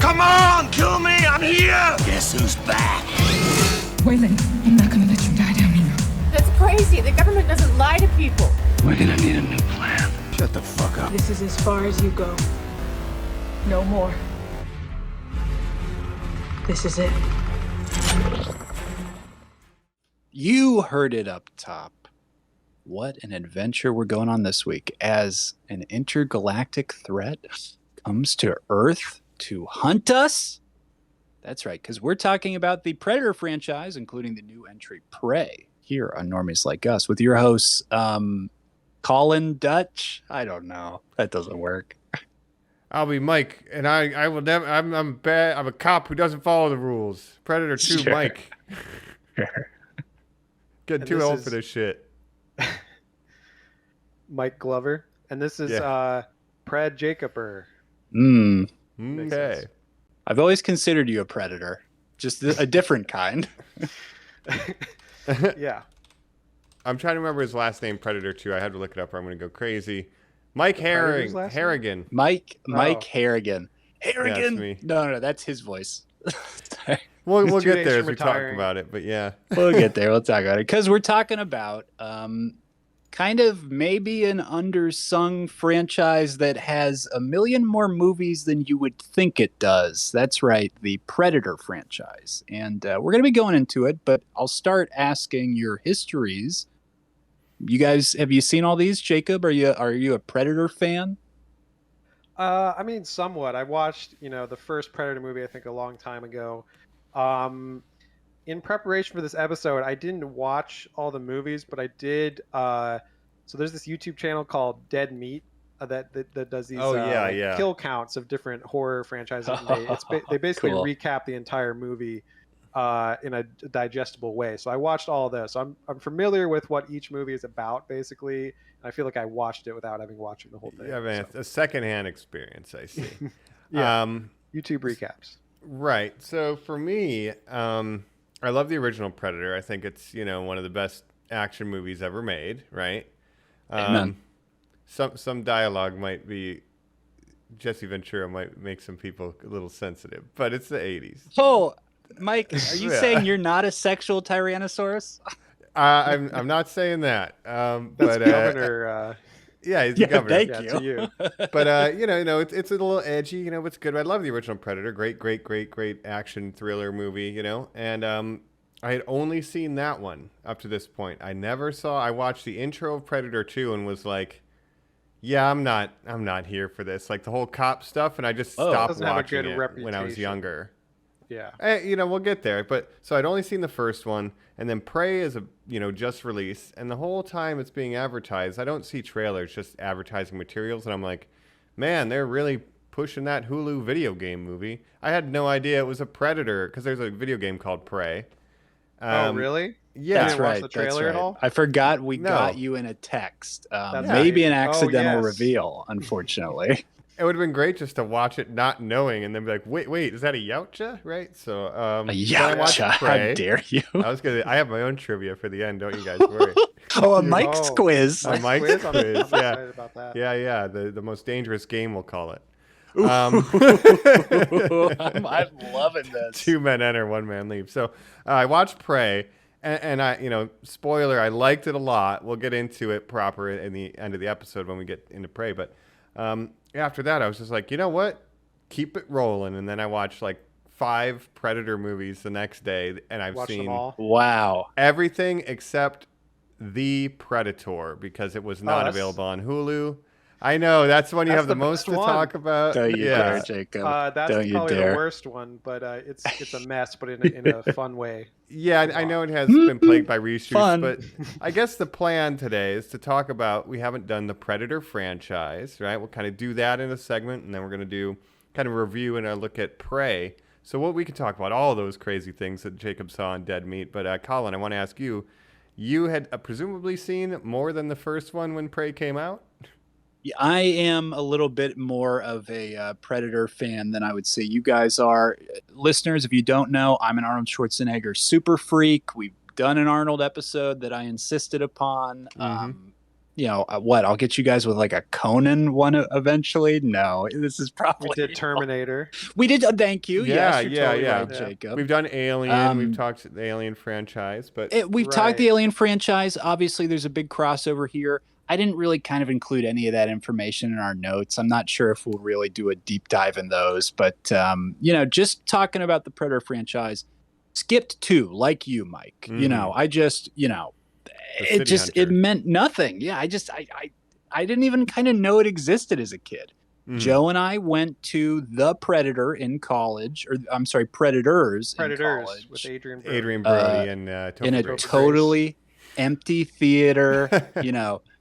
Come on, kill me, I'm here! Guess who's back? Wayland, I'm not gonna let you die down here. That's crazy. The government doesn't lie to people. We're gonna need a new plan. Shut the fuck up. This is as far as you go. No more. This is it. You heard it up top. What an adventure we're going on this week as an intergalactic threat comes to Earth to hunt us. That's right, because we're talking about the Predator franchise, including the new entry Prey, here on Normies Like Us, with your hosts, Colin, Dutch. I don't know. That doesn't work. I'll be Mike, and I will never. I'm bad. I'm a cop who doesn't follow the rules. Predator 2, Sure. Mike. Getting too old for this shit. Mike Glover, and this is Pred Jacober. Okay. I've always considered you a predator, just a different kind. Yeah. I'm trying to remember his last name, Predator 2. I had to look it up or I'm going to go crazy. Mike Harrigan. Mike Harrigan. Harrigan. Yeah, me. No, that's his voice. We'll get there as we retiring. talk about it, but yeah. We'll get there. We'll talk about it because we're talking about kind of maybe an undersung franchise that has a million more movies than you would think it does. That's right, the Predator franchise. And we're going to be going into it, but I'll start asking your histories. You guys, have you seen all these? Jacob, are you a Predator fan? I mean, somewhat. I watched, the first Predator movie, I think, a long time ago. In preparation for this episode, I didn't watch all the movies, but I did. So there's this YouTube channel called Dead Meat that does these kill counts of different horror franchises. They basically Cool. recap the entire movie in a digestible way. So I watched all of this. So I'm familiar with what each movie is about, basically. And I feel like I watched it without having watched the whole thing. Yeah, man, a secondhand experience, I see. Yeah. YouTube recaps. Right. So for me, I love the original Predator. I think it's, one of the best action movies ever made, right? Amen. Some dialogue might be, Jesse Ventura might make some people a little sensitive, but it's the 80s. Oh, Mike, are you saying you're not a sexual Tyrannosaurus? I'm not saying that. But Governor. yeah, he's the governor. Thank you. To you. But it's a little edgy, but it's good. I love the original Predator. Great action thriller movie, And I had only seen that one up to this point. I watched the intro of Predator 2 and was like, yeah, I'm not here for this. Like the whole cop stuff, and I just stopped watching it when I was younger. Yeah. We'll get there. But so I'd only seen the first one, and then Prey is just released, and the whole time it's being advertised, I don't see trailers, just advertising materials, and I'm like, man, they're really pushing that Hulu video game movie. I had no idea it was a Predator because there's a video game called Prey. Oh, really? Yeah, Did you watch the trailer at all? I forgot we got you in a text. That's Maybe right. an accidental yes. reveal, unfortunately. It would have been great just to watch it not knowing and then be like, wait, is that a Yautja? Right? So, A I watched Yautja, Prey. how dare you? I have my own trivia for the end, don't you guys worry. A Mike's quiz. A Mike's quiz, I'm yeah. excited about that. Yeah, the most dangerous game, we'll call it. I'm loving this. 2 men enter, 1 man leaves. So I watched Prey, and I, spoiler, I liked it a lot. We'll get into it proper in the end of the episode when we get into Prey. But after that, I was just like, you know what? Keep it rolling. And then I watched like 5 Predator movies the next day, and I've Watch seen them all. Wow. everything except The Predator because it was not available on Hulu. I know that's when you That's have the the most best to one. talk about. Don't you dare, Jacob. That's Don't you probably dare. the worst one, but it's a mess, but in a fun way. Yeah, I know it has been plagued by reshoots, Fun. but I guess the plan today is to talk about, we haven't done the Predator franchise, right? We'll kind of do that in a segment, and then we're going to do kind of a review and a look at Prey. So what we can talk about all those crazy things that Jacob saw on Dead Meat. But Colin, I want to ask you, you had presumably seen more than the first one when Prey came out? I am a little bit more of a Predator fan than I would say you guys are. Listeners, if you don't know, I'm an Arnold Schwarzenegger super freak. We've done an Arnold episode that I insisted upon. what? I'll get you guys with like a Conan one eventually. No, this is probably We did Terminator. We did. Thank you. Yeah, yes, you're totally yeah. right, Jacob. We've done Alien. We've talked the Alien franchise, but We've talked the Alien franchise. Obviously, there's a big crossover here. I didn't really kind of include any of that information in our notes. I'm not sure if we'll really do a deep dive in those, but just talking about the Predator franchise, skipped 2, like you, Mike. I just, it meant nothing. Yeah, I didn't even kind of know it existed as a kid. Joe and I went to The Predator in college, or I'm sorry, Predators in college. With Adrian Brody and in a totally empty theater,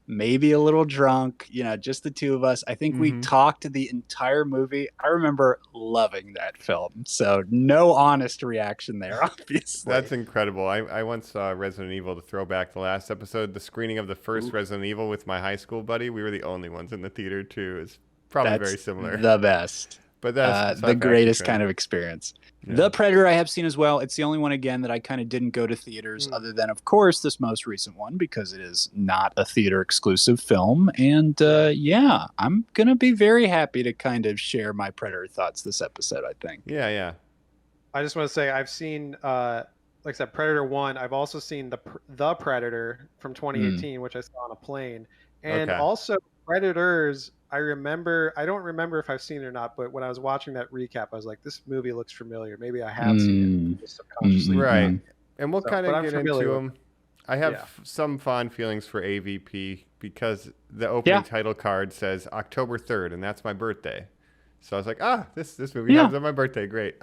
maybe a little drunk, just the two of us. I think we talked the entire movie. I remember loving that film. So no honest reaction there, obviously. That's incredible. I once saw Resident Evil, to throw back the last episode, the screening of the first Resident Evil with my high school buddy. We were the only ones in the theater too. It's probably very similar. The best. But that's the greatest kind of experience. Yeah. The Predator I have seen as well. It's the only one, again, that I kind of didn't go to theaters other than, of course, this most recent one, because it is not a theater exclusive film. And I'm going to be very happy to kind of share my Predator thoughts this episode, I think. Yeah. I just want to say I've seen, like I said, Predator 1. I've also seen the Predator from 2018, which I saw on a plane. And also Predators, I don't remember if I've seen it or not, but when I was watching that recap, I was like, this movie looks familiar. Maybe I have seen it just subconsciously. Right. And we'll kind of get into them. I have Yeah. some fond feelings for AVP because the opening title card says October 3rd, and that's my birthday. So I was like, this movie happens on my birthday. Great.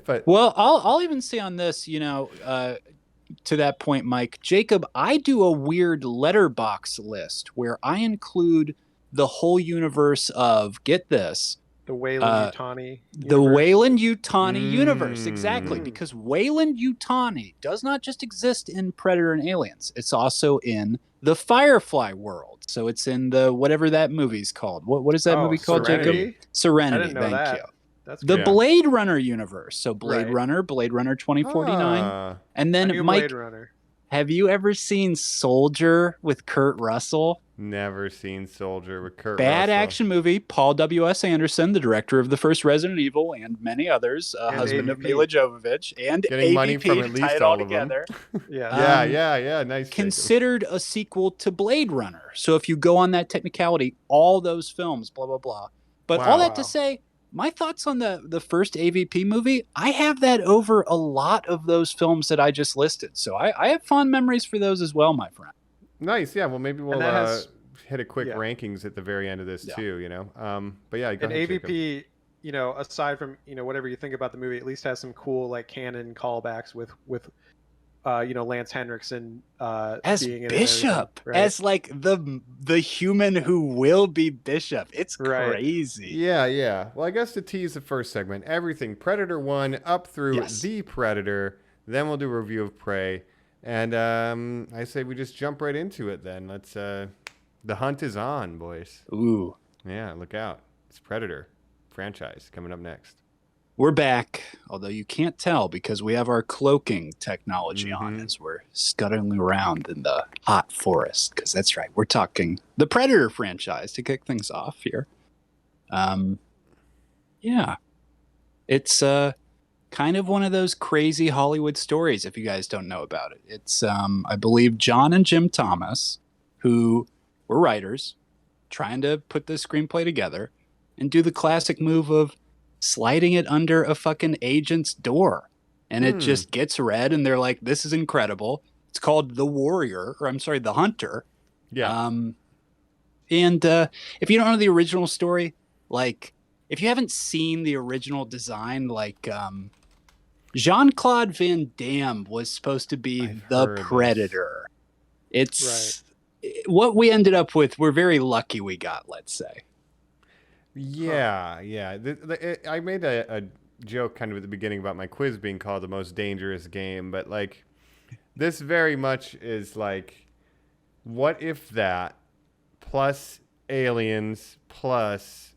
But well, I'll even say on this, to that point, Mike, Jacob, I do a weird letterbox list where I include the whole universe of, get this, the Weyland-Yutani the Weyland-Yutani universe, exactly, because Weyland-Yutani does not just exist in Predator and Aliens. It's also in the Firefly world. So it's in the whatever that movie's called. What is that movie called, Serenity? Jacob? Serenity. I didn't know Thank that. you. That's The good. Blade Runner universe. So Blade Runner 2049. And then, Mike, Blade Runner. have you ever seen Soldier with Kurt Russell? Never seen Soldier with Kurt Bad Russell. action movie. Paul W.S. Anderson, the director of the first Resident Evil and many others, husband of AVP. Mila Jovovich, and Getting AVP, money from at to least tie it all of them. together. Yeah. Nice. Considered a sequel to Blade Runner. So if you go on that technicality, all those films, blah, blah, blah. But all that to say, my thoughts on the first AVP movie, I have that over a lot of those films that I just listed. So I have fond memories for those as well, my friend. Nice. Yeah. Well, maybe we'll hit a quick yeah. rankings at the very end of this too, But yeah, go And ahead, AVP, aside from, whatever you think about the movie, at least has some cool, like, canon callbacks with Lance Henriksen as being in Bishop, right? as like the human who will be Bishop. It's crazy. Yeah. Well, I guess to tease the first segment, everything Predator 1 up through The Predator. Then we'll do a review of Prey. And I say we just jump right into it then. Let's the hunt is on, boys. Ooh. Yeah, look out. It's Predator franchise coming up next. We're back, although you can't tell because we have our cloaking technology on as we're scuttling around in the hot forest. Because that's right, we're talking the Predator franchise to kick things off here. It's kind of one of those crazy Hollywood stories, if you guys don't know about it. It's, I believe, John and Jim Thomas, who were writers, trying to put this screenplay together and do the classic move of sliding it under a fucking agent's door. And it just gets read, and they're like, this is incredible. It's called The Warrior, or I'm sorry, The Hunter. Yeah. And if you don't know the original story, like, if you haven't seen the original design, like, Jean-Claude Van Damme was supposed to be the Predator. It's what we ended up with. We're very lucky we got, let's say. Yeah. I made a joke kind of at the beginning about my quiz being called the most dangerous game, but like this very much is like, what if that plus aliens plus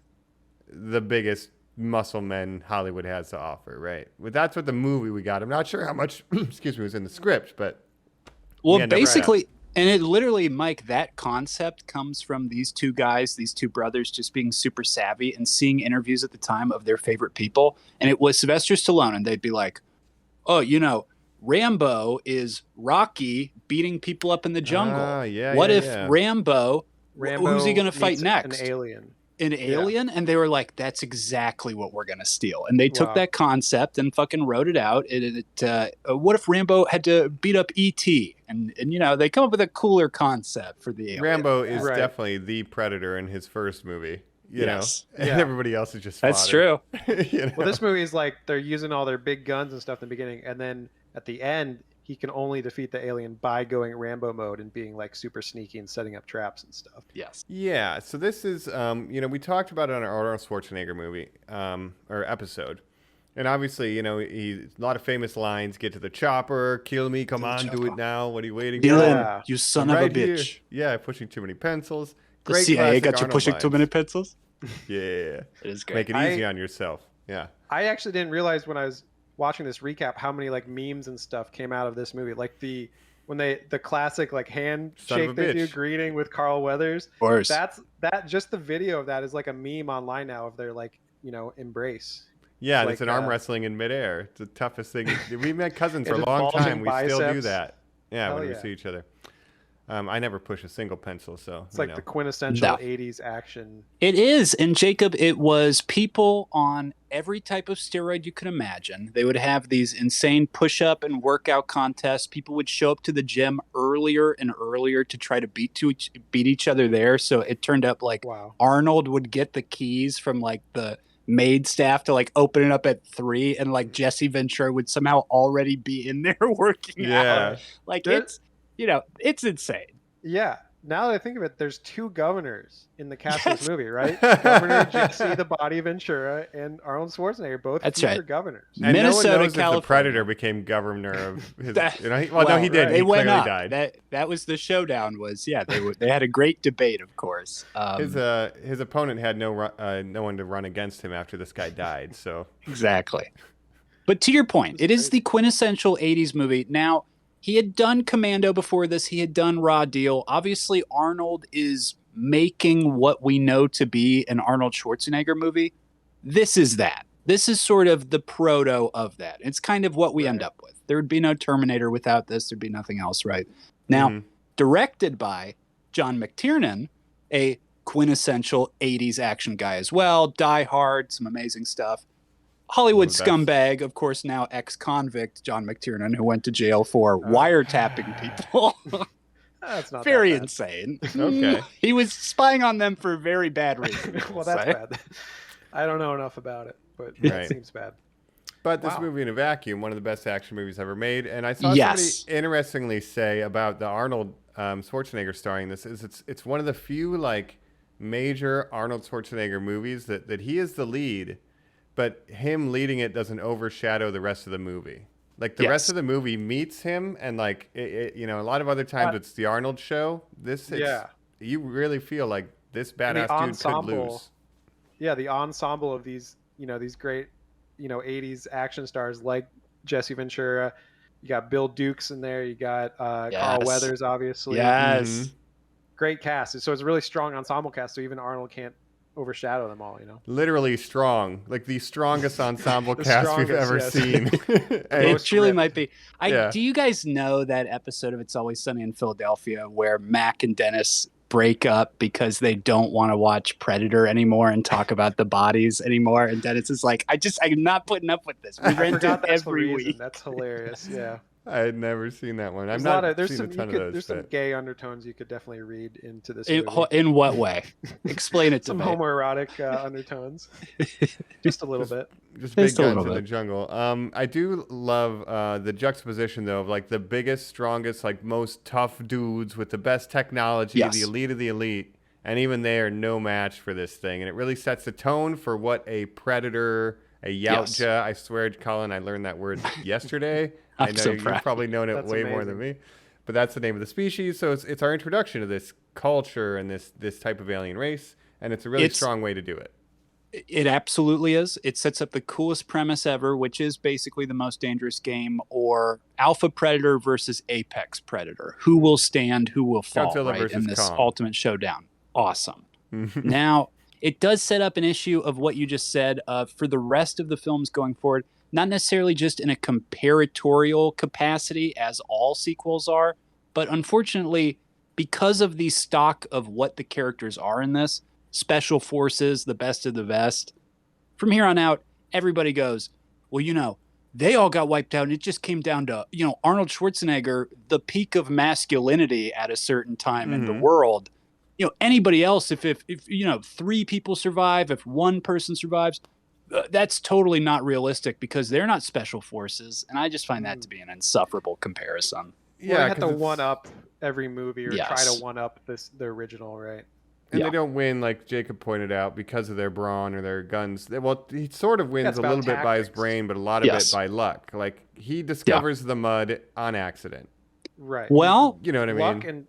the biggest muscle men Hollywood has to offer, right? Well, that's what the movie we got. I'm not sure how much, excuse me, was in the script, but well, basically, And it literally, Mike, that concept comes from these two guys, these two brothers, just being super savvy and seeing interviews at the time of their favorite people. And it was Sylvester Stallone, and they'd be like, oh, Rambo is Rocky beating people up in the jungle. What if Rambo, who's he going to fight next? An alien. An alien? And they were like, that's exactly what we're going to steal. And they took that concept and fucking wrote it out. What if Rambo had to beat up E.T.? And they come up with a cooler concept for the alien. Rambo is definitely the Predator in his first movie. You know, and everybody else is just That's fodder. true. Well, this movie is like they're using all their big guns and stuff in the beginning, and then at the end, he can only defeat the alien by going Rambo mode and being like super sneaky and setting up traps and stuff. Yes. Yeah. So this is, we talked about it on our Arnold Schwarzenegger movie or episode. And obviously, a lot of famous lines: "Get to the chopper, kill me, come on, do it now. What are you waiting for? Dylan, you son of a bitch." Yeah, pushing too many pencils. The CIA got you pushing too many pencils? Yeah. It is great. Make it easy on yourself. Yeah. I actually didn't realize when I was watching this recap how many like memes and stuff came out of this movie. Like the classic like handshake they do greeting with Carl Weathers. Of course. Just the video of that is like a meme online now of their like, embrace. Yeah, it's an arm wrestling in midair. It's the toughest thing. We met cousins for a long time. We still do that. Yeah, when we see each other. I never push a single pencil, so it's like the quintessential 80s action. It is. And Jacob, it was people on every type of steroid you could imagine. They would have these insane push-up and workout contests. People would show up to the gym earlier and earlier to try to beat each other there. So it turned up like Arnold would get the keys from like the maid staff to like open it up at 3, and like Jesse Ventura would somehow already be in there working out. Like it's insane. Yeah. Now that I think of it, there's 2 governors in the cast of this movie, right? Governor Jesse, the body Ventura, and Arnold Schwarzenegger, both future governors. And Minnesota, no one knows California. If the Predator became governor of his. He did. He clearly died. That was the showdown. They had a great debate, of course. His opponent had no one to run against him after this guy died. So exactly. But to your point, it is the quintessential 80s movie. Now, he had done Commando before this. He had done Raw Deal. Obviously, Arnold is making what we know to be an Arnold Schwarzenegger movie. This is that. This is sort of the proto of that. It's kind of what we end up with. There would be no Terminator without this. There'd be nothing else, right? Now, directed by John McTiernan, a quintessential 80s action guy as well. Die Hard, some amazing stuff. Hollywood scumbag, of course, now ex-convict John McTiernan, who went to jail for wiretapping people. That's not very insane. Okay. He was spying on them for very bad reasons. Well, that's bad. I don't know enough about it, but it seems bad. But this movie in a vacuum, one of the best action movies ever made. And I saw somebody interestingly say about the Arnold Schwarzenegger starring this is it's one of the few like major Arnold Schwarzenegger movies that he is the lead, but him leading it doesn't overshadow the rest of the movie. Like the rest of the movie meets him, and like a lot of other times it's the Arnold show. You really feel like this badass dude could lose. Yeah, the ensemble of these these great 80s action stars like Jesse Ventura. You got Bill Dukes in there. You got Carl Weathers, obviously. Yes. Mm-hmm. Great cast. So it's a really strong ensemble cast. So even Arnold can't overshadow them all, Literally strong, like the strongest ensemble cast we've ever seen. It truly might be. Do you guys know that episode of It's Always Sunny in Philadelphia where Mac and Dennis break up because they don't want to watch Predator anymore and talk about the bodies anymore? And Dennis is like, I'm not putting up with this. We rent it every week. That's hilarious. Yeah. I had never seen that one. There's some gay undertones you could definitely read into this movie. In what way? Explain it to me. Some homoerotic undertones. Just a little bit. Just big guns in the jungle. I do love the juxtaposition, though, of like the biggest, strongest, like most tough dudes with the best technology, the elite of the elite. And even they are no match for this thing. And it really sets the tone for what a Predator, a Yautja, I swear, Colin, I learned that word yesterday. I know you've probably known it way more than me, but that's the name of the species. So it's our introduction to this culture and this type of alien race, and it's a really strong way to do it. It absolutely is. It sets up the coolest premise ever, which is basically the most dangerous game, or Alpha Predator versus Apex Predator. Who will stand, who will fall, Godzilla right? versus In this Kong. ultimate showdown. Awesome. Now, it does set up an issue of what you just said for the rest of the films going forward, not necessarily just in a comparatorial capacity as all sequels are, but unfortunately, because of the stock of what the characters are in this, special forces, the best of the best, from here on out, everybody goes, well, they all got wiped out, and it just came down to, Arnold Schwarzenegger, the peak of masculinity at a certain time in the world. Anybody else, if 3 people survive, if 1 person survives, that's totally not realistic because they're not special forces, and I just find that to be an insufferable comparison. Well, they have to one up every movie or try Yes. to one up the original, right? And Yeah. they don't win, like Jacob pointed out, because of their brawn or their guns. Well, he sort of wins it's a about little bit by his tactics. brain, but a lot of Yes. it by luck. Like, he discovers the mud on accident. Right. Well, You know what I Luck mean?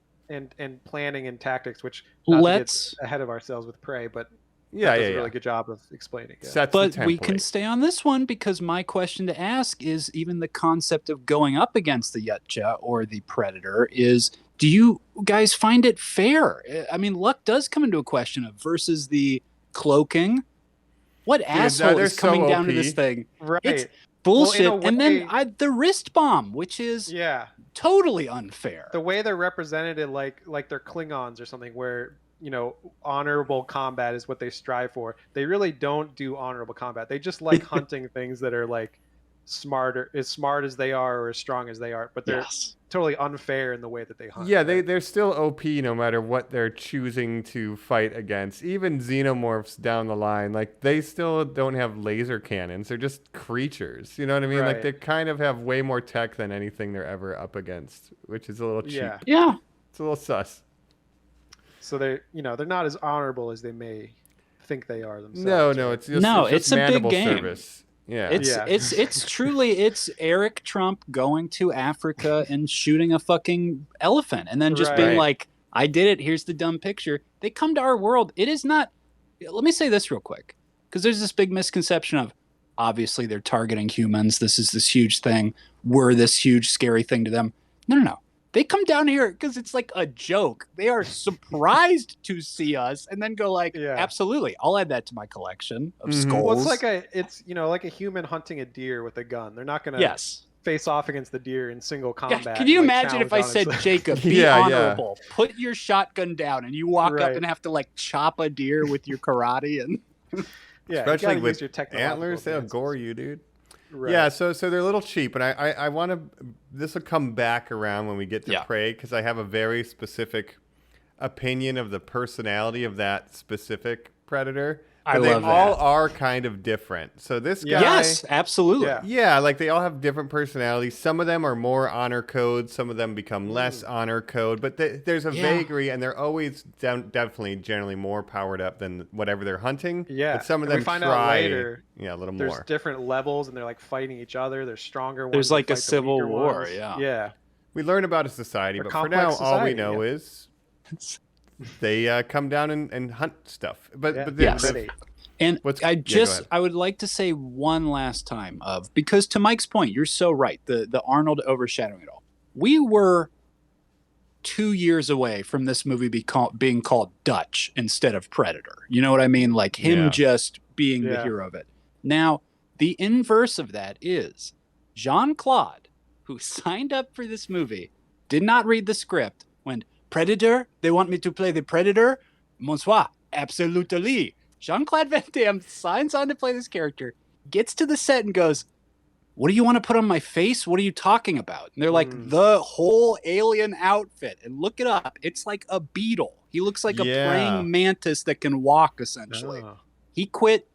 and planning and tactics, which not let's to get ahead of ourselves with Prey, but Yeah, does yeah, a yeah. really good job of explaining it. Sets But the we can template. stay on this one because my question to ask is even the concept of going up against the Yautja or the Predator is, do you guys find it fair? I mean, luck does come into a question of versus the cloaking. What asshole they're is coming so down to OP. this thing? Right. It's bullshit. Well, in a And way- then the wrist bomb, which is Yeah. totally unfair. The way they're represented it like they're Klingons or something where, honorable combat is what they strive for. They really don't do honorable combat. They just like hunting things that are like as smart as they are or as strong as they are, but they're Yes. totally unfair in the way that they hunt. Yeah, right? they're still OP no matter what they're choosing to fight against. Even xenomorphs down the line, like they still don't have laser cannons. They're just creatures. You know what I mean? Like Right. they kind of have way more tech than anything they're ever up against, which is a little cheap. Yeah. Yeah. It's a little sus. So they're not as honorable as they may think they are themselves. No, right? it's just No, it's it's a big mandible game. service. Yeah. It's truly Eric Trump going to Africa and shooting a fucking elephant and then just being Right. like, I did it. Here's the dumb picture. They come to our world. It is not. Let me say this real quick, because there's this big misconception of obviously they're targeting humans. This is this huge thing. We're this huge scary thing to them. No. They come down here because it's like a joke. They are surprised to see us and then go like, Yeah. absolutely, I'll add that to my collection of Mhm. skulls. Well, it's like a human hunting a deer with a gun. They're not gonna Yes. face off against the deer in single combat. Yeah, can you like, imagine if I challenge on said, its- Jacob, be Yeah, yeah. honorable, put your shotgun down, and you walk up Right. and have to like chop a deer with your karate and Yeah, Especially you gotta with use your technological antlers, they'll advances. gore you, dude. Right. Yeah, so they're a little cheap, and I want to. This will come back around when we get to Yeah. Prey, because I have a very specific opinion of the personality of that specific predator. I But they love all that. are kind of different. So this guy, yes, absolutely. Yeah. yeah, like they all have different personalities. Some of them are more honor code. Some of them become less honor code. But there's a Yeah. vagary, and they're always definitely generally more powered up than whatever they're hunting. Yeah, But some of and we them find out try, later yeah, a little There's more. different levels, and they're like fighting each other. There's stronger ones. There's that like a fight the civil weaker war, ones. yeah. Yeah. We learn about a society, A but for now, complex all we society, know yeah. is they come down and hunt stuff. But Yeah. but Yes. Ready. And What's- I yeah, go just ahead. I would like to say one last time because to Mike's point, you're so right. The Arnold overshadowing it all. We were 2 years away from this movie being called Dutch instead of Predator. You know what I mean? Like him Yeah. just being the Yeah. hero of it. Now, the inverse of that is Jean-Claude, who signed up for this movie, did not read the script, went, Predator? They want me to play the Predator? Bonsoir. Absolutely. Jean-Claude Van Damme signs on to play this character, gets to the set and goes, what do you want to put on my face? What are you talking about? And they're like, the whole alien outfit. And look it up. It's like a beetle. He looks like a Yeah. praying mantis that can walk, essentially. Oh. He quit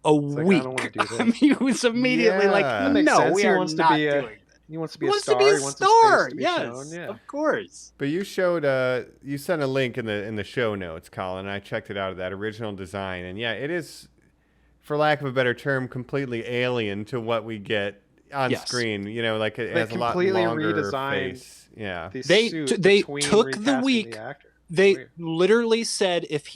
a like, I week. don't wanna do this. I mean, he was immediately Yeah. like, That makes no, sense. we He are wants to not be a- doing that. He wants to be He a wants to star. be a He wants his star. face to be Yes, shown. Yeah. of course. But you showed you sent a link in the show notes, Colin, and I checked it out of that original design, and yeah, it is, for lack of a better term, completely alien to what we get on Yes. screen. You know, like it They has a lot completely longer redesigned face. Yeah. The They suit took the between recasting week- the actor. They Weird. literally said, if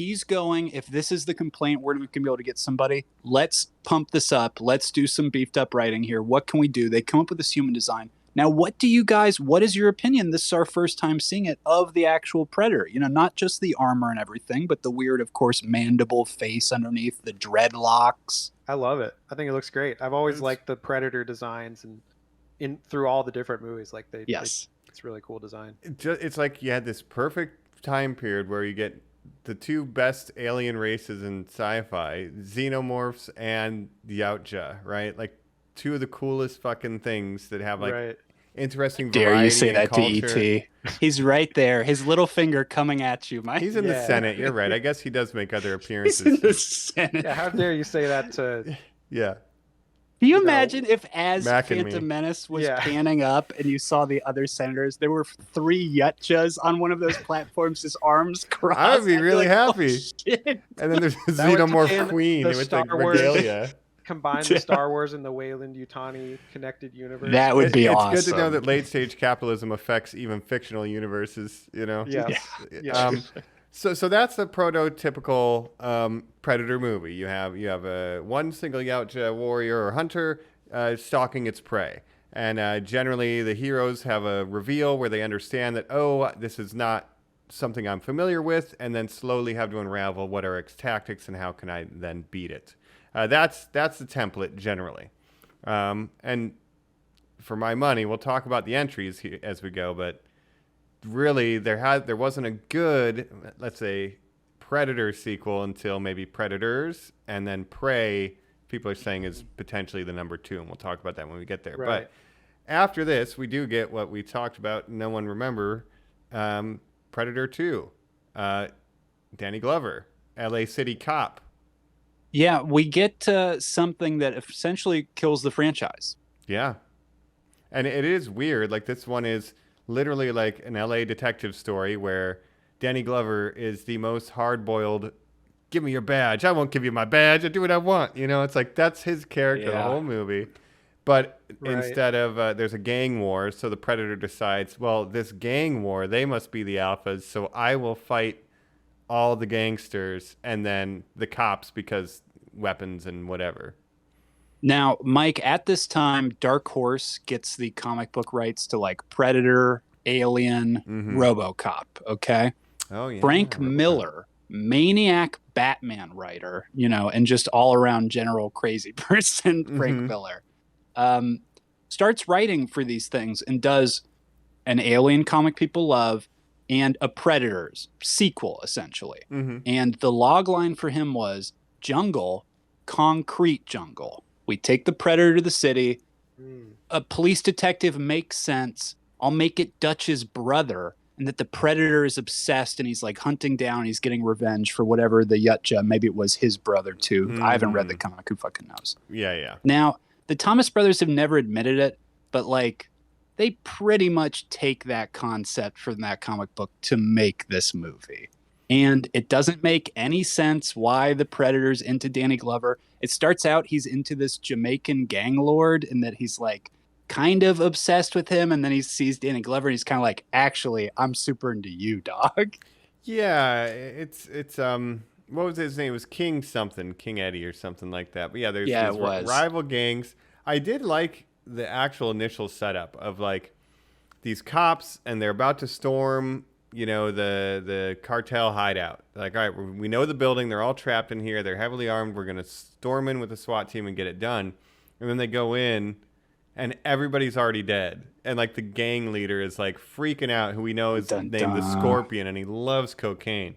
this is the complaint, we're going to be able to get somebody. Let's pump this up. Let's do some beefed up writing here. What can we do? They come up with this human design. Now, what is your opinion? This is our first time seeing it of the actual Predator. Not just the armor and everything, but the weird, of course, mandible face underneath, the dreadlocks. I love it. I think it looks great. I've always liked the Predator designs and through all the different movies. Like it's really cool design. It's like you had this perfect time period where you get the two best alien races in sci-fi, xenomorphs and Yautja, right? Like two of the coolest fucking things that have like interesting variety. Dare you say that culture. to E.T.? He's right there. His little finger coming at you, Mike. He's in the Senate. You're right. I guess he does make other appearances. He's in the Senate. Yeah, how dare you say that to... Yeah. Can you imagine if as Mac and Phantom me. Menace was panning up and you saw the other senators, there were 3 Yautjas on one of those platforms, his arms crossed. I would be really like, happy. Oh, shit. And then there's a That would xenomorph tie in queen the with Star like Wars. regalia. Combine the Star Wars and the Wayland Yutani connected universe. That would be awesome. It's good to know that late stage capitalism affects even fictional universes, Yes. So that's a prototypical Predator movie. You have one single Yautja warrior or hunter stalking its prey. And generally the heroes have a reveal where they understand that, this is not something I'm familiar with, and then slowly have to unravel what are its tactics and how can I then beat it. That's the template generally. And for my money, we'll talk about the entries here as we go, but really there wasn't a good, let's say, Predator sequel until maybe Predators, and then Prey, people are saying, is potentially the number 2, and we'll talk about that when we get there. Right. But after this, we do get what we talked about, no one remember, Predator 2, Danny Glover, LA City Cop. Yeah, we get something that essentially kills the franchise. Yeah. And it is weird. Like, this one is literally like an LA detective story where Danny Glover is the most hard-boiled, give me your badge. I won't give you my badge. I do what I want. It's like that's his character the whole movie. But instead of, there's a gang war, so the Predator decides, well, this gang war, they must be the alphas, so I will fight all the gangsters and then the cops because weapons and whatever. Now, Mike, at this time, Dark Horse gets the comic book rights to like Predator, Alien, RoboCop, okay? Oh, yeah. Frank Miller, maniac Batman writer, and just all around general crazy person, Frank Miller, starts writing for these things and does an Alien comic people love and a Predators sequel, essentially. And the log line for him was jungle, concrete jungle. We take the Predator to the city. A police detective makes sense. I'll make it Dutch's brother, and that the Predator is obsessed and he's like hunting down, he's getting revenge for whatever the Yautja, maybe it was his brother too. I haven't read the comic, who fucking knows? Yeah. Now, the Thomas brothers have never admitted it, but like they pretty much take that concept from that comic book to make this movie. And it doesn't make any sense why the Predator's into Danny Glover. It starts out he's into this Jamaican gang lord and that he's like kind of obsessed with him. And then he sees Danny Glover and he's kind of like, actually, I'm super into you, dog. Yeah, it's what was his name? It was King something, King Eddie or something like that. But yeah, there's it these was. rival gangs. I did like the actual initial setup of like these cops and they're about to storm, the cartel hideout. Like, all right, we know the building. They're all trapped in here. They're heavily armed. We're going to storm in with the SWAT team and get it done. And then they go in and everybody's already dead. And like the gang leader is like freaking out, who we know is named the Scorpion, and he loves cocaine.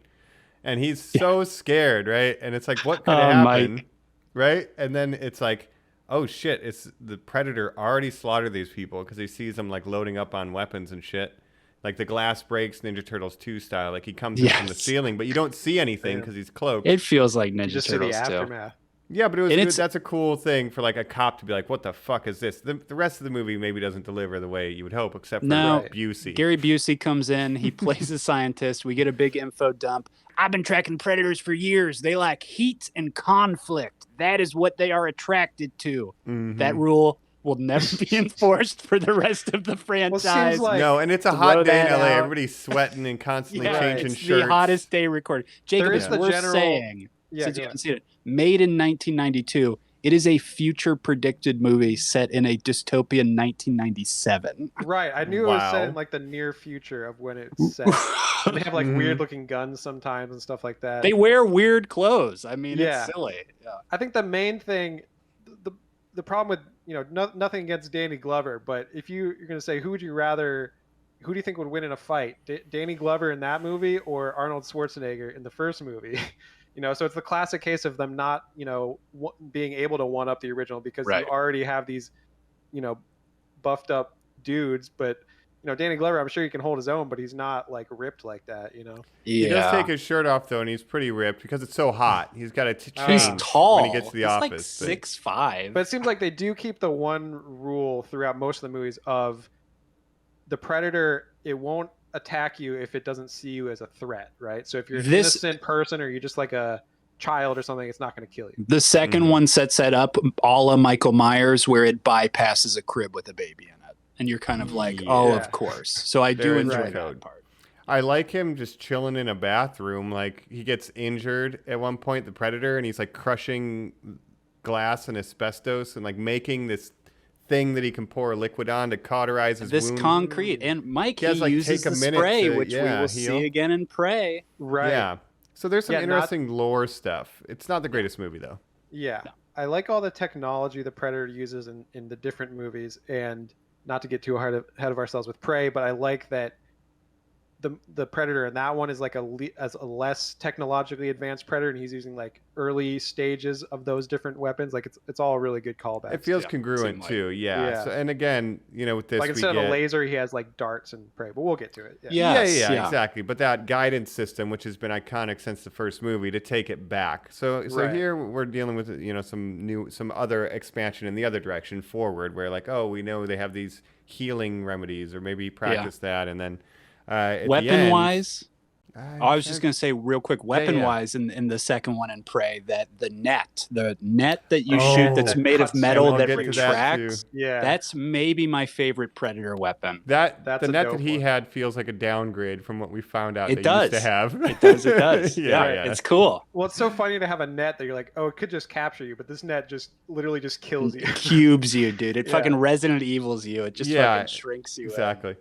And he's so scared, right? And it's like, what could happen? Mike. Right? And then it's like, oh shit, it's the Predator already slaughtered these people because he sees them like loading up on weapons and shit. Like the glass breaks, Ninja Turtles 2 style. Like he comes in from the ceiling, but you don't see anything because he's cloaked. It feels like You Ninja just see the Turtles too. aftermath. Yeah, but it was And good. it's- That's a cool thing for like a cop to be like, what the fuck is this? The rest of the movie maybe doesn't deliver the way you would hope, except for No. Busey. Gary Busey comes in. He plays a scientist. We get a big info dump. I've been tracking predators for years. They lack heat and conflict. That is what they are attracted to. That rule will never be enforced for the rest of the franchise. seems like- No, and it's a Throw hot day in that LA. out. Everybody's sweating and constantly Yeah, changing it's shirts. the hottest day recorded. Jacob, is it's the worth general- saying, Yeah, since go you ahead. haven't seen it, made in 1992. It is a future predicted movie set in a dystopian 1997. Right, I knew it was set Wow. in like the near future of when it's set. And they have like weird looking guns sometimes and stuff like that. They wear weird clothes. I mean, Yeah. it's silly. Yeah. I think the main thing, the problem with nothing against Danny Glover, but if you're going to say who do you think would win in a fight, Danny Glover in that movie or Arnold Schwarzenegger in the first movie? So it's the classic case of them not being able to one up the original because Right. you already have these buffed up dudes, but Danny Glover, I'm sure he can hold his own, but he's not like ripped like that. He does take his shirt off though, and he's pretty ripped because it's so hot. He's got to He's change tall. when he gets to the He's office. like 6'5". But it seems like they do keep the one rule throughout most of the movies of the predator. It won't attack you if it doesn't see you as a threat, right? So if you're an innocent person or you're just like a child or something, it's not going to kill you. The second one sets that up a la Michael Myers, where it bypasses a crib with a baby in it. And you're kind of like, oh, Yeah. of course. So I do There is enjoy a that code. part. I like him just chilling in a bathroom. Like he gets injured at one point, the predator, and he's like crushing glass and asbestos and like making this thing that he can pour liquid on to cauterize his This wound. concrete. And Mike, He he has, like, uses take a the minute spray, to- which we yeah, will heal. see again in Prey. Right. Yeah. So there's some Yeah, not- interesting lore stuff. It's not the greatest movie though. Yeah. I like all the technology the Predator uses in the different movies, and not to get too ahead of ourselves with Prey, but I like that the Predator in that one is like as a less technologically advanced Predator, and he's using like early stages of those different weapons. Like it's all a really good callback. It feels Yeah, congruent seem like- too. Yeah. Yeah. So, and again, with this like we instead get... of a laser, he has like darts and Prey, but we'll get to it. Yes, yeah, yeah. exactly. But that guidance system, which has been iconic since the first movie, to take it back. So Right. here we're dealing with some other expansion in the other direction forward, where like, oh, we know they have these healing remedies, or maybe practice that, and then at Weapon the end, wise, I was just going to say real quick, weapon wise, in the second one in Prey, that the net that you shoot that's that made of cuts- metal we'll that get to that, retracts, too. Yeah. that's maybe my favorite Predator weapon. That's a the net dope that he one. had feels like a downgrade from what we found out It they does. used to have. It does. yeah. It's cool. Well, it's so funny to have a net that you're like, oh, it could just capture you, but this net just literally just kills you. Cubes you, dude. It Yeah. fucking Resident Evils you. It just fucking shrinks you. Exactly.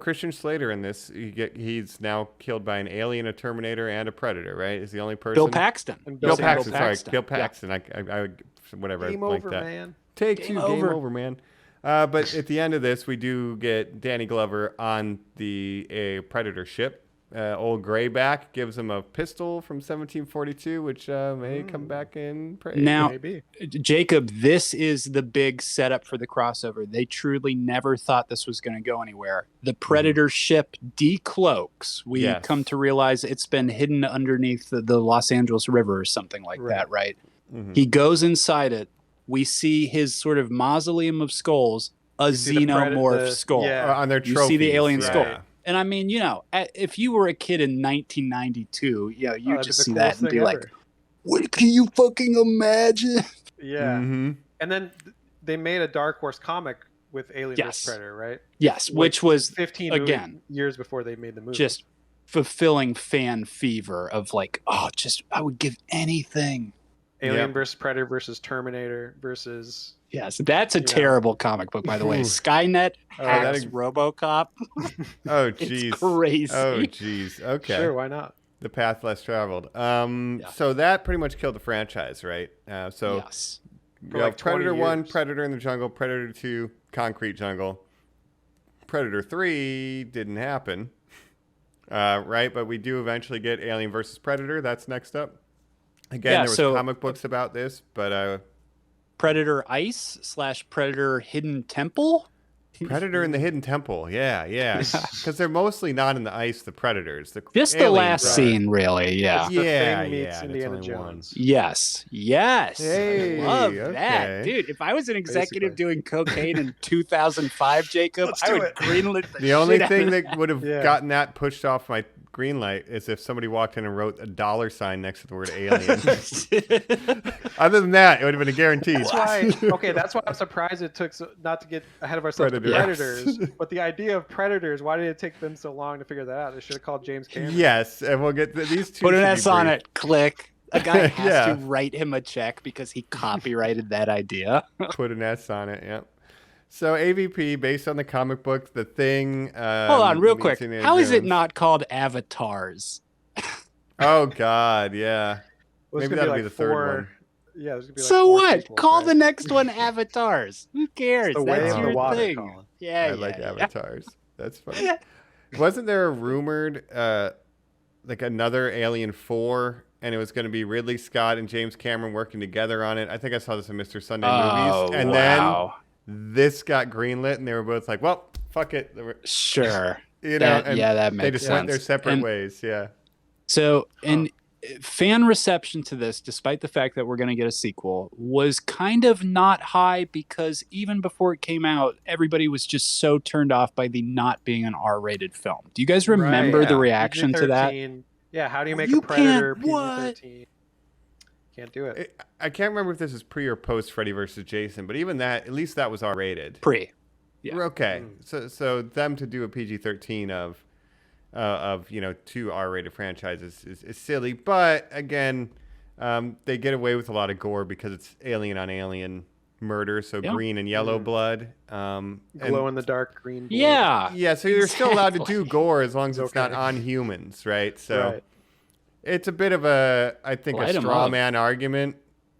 Christian Slater in this, he's now killed by an alien, a Terminator, and a Predator, right? Is the only person. Bill Paxton. And Bill Bill Paxton. Sorry, Paxton. Bill Yeah. Paxton. I whatever. Game I like over, that. man. Take Game two. over. Game over, man. But at the end of this, we do get Danny Glover on a Predator ship. Old Grayback gives him a pistol from 1742, which may come back in Prey. Now, Maybe. Jacob, this is the big setup for the crossover. They truly never thought this was going to go anywhere. The Predator ship decloaks. We Yes. come to realize it's been hidden underneath the Los Angeles River or something like that, right? He goes inside it. We see his sort of mausoleum of skulls, a see the xenomorph skull. yeah. on their You trophies. see the alien yeah. skull. And I mean, if you were a kid in 1992, you that'd just be the see coolest that and be thing like, ever. what can you fucking imagine? Yeah. Mm-hmm. And then they made a Dark Horse comic with Alien Yes. vs. Predator, right? Yes, Like which was 15 again, years before they made the movie. just fulfilling fan fever of like, I would give anything. Alien Yep. vs. Predator versus Terminator versus. Yes, that's a Yeah. terrible comic book, by the way. Ooh. Skynet that hacks ex- RoboCop. Oh, It's jeez. crazy. Oh, jeez. Okay. Sure, why not? The path less traveled. So that pretty much killed the franchise, right? So Yes. you For have like 20 Predator 1, years. Predator in the Jungle, Predator 2, Concrete Jungle. Predator 3 didn't happen, right? But we do eventually get Alien versus Predator. That's next up. Again, Yeah, there was so- comic books about this, but Predator Ice / Predator Hidden Temple. Predator in the Hidden Temple. Yeah. Because they're mostly not in the ice, the Predators. Just the aliens last are. scene, really. Yeah. It's the Yeah, Thing meets and it's Indiana only one. Jones. Yes. Hey, I love that, okay. dude. If I was an executive Basically. doing cocaine in 2005, Jacob, Let's I do would it. greenlit The only shit out thing of that would have Yeah. gotten that pushed off my green light is if somebody walked in and wrote a $sign next to the word alien. Other than that, it would have been a guaranteed. That's why I'm surprised it took not to get ahead of ourselves to Predators. But the idea of Predators, why did it take them so long to figure that out? They should have called James Cameron. Yes, and we'll get these two. Put an S on it. Click. A guy has Yeah. to write him a check because he copyrighted that idea. Put an S on it. Yep. So AVP, based on the comic book, The Thing. Hold on, real quick. Indiana How is it Jones. not called Avatars? Oh God, yeah. Well, it's Maybe gonna that'll be the third one. Yeah, there's gonna be like So 4 what? sequels, Call right? the next one Avatars. Who cares? the way That's of your the water, thing. Colin. Yeah, I like yeah. Avatars. That's funny. Wasn't there a rumored like another Alien 4, and it was going to be Ridley Scott and James Cameron working together on it? I think I saw this in Mr. Sunday Movies. And wow. then this got greenlit, and they were both like, "Well, fuck it." Sure. You know, That and makes they just sense. went their separate And ways. Yeah. So, and fan reception to this, despite the fact that we're going to get a sequel, was kind of not high because even before it came out, everybody was just so turned off by the not being an R-rated film. Do you guys remember Right, the yeah. reaction to that? PG-13. Yeah, how do you make You a Predator can't- what? PG-13? Can't do it. I can't remember if this is pre or post Freddy versus Jason, but even that, at least that was R-rated. Pre. Yeah. Okay, so them to do a PG-13 of 2 R-rated franchises is silly, but again, they get away with a lot of gore because it's alien on alien murder, so green and yellow blood, Glow in the dark green. Blood. Yeah. So you're still allowed to do Exactly. gore as long as it's not Okay. on humans, right? So Right. it's a bit of I think, Light a 'em straw up. man argument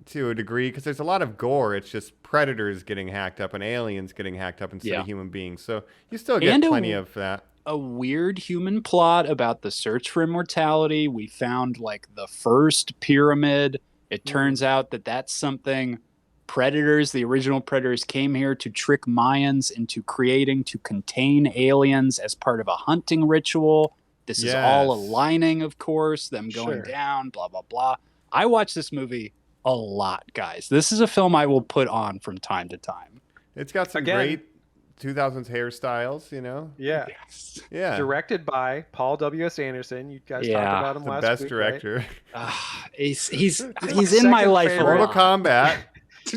to a degree because there's a lot of gore. It's just predators getting hacked up and aliens getting hacked up instead of human beings. So you still get And plenty of that. A weird human plot about the search for immortality. We found like the first pyramid. It turns out that that's something predators, the original predators, came here to trick Mayans into creating to contain aliens as part of a hunting ritual. This is all Yes. aligning, of course, them going Sure. down, blah, blah, blah. I watch this movie a lot, guys. This is a film I will put on from time to time. It's got some Again- great 2000s hairstyles, you know? Yeah. Yes. Yeah. Directed by Paul W.S. Anderson. You guys Yeah, talked about him the last best week, director. He's my in my second life. favorite. a Mortal lot. Kombat. Right?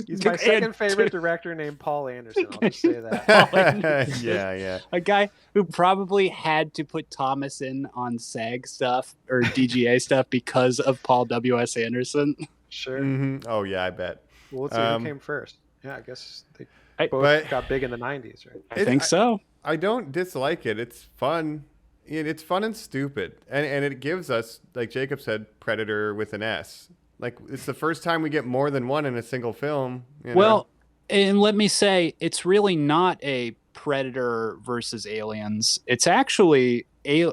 He's my second favorite director named Paul Anderson. I'll just say that. yeah. A guy who probably had to put Thomas in on SAG stuff or DGA stuff because of Paul W.S. Anderson. Sure. Oh, yeah, I bet. Well, let's see who came first. Yeah, I guess they both But- got big in the 90s, right? I think so. I don't dislike it. It's fun. It's fun and stupid. And it gives us, like Jacob said, Predator with an S. Like, it's the first time we get more than one in a single film. You know? Well, and let me say, it's really not a Predator versus aliens. It's actually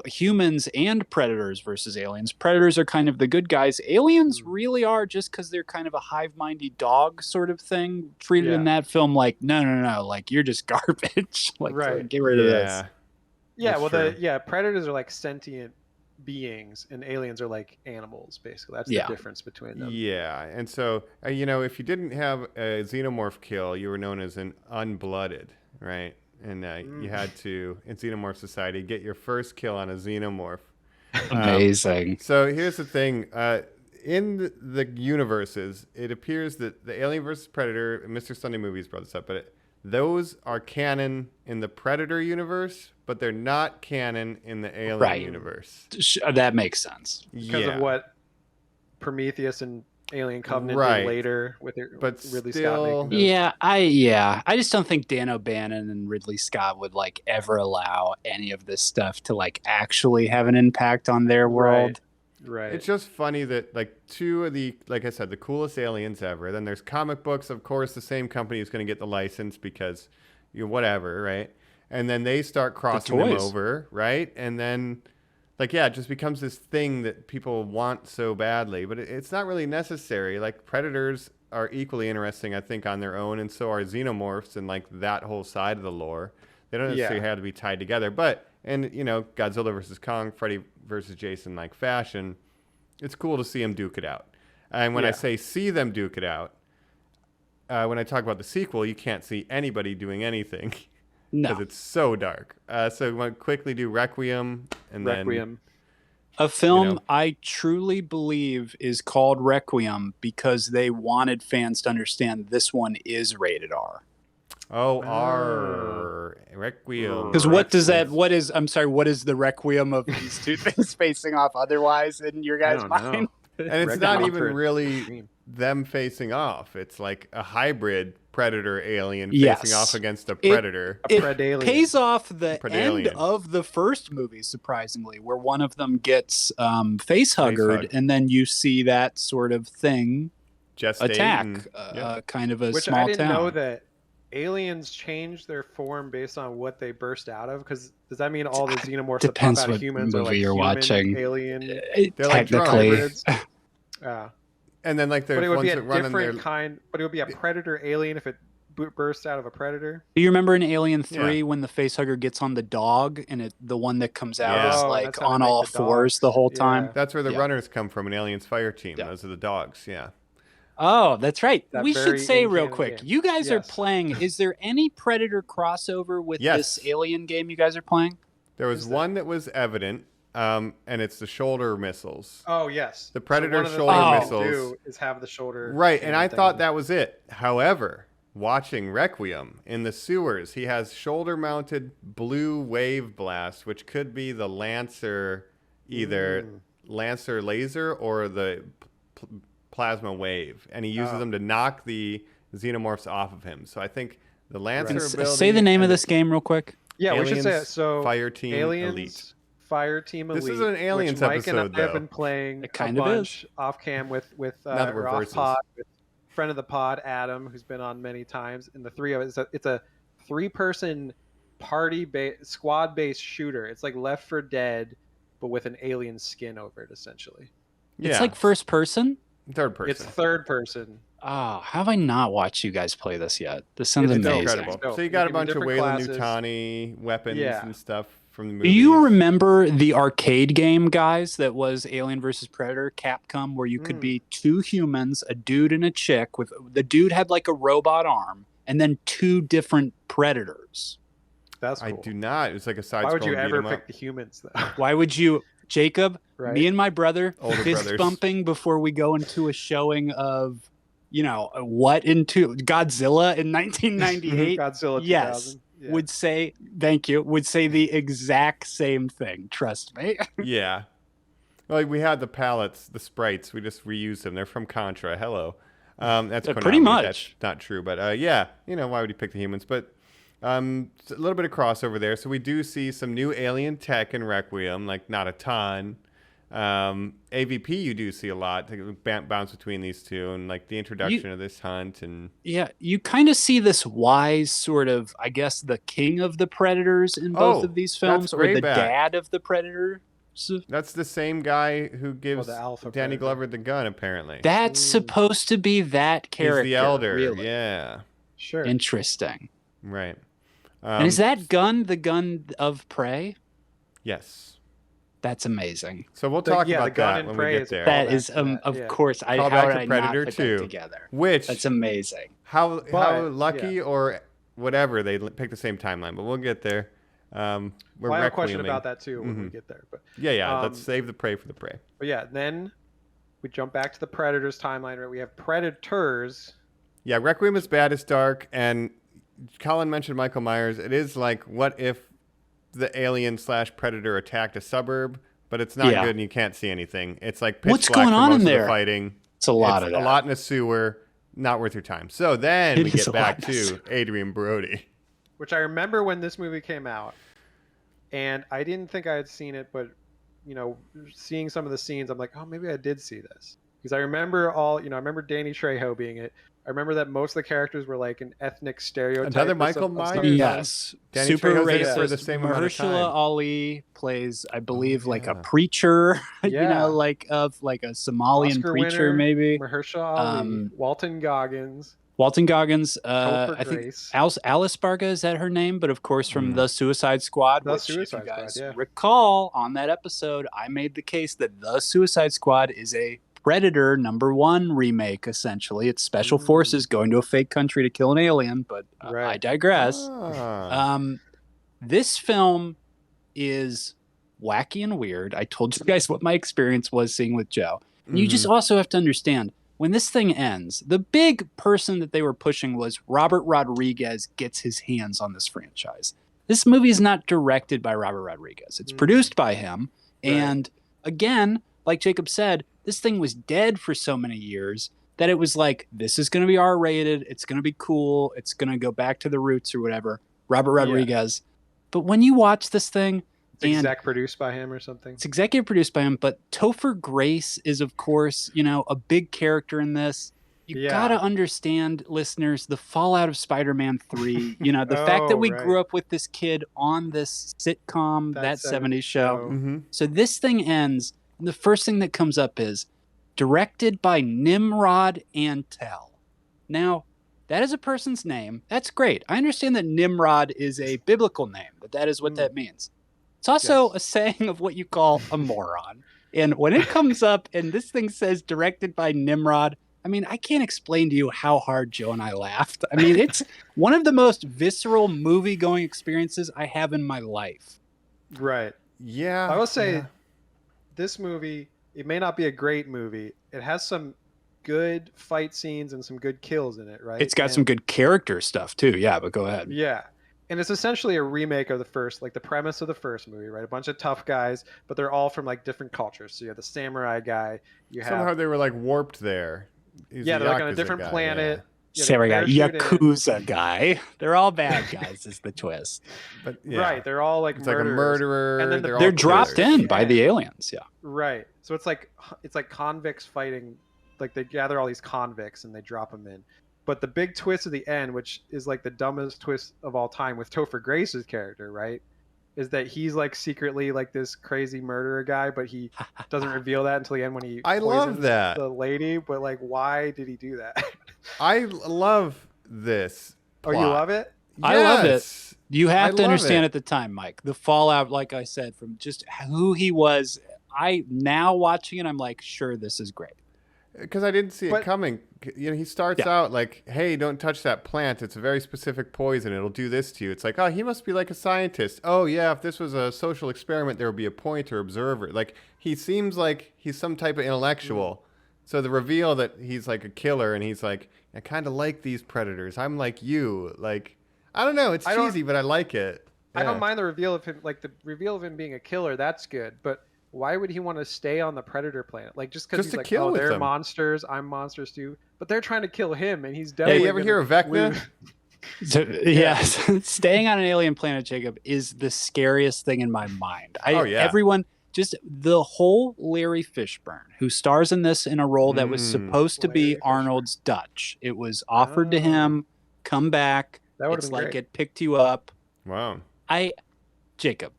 humans and predators versus aliens. Predators are kind of the good guys. Aliens really are, just because they're kind of a hive-minded dog sort of thing, treated in that film like, no, like, you're just garbage. Like, Right. get rid of this. Yeah, That's well, true. predators are like sentient beings, and aliens are like animals, basically. That's the difference between them. Yeah, and so, if you didn't have a xenomorph kill, you were known as an unblooded, right? And you had to, in Xenomorph Society, get your first kill on a xenomorph. Amazing. So here's the thing. In the universes, it appears that the Alien vs. Predator, Mr. Sunday Movies brought this up, but those are canon in the Predator universe, but they're not canon in the Alien universe. That makes sense. Because of what Prometheus and Alien Covenant Right. did later with But Ridley still- Scott making those. I just don't think Dan O'Bannon and Ridley Scott would like ever allow any of this stuff to like actually have an impact on their world. Right. It's just funny that like two of the, like I said, the coolest aliens ever. Then there's comic books. Of course, the same company is going to get the license because whatever, right? And then they start crossing them toys. over, right? And then it just becomes this thing that people want so badly, but it's not really necessary. Like predators are equally interesting, I think, on their own, and so are xenomorphs and like that whole side of the lore. They don't necessarily have to be tied together, but Godzilla versus Kong, Freddy versus Jason like fashion, it's cool to see them duke it out. And when I say see them duke it out, when I talk about the sequel, you can't see anybody doing anything. No. Because it's so dark. So we want to quickly do Requiem and then A film You know? I truly believe is called Requiem because they wanted fans to understand this one is rated R. Oh, R. Requiem. Because what does that? Requiem. What is the Requiem of these two things facing off otherwise in your I guys' don't mind? know. And it's Requiem not even for really Dream. them facing off. It's like a hybrid predator alien Yes. facing off against a predator. A It predalien. pays off the Predalien. end of the first movie, surprisingly, where one of them gets face huggered, hug. and then you see that sort of thing attack Gestate. kind of a Which small I didn't town. know that aliens change their form based on what they burst out of. Because does that mean all the xenomorphs that pop Depends out of what humans are movie like you're human, watching. alien They're like Technically, hybrids? And then like But there's it would ones be a that run in their different kind. But it would be a predator alien if it bursts out of a predator. do you remember in Alien 3 Yeah. when the facehugger gets on the dog and the one that comes out Yeah. is Oh, like that's how they on make all the fours dogs. the whole Yeah. time? That's where the Yeah. runners come from, an alien's fire team. Yeah. Those are the dogs. Yeah. Oh, that's right. That We should very say real in-canon quick, game. you guys are Yes. playing. Is there any Predator crossover with Yes. this Alien game you guys are playing? There was one that was evident, and it's the shoulder missiles. Oh yes. The Predator one of the shoulder things they missiles. do is have the shoulder. Right, and I thing. thought that was it. However, watching Requiem in the sewers, he has shoulder-mounted blue wave blast, which could be the Lancer, either Lancer laser or the plasma wave, and he uses them to knock the xenomorphs off of him. So I think the Lancer ability. Say the name of and this game real quick. Yeah, we should say it. Aliens So Fire Team Aliens, Elite. Fire Team Elite. This is an Aliens which Mike and episode, I have though. been playing It kind a of bunch off cam with Now that we're or off versus. pod with friend of the pod Adam, who's been on many times. And the three of us, it's a 3-person squad based shooter. It's like Left 4 Dead, but with an alien skin over it, essentially. Yeah, It's like first person. third person. It's third person. Oh, have I not watched you guys play this yet? This sounds It's amazing. incredible. So So you got a you can do bunch of different Wayland classes. Yutani weapons Yeah. and stuff from the Do movies. you remember the arcade game, guys, that was Alien versus Predator, Capcom, where you could be two humans, a dude and a chick, with the dude had like a robot arm, and then two different predators. That's I cool. do not. It's like a side Why would you scrolling ever beat 'em up. pick the humans though? Why would you, Jacob, Right. me and my brother, Older fist brothers. bumping before we go into a showing of, what into Godzilla in 1998? Godzilla 2000. Yes. Yeah. Would say the exact same thing. Trust me. Yeah. Well, we had the palettes, the sprites. We just reused them. They're from Contra. Hello. That's Pretty Konami. much. That's not true, but yeah. Why would you pick the humans? But a little bit of crossover there. So we do see some new alien tech in Requiem, like not a ton. AVP you do see a lot, bounce between these two, and like the introduction of this hunt and Yeah, you kind of see this wise sort of, I guess, the king of the predators in both of these films, that's or the Greyback. dad of the predator. So that's the same guy who gives the alpha Danny predator. Glover the gun, apparently. that's supposed to be that character. He's the elder. Really. Yeah. Sure. Interesting. Right. And is that gun the gun of prey? Yes. That's amazing. So we'll The- talk yeah, the about gun that and when prey we get is there. That that is, to that, of yeah. course, how Call back did to I Predator not put 2, that together? Which That's amazing. how But, lucky yeah. or whatever they picked the same timeline, but we'll get there. We're Well, I have a question Requieming. about that too when we get there. But Yeah. Let's Um, save the prey for the prey. But yeah, then we jump back to the Predators timeline, right? We have Predators. Yeah, Requiem is bad as dark, and Colin mentioned Michael Myers. It is like, what if the alien/predator attacked a suburb, but it's not Yeah. good and you can't see anything. It's like pitch What's black going for on most in of the there? fighting. It's a lot It's of that. a lot in a sewer. Not worth your time. So then It we is get a back lot in a sewer. to Adrian Brody. Which I remember when this movie came out, and I didn't think I had seen it, but seeing some of the scenes, I'm like, oh, maybe I did see this, because I remember I remember Danny Trejo being it. I remember that most of the characters were like an ethnic stereotype. Another of Michael some- of some Myers? kind. Yes. Danny Super Trejo's in it racist. for the same amount of Mahershala time. Ali plays, I believe, like a yeah. preacher, Yeah. like a Somalian Oscar preacher, winner, maybe. Mahershala Ali, Walton Goggins, Walton Goggins, Topher I think Grace. Alice Barga, is that her name? But of course from The Suicide Squad. The which, Suicide if you guys Squad, yeah. recall, on that episode, I made the case that The Suicide Squad is a Predator #1 remake, essentially. It's special forces going to a fake country to kill an alien, but I Right. digress. Ah. This film is wacky and weird. I told you guys what my experience was seeing with Joe. And you just also have to understand, when this thing ends, the big person that they were pushing was Robert Rodriguez gets his hands on this franchise. This movie is not directed by Robert Rodriguez. It's produced by him. Right. And again, like Jacob said, this thing was dead for so many years that it was like, this is going to be R-rated. It's going to be cool. It's going to go back to the roots or whatever. Robert Rodriguez. Yeah. But when you watch this thing... It's exec produced by him or something? It's executive produced by him, but Topher Grace is, of course, a big character in this. You got to understand, listeners, the fallout of Spider-Man 3. The fact that we grew up with this kid on this sitcom, that 70s show. Mm-hmm. So this thing ends, and the first thing that comes up is directed by Nimrod Antel. Now, that is a person's name. That's great. I understand that Nimrod is a biblical name, that is what that means. It's also a saying of what you call a moron. And when it comes up and this thing says directed by Nimrod, I mean, I can't explain to you how hard Joe and I laughed. I mean, it's one of the most visceral movie-going experiences I have in my life. Right. Yeah. I will say this movie, it may not be a great movie. It has some good fight scenes and some good kills in it, right? It's got some good character stuff too. Yeah, but go ahead. Yeah. And it's essentially a remake of the first, like the premise of the first movie, right? A bunch of tough guys, but they're all from like different cultures. So you have the samurai guy. Somehow they were like warped there. They're like on a different planet. Yeah. Samurai guy, Yakuza guy. They're all bad guys is the twist. But right, they're all like it's like a murderer. And then they're dropped in by the aliens. Yeah. Right. So it's like convicts fighting. Like they gather all these convicts and they drop them in. But the big twist at the end, which is like the dumbest twist of all time with Topher Grace's character, right, is that he's like secretly like this crazy murderer guy, but he doesn't reveal that until the end when he poisons the lady. But like, why did he do that? I love this plot. Oh, you love it? Yes. I love it. You have to understand at the time, Mike, the fallout, like I said, from just who he was. Now watching it, I'm like, sure, this is great. Because I didn't see it coming. He starts out like, hey, don't touch that plant. It's a very specific poison. It'll do this to you. It's like, oh, he must be like a scientist. Oh, yeah, if this was a social experiment, there would be a pointer observer. Like, he seems like he's some type of intellectual. So the reveal that he's like a killer and he's like, I kind of like these predators. I'm like you. Like, I don't know. It's cheesy, but I like it. Yeah. I don't mind the reveal of him. Like, the reveal of him being a killer, that's good. But why would he want to stay on the predator planet? Like, just because he's like, oh, they're them. Monsters, I'm monsters too. But they're trying to kill him, and he's definitely. Hey, you ever hear of Vecna? Yes, staying on an alien planet, Jacob, is the scariest thing in my mind. Everyone, just the whole Larry Fishburne, who stars in this in a role that was supposed to be Arnold's Dutch. It was offered to him, come back. It's like it picked you up. Wow. Jacob.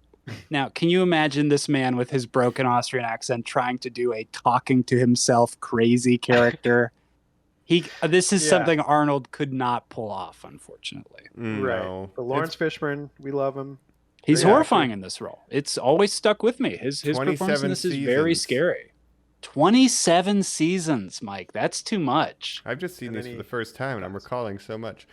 Now, can you imagine this man with his broken Austrian accent trying to do a talking to himself crazy character? This is something Arnold could not pull off, unfortunately. Right. But Lawrence Fishburne, we love him. He's horrifying in this role. It's always stuck with me. His performance in this is very scary. 27 seasons, Mike. That's too much. I've just seen this for the first time, and I'm recalling so much.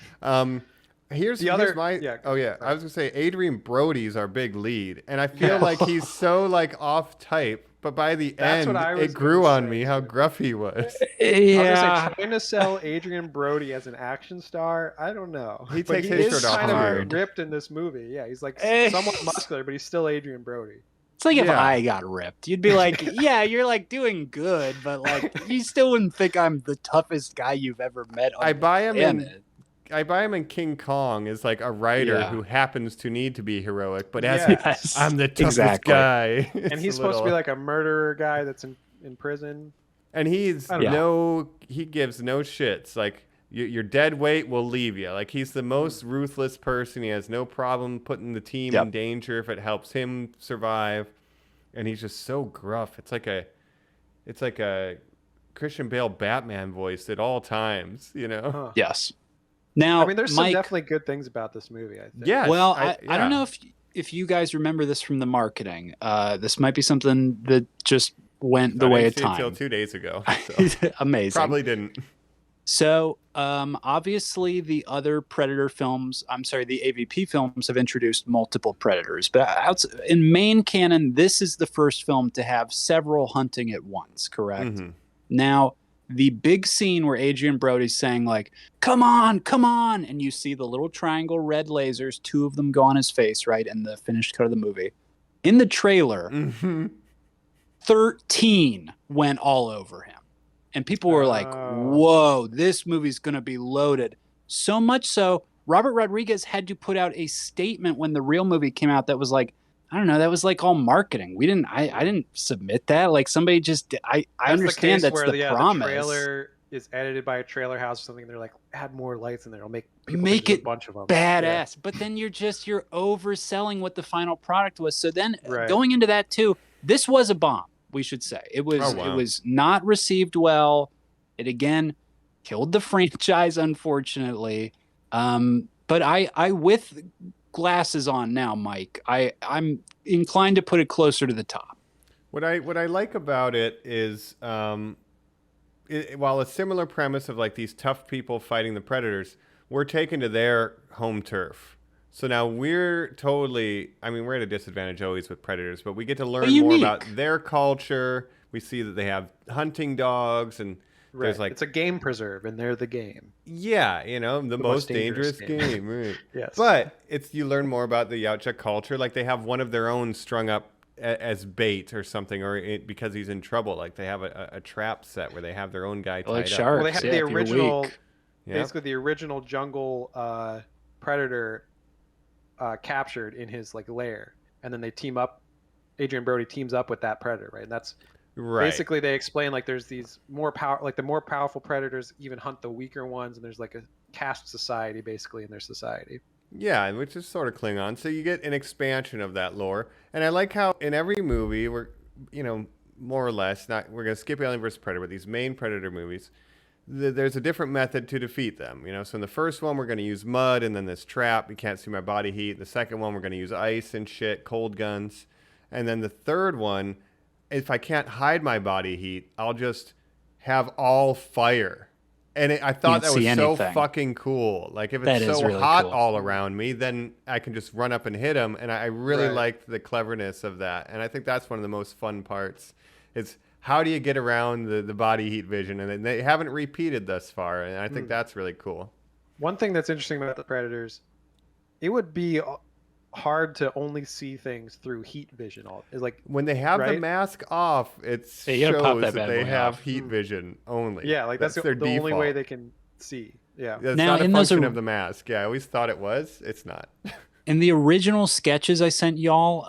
Here's my. I was gonna say Adrian Brody's our big lead, and I feel like he's so like off type. But by the end, it grew on me how gruff he was. Yeah, trying to sell Adrian Brody as an action star, I don't know. He takes his shirt off kind hard. of ripped in this movie. Yeah, he's like somewhat muscular, but he's still Adrian Brody. It's like if I got ripped, you'd be like, yeah, you're like doing good, but like you still wouldn't think I'm the toughest guy you've ever met. I buy him in King Kong as like a writer who happens to need to be heroic, but I'm the toughest guy. And he's supposed to be like a murderer guy that's in prison. And he gives no shits. Like your dead weight will leave you. Like he's the most ruthless person. He has no problem putting the team in danger if it helps him survive. And he's just so gruff. It's like a Christian Bale Batman voice at all times, you know? Huh. Yes. Now, I mean, there's some definitely good things about this movie, I think. Yeah. Well, I don't know if you guys remember this from the marketing. This might be something that just went the way of time. Until 2 days ago. So. Amazing. Probably didn't. So, obviously, the other Predator films, the AVP films have introduced multiple Predators. But in main canon, this is the first film to have several hunting at once, correct? Mm-hmm. Now, the big scene where Adrian Brody's saying, like, come on, and you see the little triangle red lasers, 2 of them go on his face, right, in the finished cut of the movie. In the trailer, 13 went all over him. And people were like, whoa, this movie's going to be loaded. So much so, Robert Rodriguez had to put out a statement when the real movie came out that was like, I don't know, that was like all marketing. I didn't submit that. Like somebody just, I understand that's the promise. The trailer is edited by a trailer house or something. And they're like, add more lights in there. It'll make people make think it a bunch of them. Badass. Yeah. But then you're overselling what the final product was. So then going into that too, this was a bomb. We should say it was not received well. It again killed the franchise, unfortunately. But I with glasses on now, Mike, I'm inclined to put it closer to the top. What I like about it is, while a similar premise of like these tough people fighting the Predators, we're taken to their home turf. So now we're at a disadvantage always with Predators, but we get to learn more about their culture. We see that they have hunting dogs, and there's like, it's a game preserve, and they're the game. Yeah, the most dangerous game. Right. Yes. But you learn more about the Yautja culture. Like they have one of their own strung up as bait or something, because he's in trouble. Like they have a trap set where they have their own guy tied like up. sharks. Well, they have the original, Yeah. basically the original jungle Predator captured in his like lair, and then they team up. Adrian Brody teams up with that Predator, right? And that's basically they explain like there's these the more powerful Predators even hunt the weaker ones, and there's like a caste society basically in their society. Yeah, which is sort of Klingon. So you get an expansion of that lore. And I like how in every movie, we're, more or less, we're going to skip Alien vs. Predator, but these main Predator movies, there's a different method to defeat them. So in the first one, we're going to use mud and then this trap. You can't see my body heat. The second one, we're going to use ice and shit, cold guns. And then the third one, if I can't hide my body heat, I'll just have all fire. And I thought that was so fucking cool. Like if it's so really hot all around me, then I can just run up and hit him. And I really liked the cleverness of that. And I think that's one of the most fun parts. Is how do you get around the body heat vision? And they haven't repeated thus far. And I think that's really cool. One thing that's interesting about the Predators, it would be hard to only see things through heat vision. Is like when they have the mask off, it shows that they have heat vision only. Yeah, like that's the only way they can see. Yeah, that's not a function of the mask. Yeah, I always thought it was. It's not. In the original sketches I sent y'all,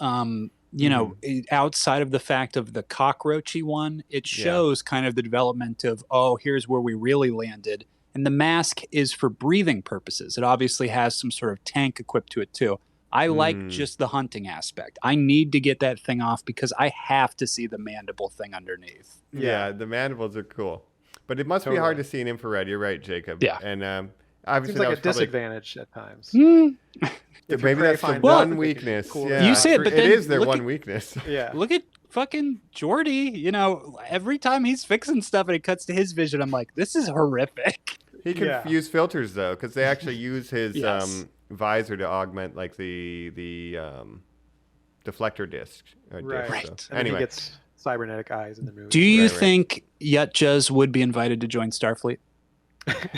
outside of the fact of the cockroachy one, it shows kind of the development of, here's where we really landed. And the mask is for breathing purposes. It obviously has some sort of tank equipped to it too. I like just the hunting aspect. I need to get that thing off because I have to see the mandible thing underneath. Yeah, the mandibles are cool. But it must be hard to see in infrared. You're right, Jacob. Yeah. And obviously seems like a disadvantage at times. Maybe that's the one weakness. Cool. Yeah. You say it, but it then is their one weakness. Yeah. Look at fucking Jordy. Every time he's fixing stuff and it cuts to his vision, I'm like, this is horrific. He can use filters though, because they actually use his visor to augment like the deflector disc. Right. So. And anyway, he gets cybernetic eyes in the movie. Do you think Yautjas would be invited to join Starfleet?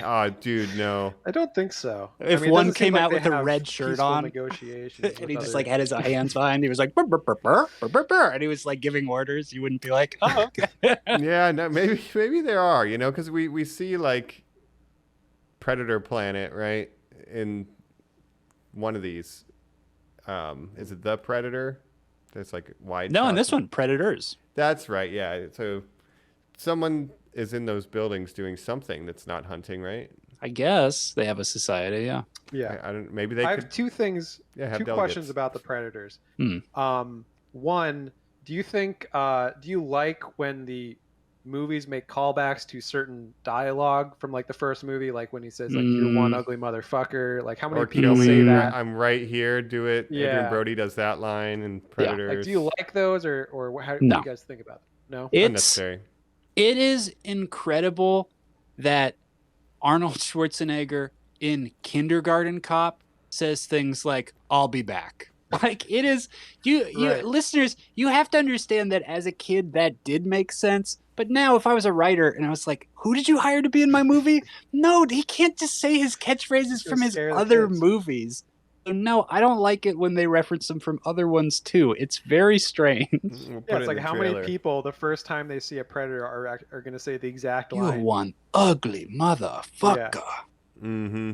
Oh, dude, no. I don't think so. If one came out with a red shirt on, negotiations and he just like had his hands behind, he was like, burr, burr, burr, burr, burr, burr, burr, and he was like giving orders. You wouldn't be like, oh, okay. Yeah, no, maybe there are, because we see like Predator Planet, right? In one of these, is it the Predator? There's like wide. No, in this one, Predators. That's right. Yeah. So someone is in those buildings doing something that's not hunting, right? I guess they have a society. Yeah. Yeah. I don't. Maybe they. I have two things. Yeah, two questions about the Predators. One, do you think? Do you like when the movies make callbacks to certain dialogue from like the first movie, like when he says like "you're one ugly motherfucker"? Like how many people say that? I'm right here. Do it. Yeah. Adrian Brody does that line in Predators. Yeah. Like, do you like those, or how do you guys think about them? No, unnecessary. It is incredible that Arnold Schwarzenegger in Kindergarten Cop says things like, "I'll be back." Like, it is, you Right. listeners, you have to understand that as a kid that did make sense. But now if I was a writer and I was like, who did you hire to be in my movie? No, he can't just say his catchphrases Gonna from his scare the other kids. movies. So no, I don't like it when they reference them from other ones too. It's very strange. We'll put Yeah, it it's in like the how trailer. many people the first time they see a predator are going to say the exact You line. one ugly motherfucker. Mm-hmm.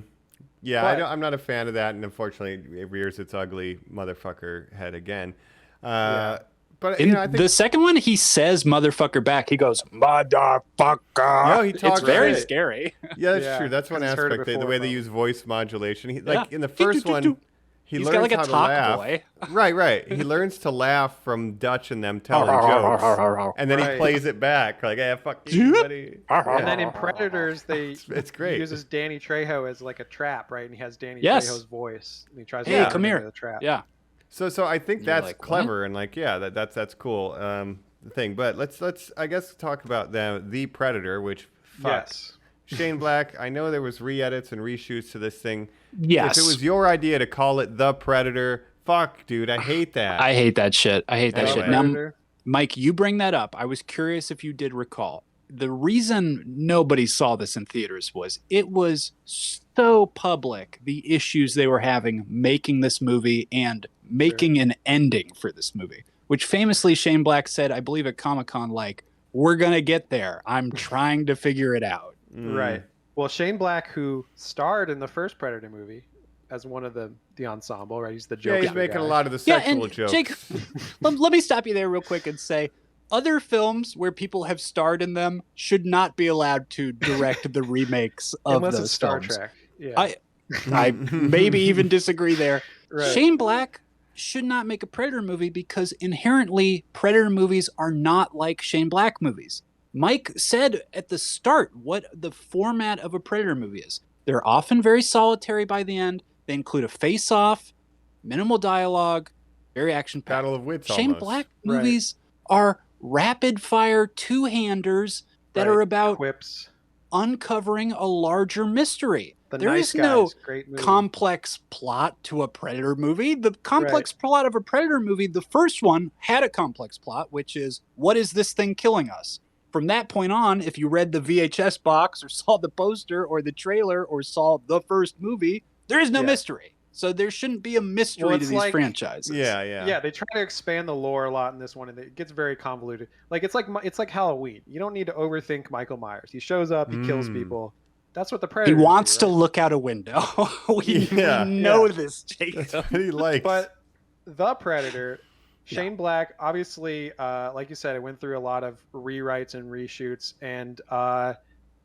Yeah, But- I'm not a fan of that, and unfortunately, it rears its ugly motherfucker head again. Yeah. But In I think the second one, he says motherfucker back. He goes, motherfucker. No, he talks It's very shit. scary. yeah, that's Yeah, true. That's one 'cause he's heard it aspect. The before, way they probably. use voice modulation. He, Yeah. like in the first one, he He's learns got like a how to talk laugh. boy. Right. He learns to laugh from Dutch and them telling jokes, and then he Right. plays it back like, "Hey, fuck you, buddy." And then in Predators, It's great. He uses Danny Trejo as like a trap, right? And he has Danny Yes. Trejo's voice. And he tries Hey, to come turn him here. into the trap. Yeah. So I think You're that's like, what? clever and like that's cool thing. But let's I guess talk about the Predator, which fuck. Yes. Shane Black, I know there was re-edits and reshoots to this thing. Yes. If it was your idea to call it The Predator, fuck, dude, I hate that. I hate that shit. I hate that Anyway. shit. Now, Predator. Mike, you bring that up. I was curious if you did recall. The reason nobody saw this in theaters was it was so public, the issues they were having making this movie and making an ending for this movie, which famously Shane Black said, I believe at Comic-Con, like, we're going to get there. I'm trying to figure it out. Right. Well, Shane Black, who starred in the first Predator movie as one of the ensemble, right? He's the Yeah, joke. he's making guy. a lot of the Yeah, sexual and jokes. Jake, let me stop you there real quick and say, other films where people have starred in them should not be allowed to direct the remakes of Unless those it's Star films. Trek. Yeah. I maybe even disagree there. Right. Shane Black should not make a Predator movie because inherently Predator movies are not like Shane Black movies. Mike said at the start what the format of a Predator movie is. They're often very solitary by the end. They include a face-off, minimal dialogue, very action-packed. Battle of Wits Shane almost. Black Right. movies are rapid-fire two-handers that Right. are about Quips. uncovering a larger mystery. The There Nice is no Guys, great movie. complex plot to a Predator movie. The complex plot of a Predator movie, the first one had a complex plot, which is, what is this thing killing us? From that point on, if you read the VHS box or saw the poster or the trailer or saw the first movie, there is no Yeah. mystery. So there shouldn't be a mystery Well, to it's these like- franchises. Yeah, they try to expand the lore a lot in this one, and it gets very convoluted. Like it's like Halloween. You don't need to overthink Michael Myers. He shows up, he kills people. That's what the He Predator. wants to look out a window. we Yeah. know Yeah. this, Jacob. That's what he likes. But the Predator, Shane Black, obviously, like you said, it went through a lot of rewrites and reshoots, and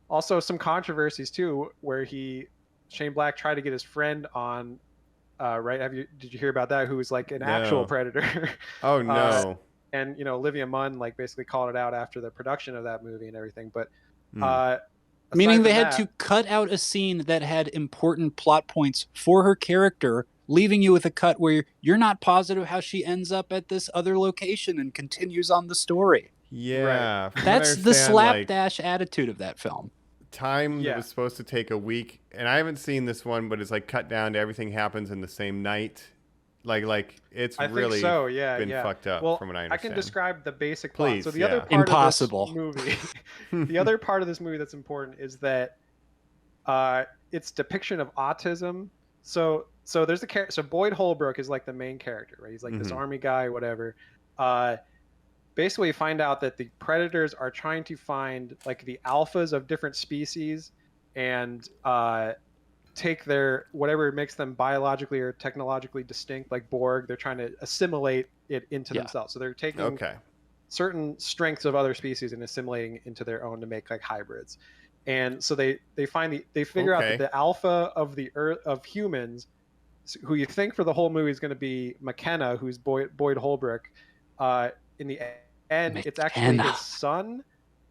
also some controversies too, where Shane Black tried to get his friend on. Right? Did you hear about that? Who was like an actual No. Predator? oh no. And Olivia Munn like basically called it out after the production of that movie and everything. But Meaning aside they from had that- to cut out a scene that had important plot points for her character, leaving you with a cut where you're not positive how she ends up at this other location and continues on the story. Yeah. from what I That's the understand, like, slapdash attitude of that film. time Yeah. that was supposed to take a week, and I haven't seen this one, but it's like cut down to everything happens in the same night. Like it's I really think so. Yeah, been yeah. fucked up Well, from what I I understand. can describe the basic plot. Please, So the other yeah. part Impossible. of this movie, the other part of this movie that's important is that its depiction of autism. So there's a character. So Boyd Holbrook is like the main character, right? He's like this Mhm. army guy, whatever. Basically, you find out that the predators are trying to find like the alphas of different species and take their whatever makes them biologically or technologically distinct, like Borg. They're trying to assimilate it into Yeah. themselves. So they're taking Okay. certain strengths of other species and assimilating into their own to make like hybrids. And so they figure out Okay. that the alpha of the earth of humans, who you think for the whole movie is going to be McKenna, who's Boyd Holbrook, in the end it's actually McKenna. his son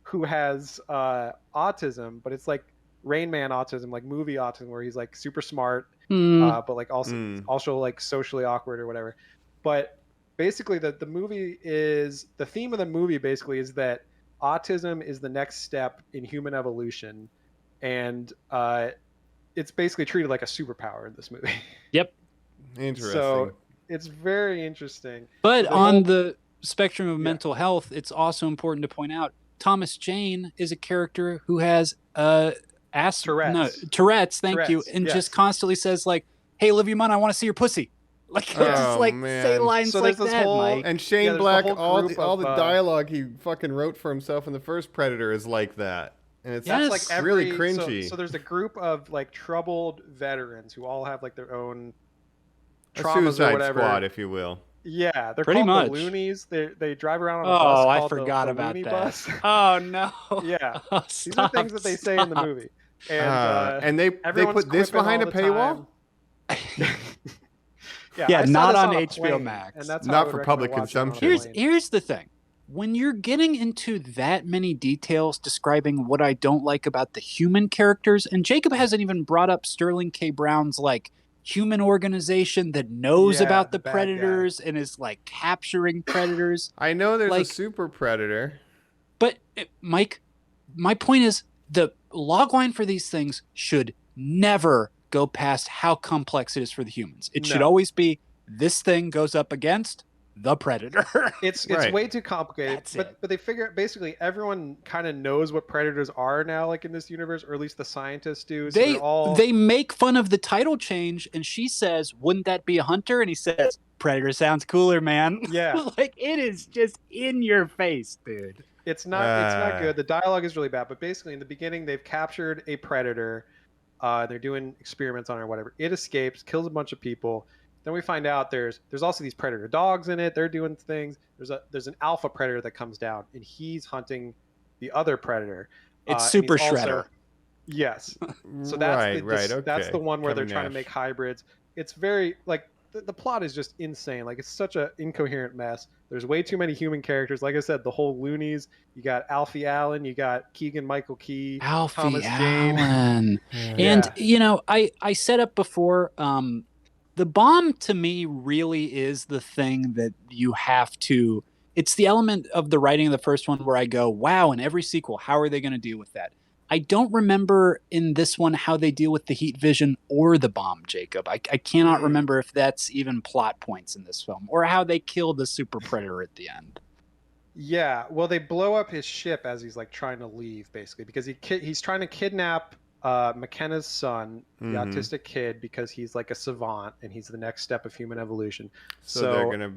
who has autism, but it's like Rain Man autism, like movie autism, where he's like super smart, but like also like socially awkward or whatever. But basically the movie is the theme of the movie basically is that autism is the next step in human evolution, and it's basically treated like a superpower in this movie. Yep. Interesting. So it's very interesting. But The on whole- the spectrum of Yeah. mental health, it's also important to point out Thomas Jane is a character who has Tourette's, thank you, Tourette's, and yes. just constantly says like, "Hey, Olivia Munn, I want to see your pussy." Like, just like say man. lines So like there's this that, whole- Mike. And Shane there's the Black, whole all group the of, dialogue he fucking wrote for himself in the first Predator is like that, and it's Yes. That's like really every, cringy. So there's a group of like troubled veterans who all have like their own A traumas or Suicide whatever. Squad, if you will. Yeah, they're Pretty called much. the Loonies. They drive around on a bus Oh, I called forgot the about Looney that. Bus. Oh no. Yeah, Oh, these are stop, things that they say in the stop. movie. And And they everyone's put this quipping behind all a the paywall? time. Yeah, I saw not this on a HBO plane, Max. and that's how Not I would for recommend public watching it on a consumption. plane. Here's the thing. When you're getting into that many details describing what I don't like about the human characters, and Jacob hasn't even brought up Sterling K. Brown's like human organization that knows Yeah, about the the bad predators and is like capturing predators. I know there's Like- a Super Predator. But Mike, my point is the logline for these things should never go past how complex it is for the humans. It should No. always be this thing goes up against the predator. It's Right. way too complicated. That's but it. but they figure basically everyone kind of knows what predators are now, like in this universe, or at least the scientists do. So They they're all they make fun of the title change, and she says, "Wouldn't that be a hunter?" And he says, "Predator sounds cooler, man." Yeah. Like it is just in your face, dude. It's not good. The dialogue is really bad. But basically, in the beginning, they've captured a predator. They're doing experiments on it or whatever. It escapes, kills a bunch of people. Then we find out there's also these predator dogs in it. They're doing things. There's an alpha predator that comes down, and he's hunting the other predator. It's and Super he's also- Shredder. Yes. So that's that's okay. the one where they're Kevin trying to Nash. make hybrids. It's very like the plot is just insane. Like it's such an incoherent mess. There's way too many human characters. Like I said, the whole Loonies. You got Alfie Allen. You got Keegan Michael Key. Alfie Thomas Jane. Allen. Yeah. And you know, I said up before, the bomb to me really is the thing that you have to. It's the element of the writing of the first one where I go, wow, in every sequel, how are they going to deal with that? I don't remember in this one how they deal with the heat vision or the bomb, Jacob. I cannot remember if that's even plot points in this film or how they kill the super predator at the end. Yeah, well, they blow up his ship as he's like trying to leave, basically, because he's trying to kidnap McKenna's son, the autistic kid, because he's like a savant and he's the next step of human evolution. So they're gonna.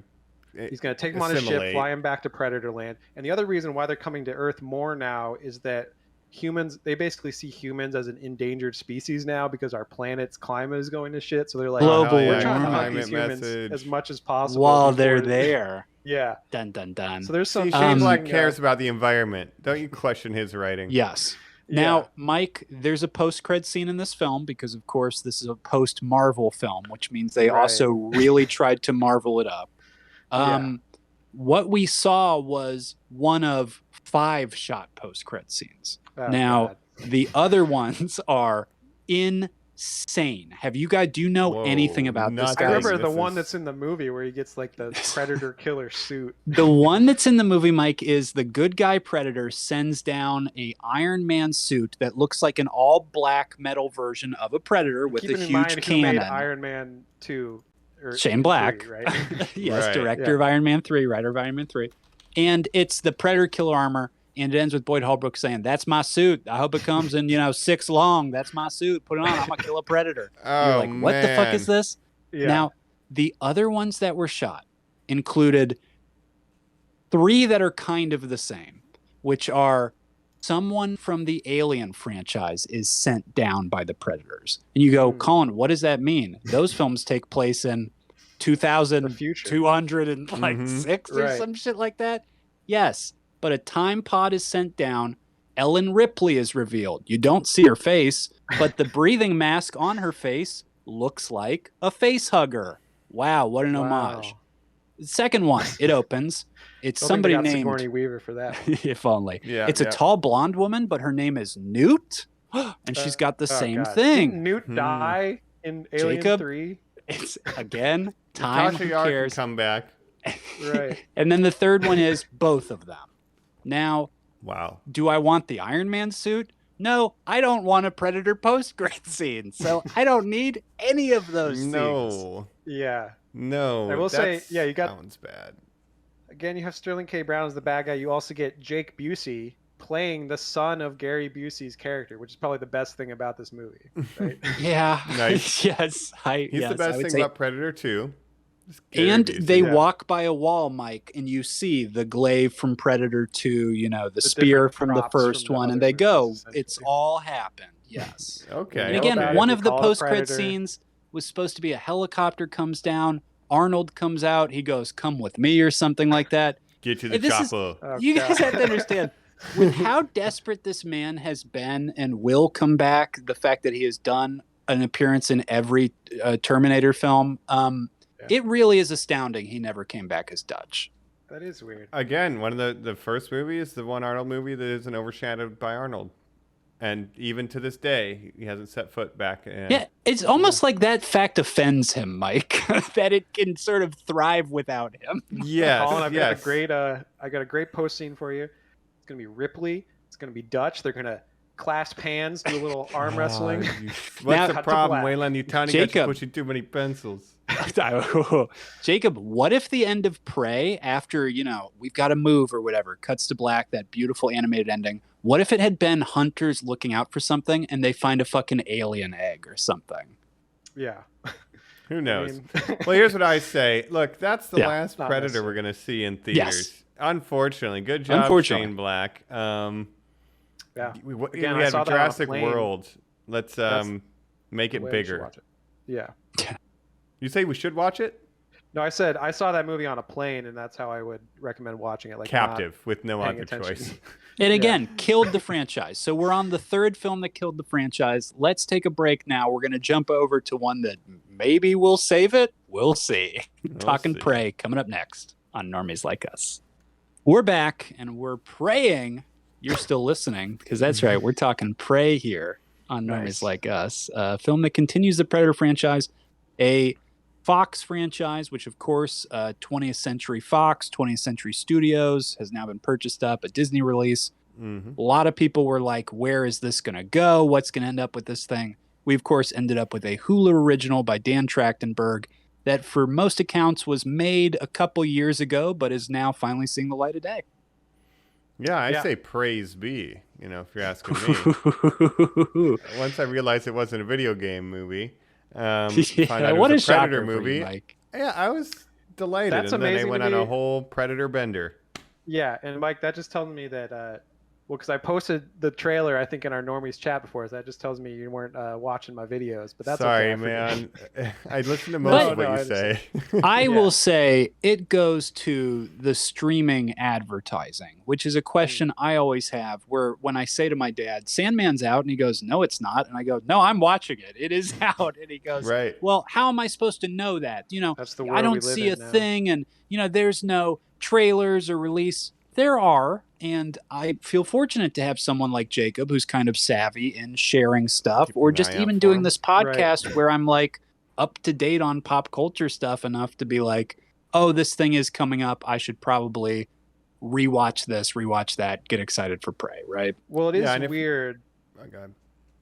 He's going to take him on his ship, assimilate. fly him back to Predator Land. And the other reason why they're coming to Earth more now is that humans, they basically see humans as an endangered species now because our planet's climate is going to shit. So they're like, Global we're trying to hunt climate these humans message. as much as possible. While before they're they- there. Yeah. Dun, dun, dun. So there's some See, Shane Black something, cares about the environment. Don't you question his writing? Yes. Now, Yeah. Mike, there's a post-cred scene in this film because, of course, this is a post-Marvel film, which means they Right. also really tried to Marvel it up. What we saw was one of 5 shot post-cred scenes. Oh, now, God. the other ones are insane. Do you know Whoa, anything about this nothing. guy? I remember the This one is- that's in the movie where he gets like the Predator killer suit. The one that's in the movie, Mike, is the good guy Predator sends down a Iron Man suit that looks like an all black metal version of a Predator with Keeping a in mind huge who made cannon. Iron Man 2. Or Shane Black. 3, right? Yes, Right. director of Iron Man 3, writer of Iron Man 3. And it's the Predator killer armor, and it ends with Boyd Holbrook saying, "That's my suit. I hope it comes in, 6 long. That's my suit. Put it on. I'm going to kill a Predator." Oh, You're like, what the fuck man. is this? Yeah. Now, the other ones that were shot included 3 that are kind of the same, which are someone from the Alien franchise is sent down by the Predators. And you go, Colin, what does that mean? Those films take place in future. 2206 or Right. some shit like that. Yes, but a time pod is sent down. Ellen Ripley is revealed. You don't see her face, but the breathing mask on her face looks like a face hugger. Wow, what an homage. The second one, it opens. It's Don't somebody think they got named, Sigourney Weaver for that. if only. Yeah, It's a yeah. tall blonde woman, but her name is Newt, and she's got the Oh, same God. thing. Didn't Newt die in Alien Jacob? 3? It's, again, time, Natasha who Yard can cares? come back. Right. And then the third one is both of them. Now, Wow. do I want the Iron Man suit? no, I don't want a Predator post-credit scene, so I don't need any of those things. No. Yeah. No. I will say, yeah, you got sounds bad. Again, you have Sterling K. Brown as the bad guy. You also get Jake Busey playing the son of Gary Busey's character, which is probably the best thing about this movie, right? Yeah. Nice. Yes. He's the best thing about Predator 2. And they walk by a wall, Mike, and you see the glaive from Predator 2, the spear from the first one, and they go, it's all happened. Yes. Okay. And again, one of the post-credit scenes was supposed to be a helicopter comes down, Arnold comes out, he goes, come with me or something like that. Get to the chopper. You guys have to understand, with how desperate this man has been and will come back, the fact that he has done an appearance in every Terminator film, it really is astounding he never came back as Dutch. That is weird. Again, one of the first movies, the one Arnold movie that isn't overshadowed by Arnold. And even to this day, he hasn't set foot back. Yeah, it's almost like that fact offends him, Mike, that it can sort of thrive without him. Yes, Colin, I've got a great post scene for you. It's going to be Ripley. It's going to be Dutch. They're going to clasp hands, do a little arm wrestling. What's the problem, Waylon? You tiny got you pushing too many pencils. Jacob, what if the end of Prey, after, we've got to move or whatever, cuts to black, that beautiful animated ending, what if it had been hunters looking out for something and they find a fucking alien egg or something? Yeah. Who knows? Well, here's what I say. Look, that's the last Predator we're going to see in theaters. Yes. Unfortunately. Good job, Shane Black. Yeah. We have Jurassic World. Let's make it bigger. Yeah. You say we should watch it? No, I said I saw that movie on a plane, and that's how I would recommend watching it. Like captive with no other choice. And again, killed the franchise. So we're on the third film that killed the franchise. Let's take a break now. We're going to jump over to one that maybe we'll save it. We'll see. Talking Prey coming up next on Normies Like Us. We're back, and we're praying you're still listening, because that's right. We're talking Prey here on Normies Like Us, a film that continues the Predator franchise, a Fox franchise, which of course 20th Century Fox, 20th Century Studios has now been purchased up, a Disney release. A lot of people were like, where is this going to go? What's going to end up with this thing? We, of course, ended up with a Hulu original by Dan Trachtenberg that for most accounts was made a couple years ago, but is now finally seeing the light of day. Yeah, I say praise be, if you're asking me. Once I realized it wasn't a video game movie. Find out it was a Predator movie. You, Mike. Yeah, I was delighted. That's and then amazing I went on a whole Predator bender. Yeah, and Mike, that just tells me that, because I posted the trailer, I think, in our Normies chat before, so that just tells me you weren't watching my videos. But that's sorry, okay, man. I listen to most of what you say. I will say it goes to the streaming advertising, which is a question I always have, where when I say to my dad, Sandman's out, and he goes, no, it's not. And I go, no, I'm watching it. It is out. And he goes, right. Well, how am I supposed to know that? That's the world I don't see a thing, and, there's no trailers or release. There are, and I feel fortunate to have someone like Jacob who's kind of savvy in sharing stuff, or just even doing this podcast where I'm like up to date on pop culture stuff enough to be like, oh, this thing is coming up. I should probably rewatch this, rewatch that, get excited for Prey, right? Well, it is weird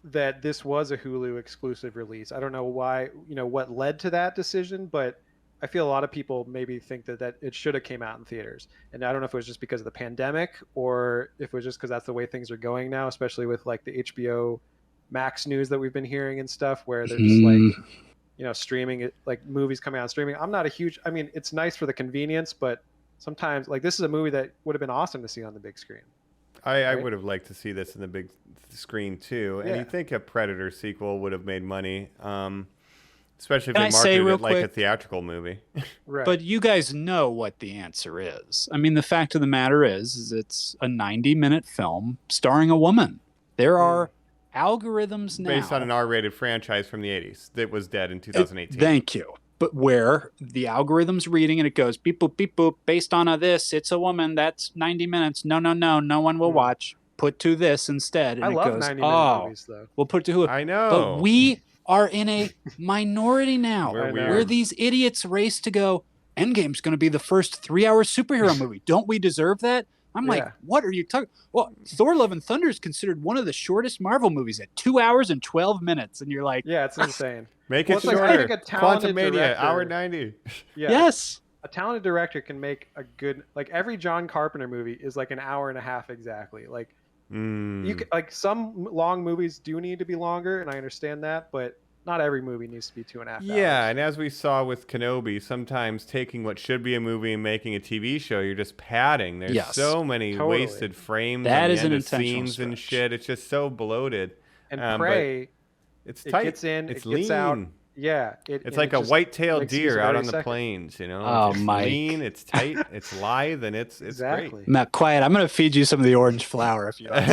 that this was a Hulu exclusive release. I don't know why, what led to that decision, but I feel a lot of people maybe think that it should have came out in theaters. And I don't know if it was just because of the pandemic or if it was just because that's the way things are going now, especially with like the HBO Max news that we've been hearing and stuff, where they're just like, streaming it, like movies coming out on streaming. I'm not a huge, it's nice for the convenience, but sometimes like this is a movie that would have been awesome to see on the big screen. I would have liked to see this in the big screen too. And you think a Predator sequel would have made money. Especially if they marketed it like a theatrical movie. Right. But you guys know what the answer is. The fact of the matter is it's a 90-minute film starring a woman. There are algorithms now. Based on an R-rated franchise from the 80s that was dead in 2018. Thank you. But where the algorithm's reading and it goes beep, boop, beep, boop, based on this, it's a woman, that's 90 minutes. No one will watch. Put to this instead. And I love 90-minute movies, though. We'll put to Hulu. I know. But we are in a minority now where these idiots race to go, Endgame's going to be the first 3-hour superhero movie. Don't we deserve that? I'm like, what are you talking? Well, Thor: Love and Thunder is considered one of the shortest Marvel movies at 2 hours and 12 minutes, and you're like, yeah, it's insane. Make Well, it it's like, I shorter. think a talented Quantumania, director- hour 90. Yeah, yes. a talented director can make a good, like every John Carpenter movie is like an hour and a half exactly. Like you can, like some long movies do need to be longer, and I understand that, but not every movie needs to be 2.5 hours. Yeah, and as we saw with Kenobi, sometimes taking what should be a movie and making a TV show, you're just padding. There's so many wasted frames. That is and an end of intentional scenes and stretch. shit. It's just so bloated. And but Prey, it's it tight. gets in, it's it gets out. lean. Yeah, It's and like it a just white-tailed makes use deer of out every on the second. plains, you know? Oh, it's Mike. lean, it's tight, it's lithe, and it's Exactly. great. Matt, quiet. I'm going to feed you some of the orange flour if you want.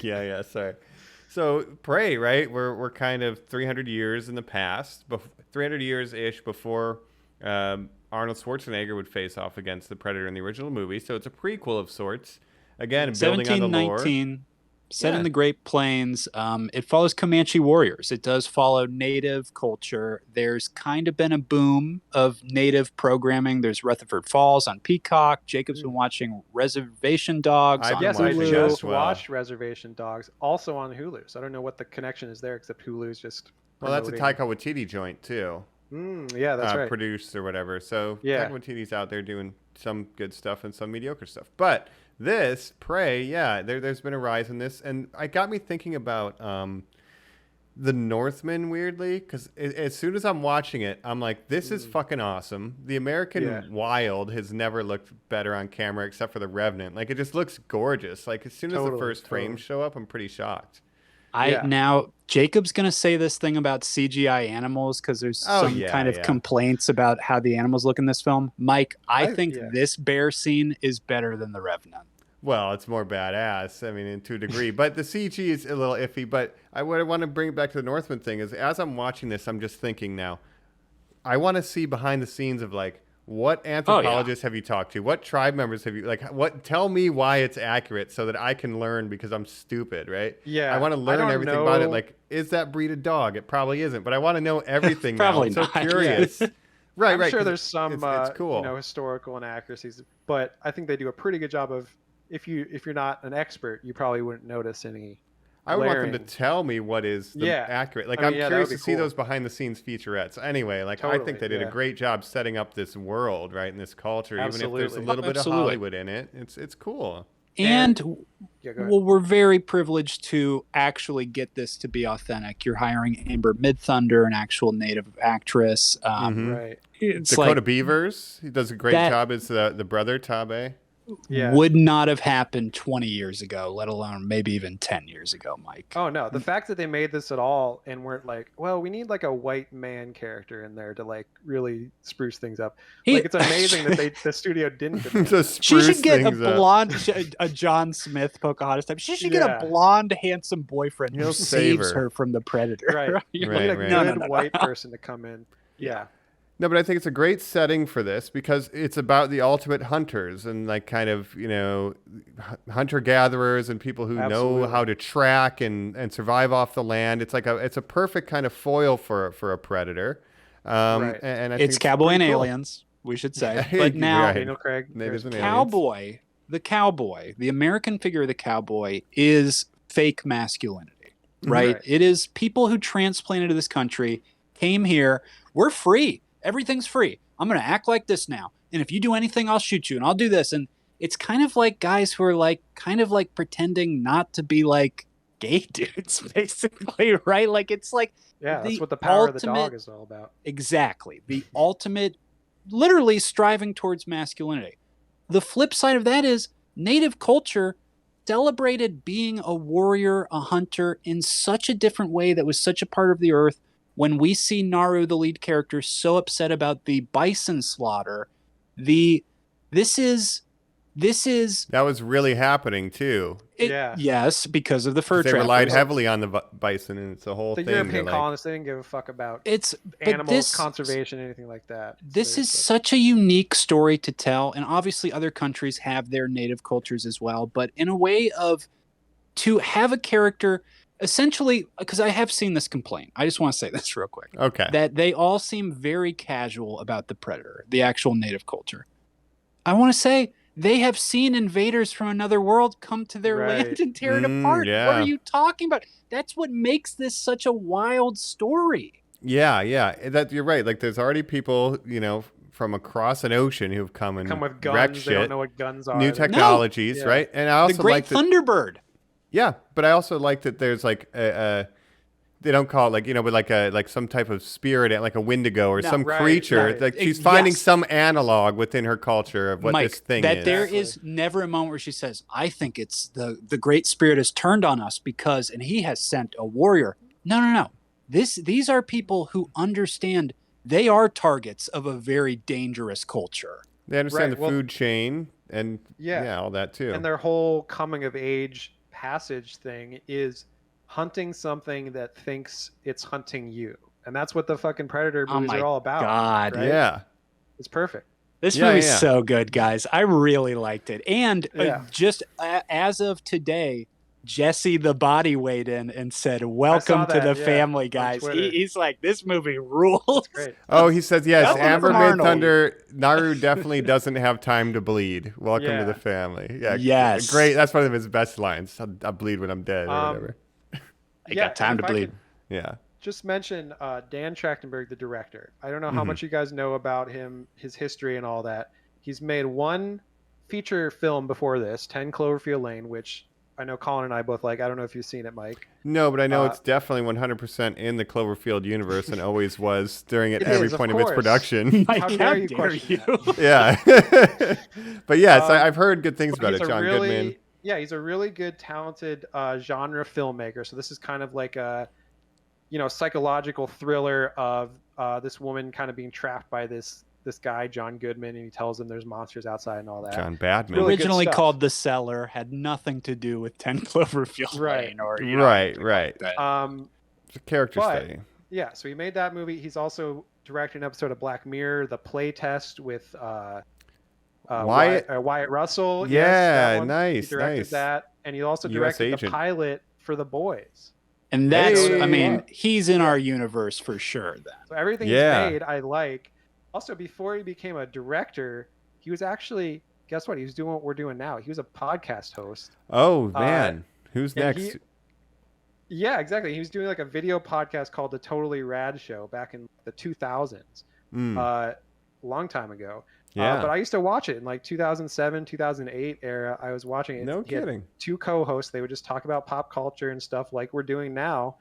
yeah, sorry. So Prey, right? We're kind of 300 years in the past, 300 years-ish before Arnold Schwarzenegger would face off against the Predator in the original movie. So it's a prequel of sorts. Again, building on the lore. 1719, set in the Great Plains. It follows Comanche warriors. It does follow native culture. There's kind of been a boom of native programming. There's Rutherford Falls on Peacock. Jacob's been watching Reservation Dogs on Yes, I Hulu. just watched Reservation Dogs, also on Hulu. So I don't know what the connection is there, except Hulu's just. Well, that's a promoting- Taika Waititi joint too. Yeah, that's right. Produced or whatever. So Yeah. Taika Waititi's out there doing some good stuff and some mediocre stuff. But this Prey, there's been a rise in this, and it got me thinking about the Northman weirdly, because as soon as I'm watching it, I'm like, this is fucking awesome. The American Wild has never looked better on camera except for the Revenant. Like, it just looks gorgeous. Like, as soon as the first frames show up, I'm pretty shocked. Now Jacob's gonna say this thing about CGI animals because there's some kind of complaints about how the animals look in this film. Mike, I think this bear scene is better than the Revenant. Well, it's more badass. I mean, to a degree, but the CG is a little iffy. But what I want to bring back to the Northman thing is, as I'm watching this, I'm just thinking now, I want to see behind the scenes of like, what anthropologists have you talked to? What tribe members have you tell me why it's accurate so that I can learn, because I'm stupid, right? Yeah. I want to learn everything about it. Like, is that breed a dog? It probably isn't, but I want to know everything. Probably now. I'm not. so curious. Right. I'm sure there's some it's cool. historical inaccuracies, but I think they do a pretty good job of, if you're not an expert, you probably wouldn't notice any. I would want them to tell me what is accurate. Like, I'm curious to see those behind the scenes featurettes. Anyway, like, I think they did a great job setting up this world, right, and this culture. Absolutely. Even if there's a little bit of Hollywood in it, it's cool. And we're very privileged to actually get this to be authentic. You're hiring Amber Midthunder, an actual native actress. Right. It's Dakota Beavers, he does a great job as the brother Tabe. Would not have happened 20 years ago, let alone maybe even 10 years ago, Mike. Oh, no. The fact that they made this at all and weren't like, well, we need like a white man character in there to like really spruce things up. It's amazing that the studio didn't. She should get a blonde, a John Smith Pocahontas type. She should get a blonde, handsome boyfriend who saves her from the Predator. Right. You need a good white person to come in. Yeah. No, but I think it's a great setting for this because it's about the ultimate hunters and like kind of, hunter-gatherers and people who know how to track and survive off the land. It's like it's a perfect kind of foil for a predator. Right. And I think it's Cowboy and Aliens, we should say. But now, Daniel Craig, the cowboy, the American figure of the cowboy is fake masculinity, right? It is people who transplanted to this country, came here, we're free. Everything's free. I'm going to act like this now. And if you do anything, I'll shoot you and I'll do this. And it's kind of like guys who are like, kind of like pretending not to be like gay dudes, basically, right? Like, it's like, that's what the power of the dog is all about. Exactly. The ultimate, literally striving towards masculinity. The flip side of that is native culture celebrated being a warrior, a hunter in such a different way that was such a part of the earth. When we see Naru, the lead character, so upset about the bison slaughter, this is that was really happening too. Yes, because of the fur they trappers. relied heavily on the bison, and it's a whole thing. The European colonists, they didn't give a fuck about animals, conservation, anything like that. This is such a unique story to tell, and obviously other countries have their native cultures as well, but in a way of to have a character. Essentially, because I have seen this complaint. I just want to say this real quick. Okay. That they all seem very casual about the Predator, the actual native culture. I want to say They have seen invaders from another world come to their Right. land and tear it apart. yeah. What are you talking about? That's what makes this such a wild story. Yeah. That you're right. Like, there's already people, from across an ocean who've come and Come with wrecked guns. shit, They don't know what guns are. new technologies, Yeah. right? And I also The Great like that. Thunderbird. Yeah, but I also like that there's like they don't call it like, but like some type of spirit, like a Wendigo or some right, creature. right. Like she's finding Yes. some analog within her culture of what Mike, this thing that is. there is never a moment where she says, I think it's the Great Spirit has turned on us because, and he has sent a warrior. No. These are people who understand they are targets of a very dangerous culture. They understand Right, the well- food chain and Yeah. all that too. And their whole coming of age passage thing is hunting something that thinks it's hunting you. And that's what the fucking Predator movies my are all about. God. right? Yeah. It's perfect. This Yeah, movie's yeah. so good, guys. I really liked it. And Yeah. just as of today, Jesse the Body weighed in and said, "Welcome to that, the yeah, family, on guys." Twitter. He's like, "This movie rules." Great. Oh, he says yes. Welcome Amber from Arnold. Midthunder, Naru definitely doesn't have time to bleed. Welcome to Yeah. the family. Yeah, Yes. great. That's one of his best lines. I bleed when I'm dead or whatever. I got time to if I bleed. could Yeah. just mention Dan Trachtenberg, the director. I don't know how much you guys know about him, his history and all that. He's made one feature film before this, 10 Cloverfield Lane, which I know Colin and I both like. I don't know if you've seen it, Mike. No, but I know it's definitely 100% in the Cloverfield universe and always was during at It every is, of point of its course. production. Mike, How how dare dare you question you? Yeah. But yes, I've heard good things about He's it, a John Goodman. Yeah, he's a really good, talented genre filmmaker. So this is kind of like a, psychological thriller of this woman kind of being trapped by this guy, John Goodman, and he tells them there's monsters outside and all that. John Badman. Really good Originally stuff. called The Cellar, had nothing to do with 10 Cloverfield Right. Lane or Right. anything like that. It's a character But- study. Yeah, so he made that movie. He's also directed an episode of Black Mirror, The Playtest with Wyatt? Wyatt Russell. Yeah, yes, that one. nice, He directed nice. that, and he also US directed the agent. pilot for The Boys. And that's, Hey. I mean, he's in our universe for sure then. So everything Yeah. he's made, I like. Also, before he became a director, he was actually, guess what? He was doing what we're doing now. He was a podcast host. Oh, man. Who's and next? Yeah, exactly. He was doing like a video podcast called The Totally Rad Show back in the 2000s, a long time ago. Yeah. But I used to watch it in like 2007, 2008 era. I was watching it. No He had kidding. two co-hosts. They would just talk about pop culture and stuff like we're doing now.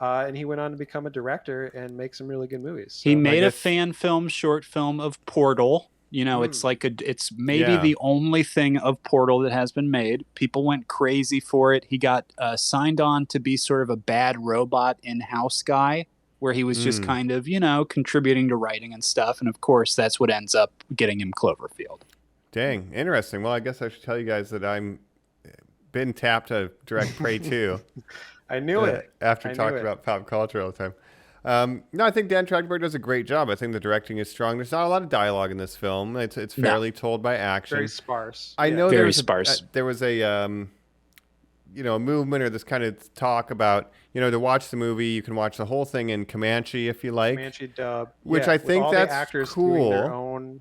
And he went on to become a director and make some really good movies. He So- made a guess- fan film, short film of Portal. It's like it's maybe Yeah. the only thing of Portal that has been made. People went crazy for it. He got signed on to be sort of a bad robot in-house guy, where he was just kind of, contributing to writing and stuff. And of course, that's what ends up getting him Cloverfield. Dang, interesting. Well, I guess I should tell you guys that I'm been tapped to direct Prey 2. I knew it. After I knew talking it. about pop culture all the time. No, I think Dan Trachtenberg does a great job. I think the directing is strong. There's not a lot of dialogue in this film. It's fairly told by action. Very sparse. I Yeah. know Very there was sparse. there was a a movement or this kind of talk about to watch the movie you can watch the whole thing in Comanche if you like. Comanche dub, Which yeah, I with think all that's the actors doing their cool. own.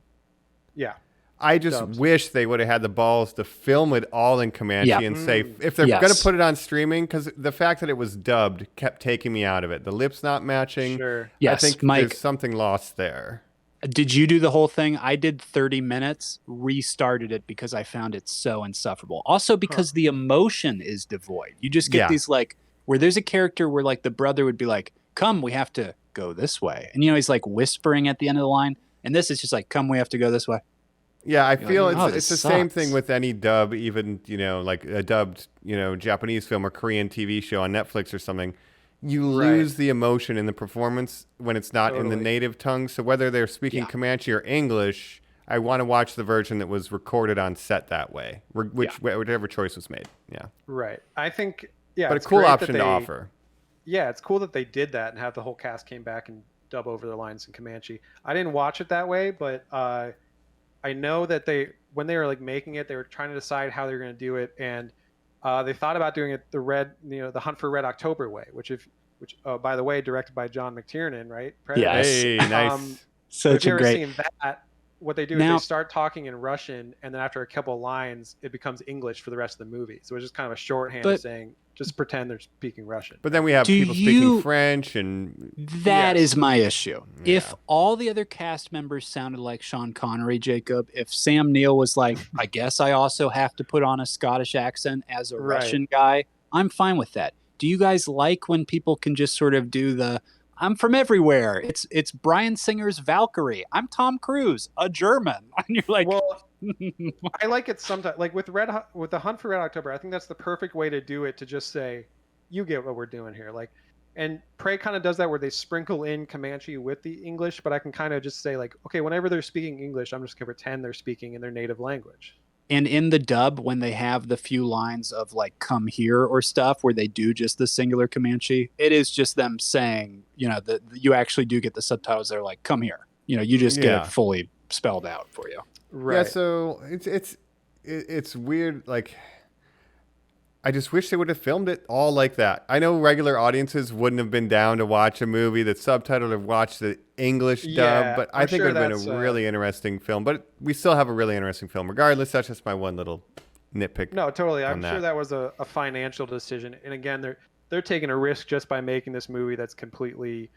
Yeah, I just Dubs. wish they would have had the balls to film it all in Comanche Yeah. and say if they're Yes. going to put it on streaming, because the fact that it was dubbed kept taking me out of it. The lips not matching. sure. Yes, I think Mike. there's something lost there. Did you do the whole thing? I did 30 minutes, restarted it because I found it so insufferable. Also because the emotion is devoid. You just get Yeah. these where there's a character where the brother would be like, "Come, we have to go this way." And he's like whispering at the end of the line. And this is just like, "Come, we have to go this way." Yeah, I feel like, "Oh, it's this the same sucks." thing with any dub, even like a dubbed Japanese film or Korean TV show on Netflix or something. You lose the emotion in the performance when it's not in the Totally. native tongue. So whether they're speaking Comanche or English, I want to watch the version that was recorded on set that way, whichever choice was made. Yeah, Right. I think. Yeah, but a it's cool great that option to they- offer. Yeah, it's cool that they did that and have the whole cast came back and dub over their lines in Comanche. I didn't watch it that way, but I know that when they were making it, they were trying to decide how they were going to do it, and they thought about doing it the Hunt for Red October way, which by the way, directed by John McTiernan, right? Predator. Yes. Hey, nice. Um, Such if you a ever great. seen that, what they do is Now- they start talking in Russian, and then after a couple of lines, it becomes English for the rest of the movie. So it's just kind of a shorthand of saying, just pretend they're speaking Russian. But then we have people speaking French, and That is my issue. If all the other cast members sounded like Sean Connery, Jacob, if Sam Neill was like, I guess I also have to put on a Scottish accent as a Russian guy, I'm fine with that. Do you guys like when people can just sort of do the, I'm from everywhere. It's Bryan Singer's Valkyrie. I'm Tom Cruise, a German. And you're like, well, I like it sometimes. Like with the Hunt for Red October, I think that's the perfect way to do it. To just say, you get what we're doing here. Like, and Prey kind of does that where they sprinkle in Comanche with the English, but I can kind of just say like, okay, whenever they're speaking English, I'm just gonna pretend they're speaking in their native language. and in the dub, when they have the few lines of like "come here" or stuff, where they do just the singular Comanche, it is just them saying, that you actually do get the subtitles. They're like, "come here." You just get it fully spelled out for you. Right. Yeah, so it's weird. Like, I just wish they would have filmed it all like that. I know regular audiences wouldn't have been down to watch a movie that's subtitled or watch the English dub, but I think it would have been a really interesting film. But we still have a really interesting film. Regardless, that's just my one little nitpick. No, totally. I'm sure that was a financial decision. And again, they're taking a risk just by making this movie that's completely,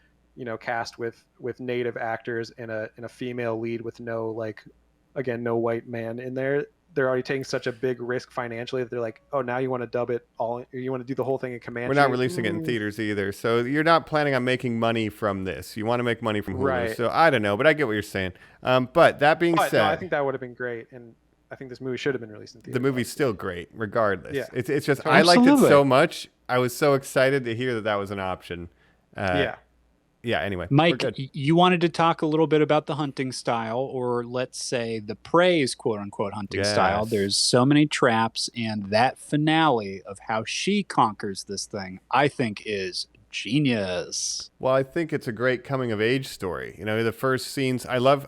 cast with native actors and a female lead with no white man in there. They're already taking such a big risk financially that they're like, oh, now you want to dub it all, you want to do the whole thing in Comanche. We're not releasing it in theaters either. So you're not planning on making money from this. You want to make money from Hulu. Right. So I don't know, but I get what you're saying. But that being said, no, I think that would have been great. And I think this movie should have been released in theaters. The movie's still great regardless. Yeah. It's just, I liked it so much. I was so excited to hear that was an option. Yeah, anyway. Mike, you wanted to talk a little bit about the hunting style, or let's say the Prey's quote-unquote hunting style. There's so many traps, and that finale of how she conquers this thing, I think, is genius. Well, I think it's a great coming-of-age story. The first scenes, I love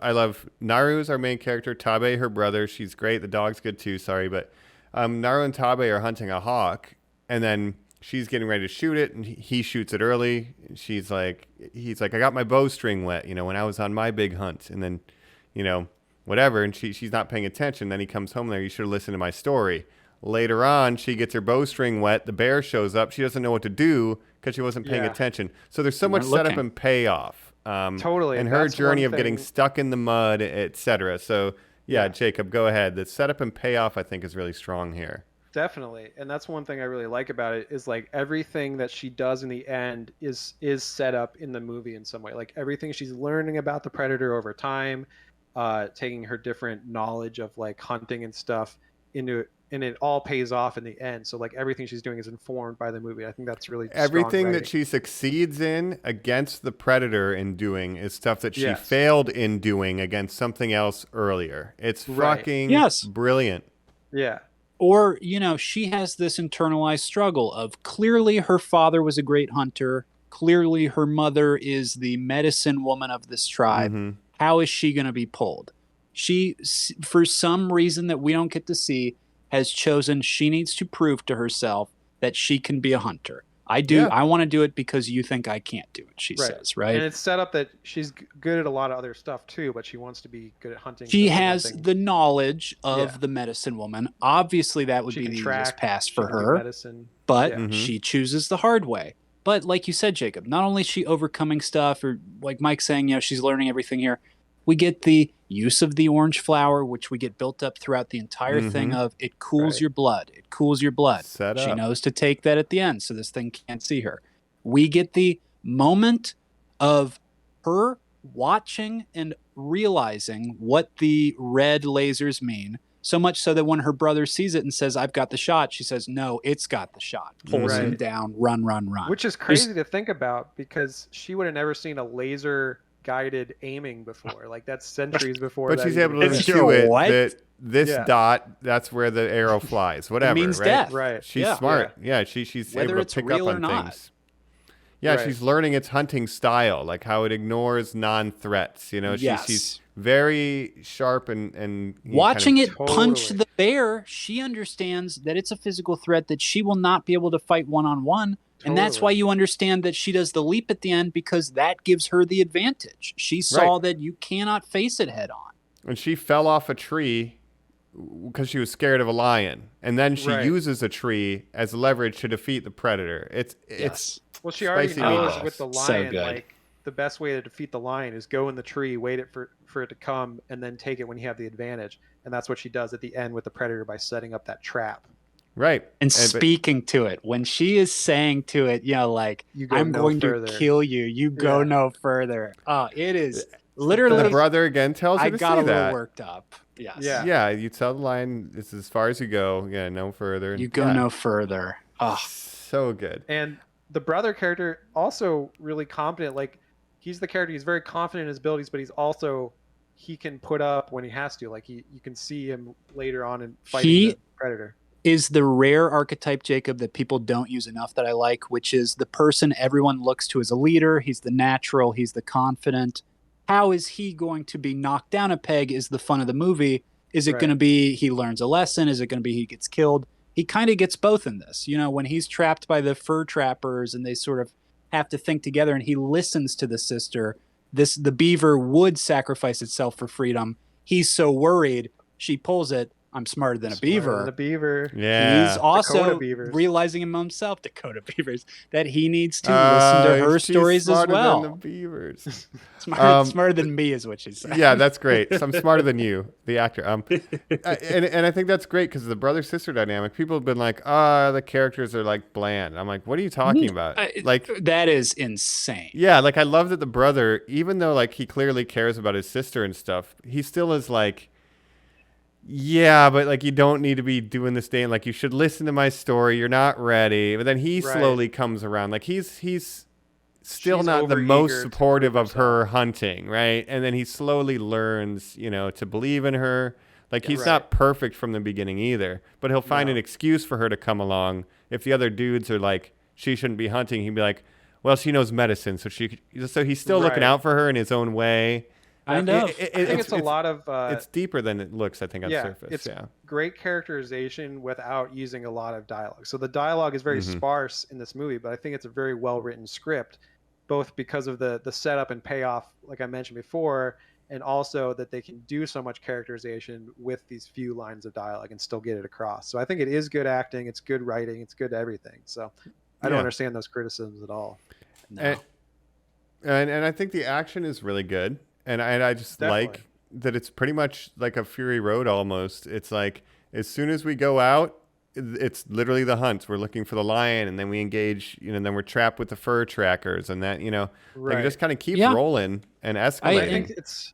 Naru's our main character, Tabe, her brother. She's great. The dog's good too, sorry. But Naru and Tabe are hunting a hawk, and then she's getting ready to shoot it, and he shoots it early. He's like, I got my bowstring wet, when I was on my big hunt. And then, whatever. And she's not paying attention. Then he comes home there. You should have listened to my story. Later on, she gets her bowstring wet. The bear shows up. She doesn't know what to do because she wasn't paying attention. So there's so much setup and payoff. Totally. And her journey of getting stuck in the mud, etc. So, Jacob, go ahead. The setup and payoff, I think, is really strong here. Definitely. And that's one thing I really like about it is like everything that she does in the end is set up in the movie in some way. Like everything she's learning about the predator over time, taking her different knowledge of like hunting and stuff into it, and it all pays off in the end. So like everything she's doing is informed by the movie. I think that's really everything that she succeeds in against the predator in doing is stuff that she failed in doing against something else earlier. It's fucking brilliant. Yeah. Or, she has this internalized struggle of clearly her father was a great hunter. Clearly her mother is the medicine woman of this tribe. Mm-hmm. How is she going to be pulled? She, for some reason that we don't get to see, has chosen she needs to prove to herself that she can be a hunter. I do. Yeah. I want to do it because you think I can't do it, she says, right? And it's set up that she's good at a lot of other stuff too, but she wants to be good at hunting. She has the knowledge of the medicine woman. Obviously, that would be the easiest pass for her, but she chooses the hard way. But like you said, Jacob, not only is she overcoming stuff, or like Mike saying, she's learning everything here. We get the use of the orange flower, which we get built up throughout the entire thing of it cools your blood. It cools your blood. She knows to take that at the end, so this thing can't see her. We get the moment of her watching and realizing what the red lasers mean, so much so that when her brother sees it and says, I've got the shot, she says, no, it's got the shot. Pulls him down, run. Which is crazy to think about because she would have never seen a laser guided aiming before. Like that's centuries before. But she's able to intuit that this dot, that's where the arrow flies. Whatever. It means right? death. Right. She's smart. Yeah, she's whether able to pick up on things. Yeah, she's learning its hunting style, like how it ignores non-threats. She's very sharp and watching it punch the bear, she understands that it's a physical threat that she will not be able to fight one-on-one. And that's why you understand that she does the leap at the end, because that gives her the advantage. She saw that you cannot face it head on. and she fell off a tree because she was scared of a lion, and then she uses a tree as leverage to defeat the predator. It's well, she already spicy knows meatballs. with the So lion, good. like the best way to defeat the lion is go in the tree, wait it for it to come, and then take it when you have the advantage. And that's what she does at the end with the predator by setting up that trap. right. And speaking to it, when she is saying to it, like, You go I'm no going further. to kill you. You go Yeah. no further. Oh, it is The literally. brother again tells her I to got say a little that. worked up. Yes. Yeah. Yeah, you tell the lion, "This is as far as you go. Yeah, no further." You go Yeah. no further. Oh, So good. And the brother character also really competent. Like he's the character. He's very confident in his abilities, but he can put up when he has to. Like you can see him later on in fighting the predator. Is the rare archetype, Jacob, that people don't use enough that I like, which is the person everyone looks to as a leader. He's the natural. He's the confident. How is he going to be knocked down a peg is the fun of the movie. Is it going to be he learns a lesson? Is it going to be he gets killed? He kind of gets both in this. When he's trapped by the fur trappers and they sort of have to think together and he listens to the sister, the beaver would sacrifice itself for freedom. He's so worried. She pulls it. I'm smarter than a beaver. The beaver. Yeah. He's also Dakota Beavers. realizing himself, Dakota Beavers, that he needs to listen to her She's stories as smarter well. than the beavers. Smarter than me is what she's saying. Yeah, that's great. So I'm smarter than you, the actor. And I think that's great because the brother sister dynamic. People have been like, the characters are like bland. I'm like, what are you talking about? Like that is insane. Yeah, like I love that the brother, even though like he clearly cares about his sister and stuff, he still is like, yeah, but like you don't need to be doing this day. And like you should listen to my story. You're not ready. But then he slowly comes around. Like he's still She's not the overeager most to supportive prove of her hunting, right? And then he slowly learns, to believe in her. Like he's not perfect from the beginning either, but he'll find an excuse for her to come along. If the other dudes are like, she shouldn't be hunting, he'd be like, well, she knows medicine, so he's still looking out for her in his own way. I know. I think it's a lot of. It's deeper than it looks, I think, on surface. It's great characterization without using a lot of dialogue. So the dialogue is very sparse in this movie, but I think it's a very well written script, both because of the setup and payoff, like I mentioned before, and also that they can do so much characterization with these few lines of dialogue and still get it across. So I think it is good acting, it's good writing, it's good everything. So I don't understand those criticisms at all. No. And I think the action is really good. And I just like that it's pretty much like a Fury Road almost. It's like as soon as we go out, it's literally the hunt. We're looking for the lion, and then we engage, and then we're trapped with the fur trackers, and that, like it just kind of keeps rolling and escalating. I think it's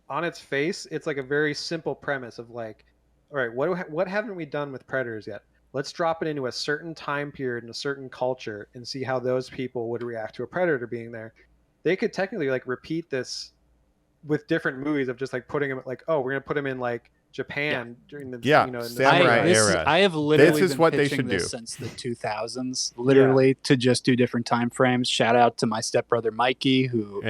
on its face. It's like a very simple premise of like, all right, what haven't we done with predators yet? Let's drop it into a certain time period and a certain culture and see how those people would react to a predator being there. They could technically like repeat this with different movies of just like putting them like, oh, we're gonna put them in like Japan during the in the samurai era. I have literally this is been what they pitching should this do since the 2000s, literally to just do different time frames. Shout out to my stepbrother Mikey, who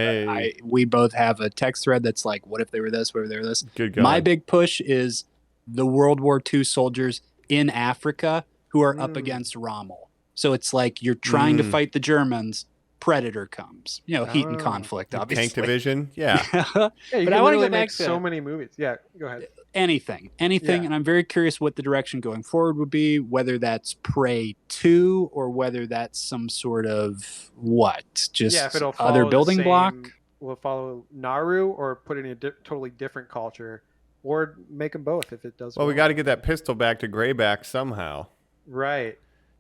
we both have a text thread that's like, what if they were this? What if they were this? Good God. My big push is the World War II soldiers in Africa who are up against Rommel. So it's like you're trying to fight the Germans. Predator comes, heat and conflict, obviously. Tank division, yeah. Yeah, but I want to make so many movies. Yeah, go ahead. Anything, and I'm very curious what the direction going forward would be. Whether that's Prey 2 or whether that's some sort of if it'll other building block. Will it follow Naru or put it in a totally different culture, or make them both if it does. Well, we got to get that pistol back to Greyback somehow, right?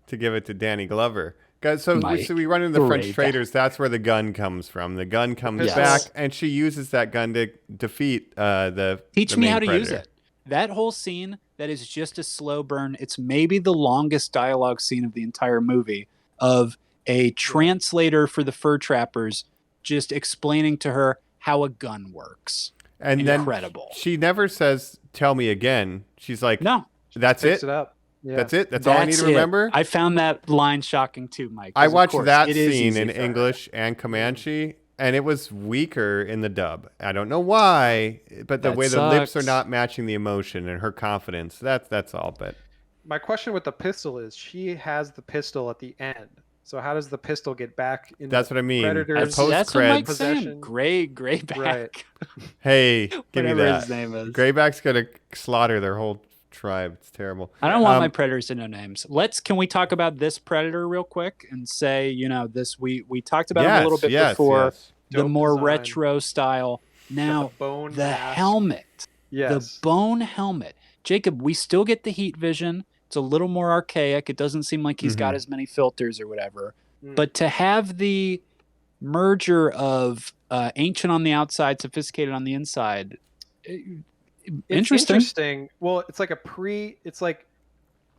To give it to Danny Glover. So we run into the French traders. That's where the gun comes from. The gun comes back, and she uses that gun to defeat the Teach the me main how to predator. use it. That whole scene, that is just a slow burn. It's maybe the longest dialogue scene of the entire movie, of a translator for the fur trappers just explaining to her how a gun works. And incredible. Then she never says, "Tell me again." She's like, "No, that's it. It up. Yeah. That's it. That's all I need to remember." I found that line shocking too, Mike. I watched that scene in for English and Comanche, and it was weaker in the dub. I don't know why, but the way the lips are not matching the emotion and her confidence. That's all. But my question with the pistol is, she has the pistol at the end. So how does the pistol get back in That's what I mean. Predator's That's what Mike's possession? saying. Grayback. Right. Hey, give me Whatever that. his name is. Grayback's gonna slaughter their whole tribe. It's terrible. I don't want my predators to know names. Can we talk about this predator real quick and say, we talked about him a little bit before, Yes. the Dope more design. retro style. Now, bone the mask. helmet, Yes. the bone helmet. Jacob, we still get the heat vision. It's a little more archaic. It doesn't seem like he's got as many filters or whatever. But to have the merger of ancient on the outside, sophisticated on the inside, interesting. Well, it's like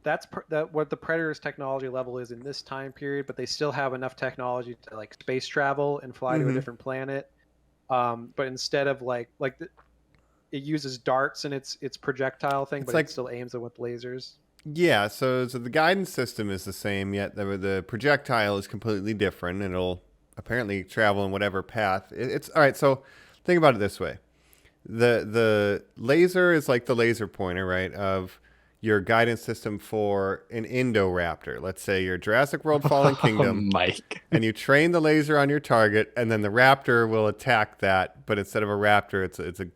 that's what the Predator's technology level is in this time period, but they still have enough technology to like space travel and fly to a different planet. But instead of it uses darts in its projectile thing, but it still aims it with lasers. Yeah, so the guidance system is the same, yet the projectile is completely different, and it'll apparently travel in whatever path. It's all right. So think about it this way: the laser is like the laser pointer, right, of your guidance system for an Indoraptor. Let's say you're Jurassic World: Fallen Kingdom, Mike, and you train the laser on your target, and then the raptor will attack that, but instead of a raptor, it's a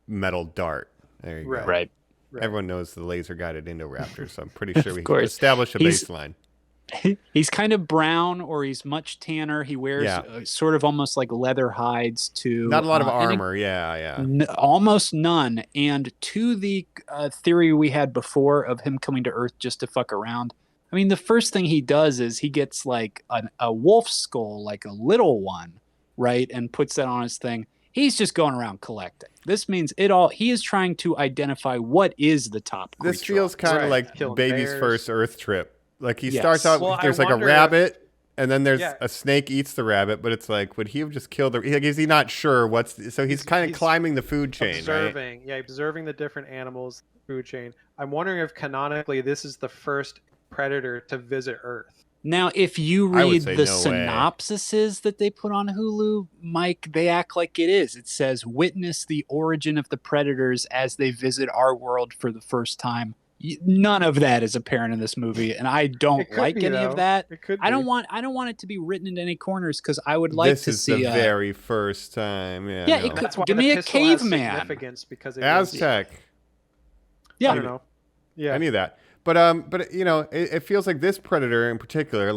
metal dart. There you go. Right. Everyone knows the laser-guided Indoraptor, so I'm pretty sure we can course. establish a baseline. He's kind of brown, or he's much tanner. He wears sort of almost like leather hides to Not a lot of armor, yeah. Almost none. And to the theory we had before of him coming to Earth just to fuck around, I mean, the first thing he does is he gets like a wolf skull, like a little one, right, and puts that on his thing. He's just going around collecting. This means he is trying to identify what is the top creature. This feels kind of like Killing Baby's bears. first Earth trip. Like he starts out, Well, there's I like a wonder rabbit, and then there's a snake eats the rabbit, but it's like, would he have just killed is he not sure so he's kind of climbing the food chain, observing the different animals, food chain. I'm wondering if canonically this is the first predator to visit Earth. Now, if you I would read say the no way. synopsises that they put on Hulu, Mike, they act like it is. It says, witness the origin of the predators as they visit our world for the first time. None of that is apparent in this movie, and I don't like any of that. It could I don't be. want it to be written into any corners because I would like this to is see the very first time. Yeah, Yeah, no. it could- That's why Give the me a pistol has caveman. significance because it Aztec. Yeah. I don't know. Yeah. I knew that. But it feels like this predator in particular,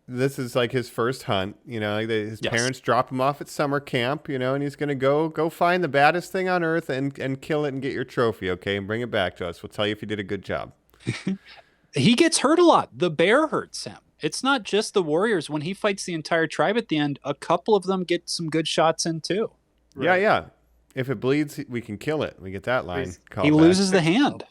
this is like his first hunt. His Yes. parents drop him off at summer camp, and he's gonna go find the baddest thing on earth and kill it and get your trophy, okay, and bring it back to us. We'll tell you if you did a good job. He gets hurt a lot. The bear hurts him. It's not just the warriors. When he fights the entire tribe at the end, a couple of them get some good shots in too. Right. Yeah. If it bleeds, we can kill it. We get that line. called He back. loses the hand.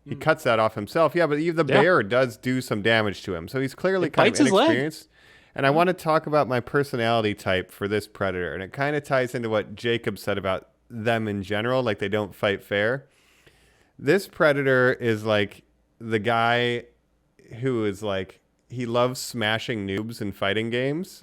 He cuts that off himself. Yeah, but the bear does do some damage to him. So he's clearly It kind of bites his leg. inexperienced. And I want to talk about my personality type for this predator. And it kind of ties into what Jacob said about them in general, like they don't fight fair. This predator is like the guy who is like, he loves smashing noobs in fighting games.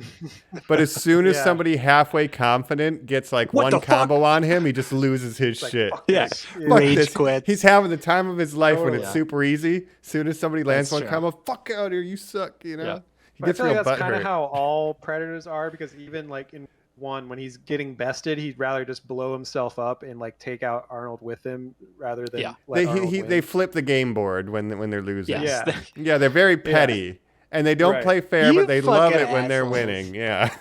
But as soon as somebody halfway confident gets like What one the combo on him, he just loses his shit. Yeah. Fuck Rage this. quit. He's having the time of his life when it's Totally. super easy. As soon as somebody lands That's one true. combo, fuck out here, you suck, Yeah. He But I gets feel real like that's kind of butthurt. how all predators are, because even like in one, when he's getting bested, he'd rather just blow himself up and like take out Arnold with him rather than let Arnold win. They flip the game board when they're losing. Yes. Yeah. Yeah, they're very petty. And they don't Right. play fair, You but they love fucking it when they're assholes. winning. Yeah.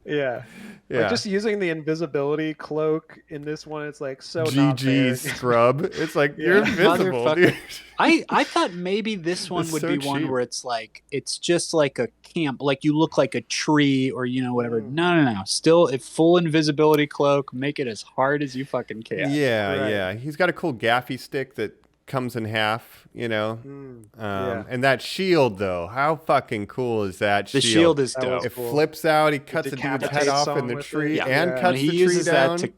Yeah. Yeah. Like just using the invisibility cloak in this one, it's like so not fair. GG scrub. It's like you're invisible, Motherfucker. dude. I thought maybe this one It's would so be one cheap. where it's like it's just like a camp, like you look like a tree or whatever. No. Still, a full invisibility cloak. Make it as hard as you fucking can. Yeah. He's got a cool gaffy stick that comes in half, Yeah. And that shield, though, how fucking cool is that The shield? shield is That dope. was It cool. flips out. He cuts a dude's head decapitates off in someone the with tree it. and Yeah. cuts And he the uses tree down. that to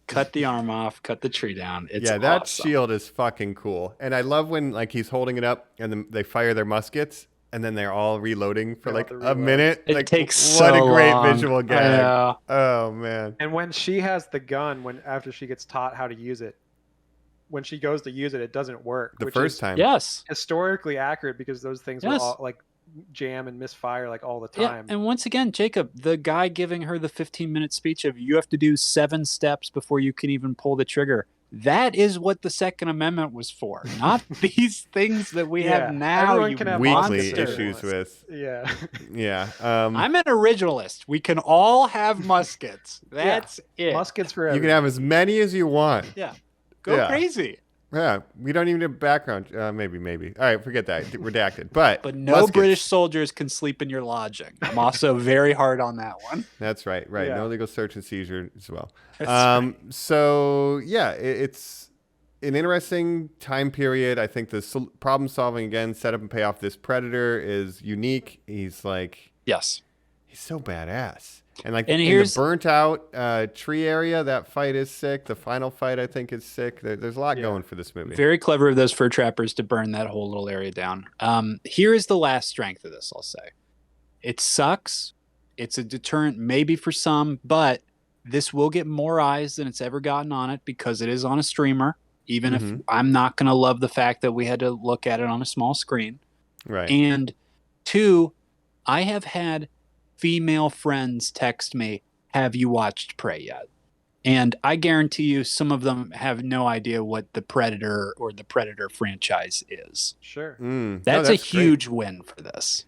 cut the arm off, cut the tree down. It's That awesome. shield is fucking cool. And I love when like he's holding it up and then they fire their muskets and then they're all reloading for They like all have a to reload. minute. It like, takes what so a great long. visual I gag. know. Oh man. And when she has the gun, after she gets taught how to use it, when she goes to use it, it doesn't work. The which first is time. Yes. historically accurate because those things were Yes. all like jam and misfire like all the Yeah, time. and once again, Jacob, the guy giving her the 15-minute speech of you have to do 7 steps before you can even pull the trigger. That is what the Second Amendment was for, not these things that we Yeah, have now. everyone You can have Weekly monster issues ones. with. Yeah. Yeah. I'm an originalist. We can all have muskets. That's it. Muskets for You everyone. can have as many as you want. Yeah, go Yeah. crazy. Yeah, we don't even have background. Maybe. All right, forget that. Redacted. But no muskets. British soldiers can sleep in your lodging. I'm also very hard on that one. That's right. Right. Yeah. No legal search and seizure as well. That's right. So yeah, it's an interesting time period. I think the problem solving again, setup and payoff. This Predator is unique. He's like, Yes. he's so badass. And like And in here's- the burnt out tree area, that fight is sick. The final fight, I think, is sick. There's a lot going for this movie. Very clever of those fur trappers to burn that whole little area down. Here is the last strength of this, I'll say. It sucks. It's a deterrent maybe for some, but this will get more eyes than it's ever gotten on it because it is on a streamer, even if I'm not going to love the fact that we had to look at it on a small screen. Right. And 2, I have had female friends text me, have you watched Prey yet? And I guarantee you some of them have no idea what the Predator or the Predator franchise is. Sure. That's a great. huge win for this.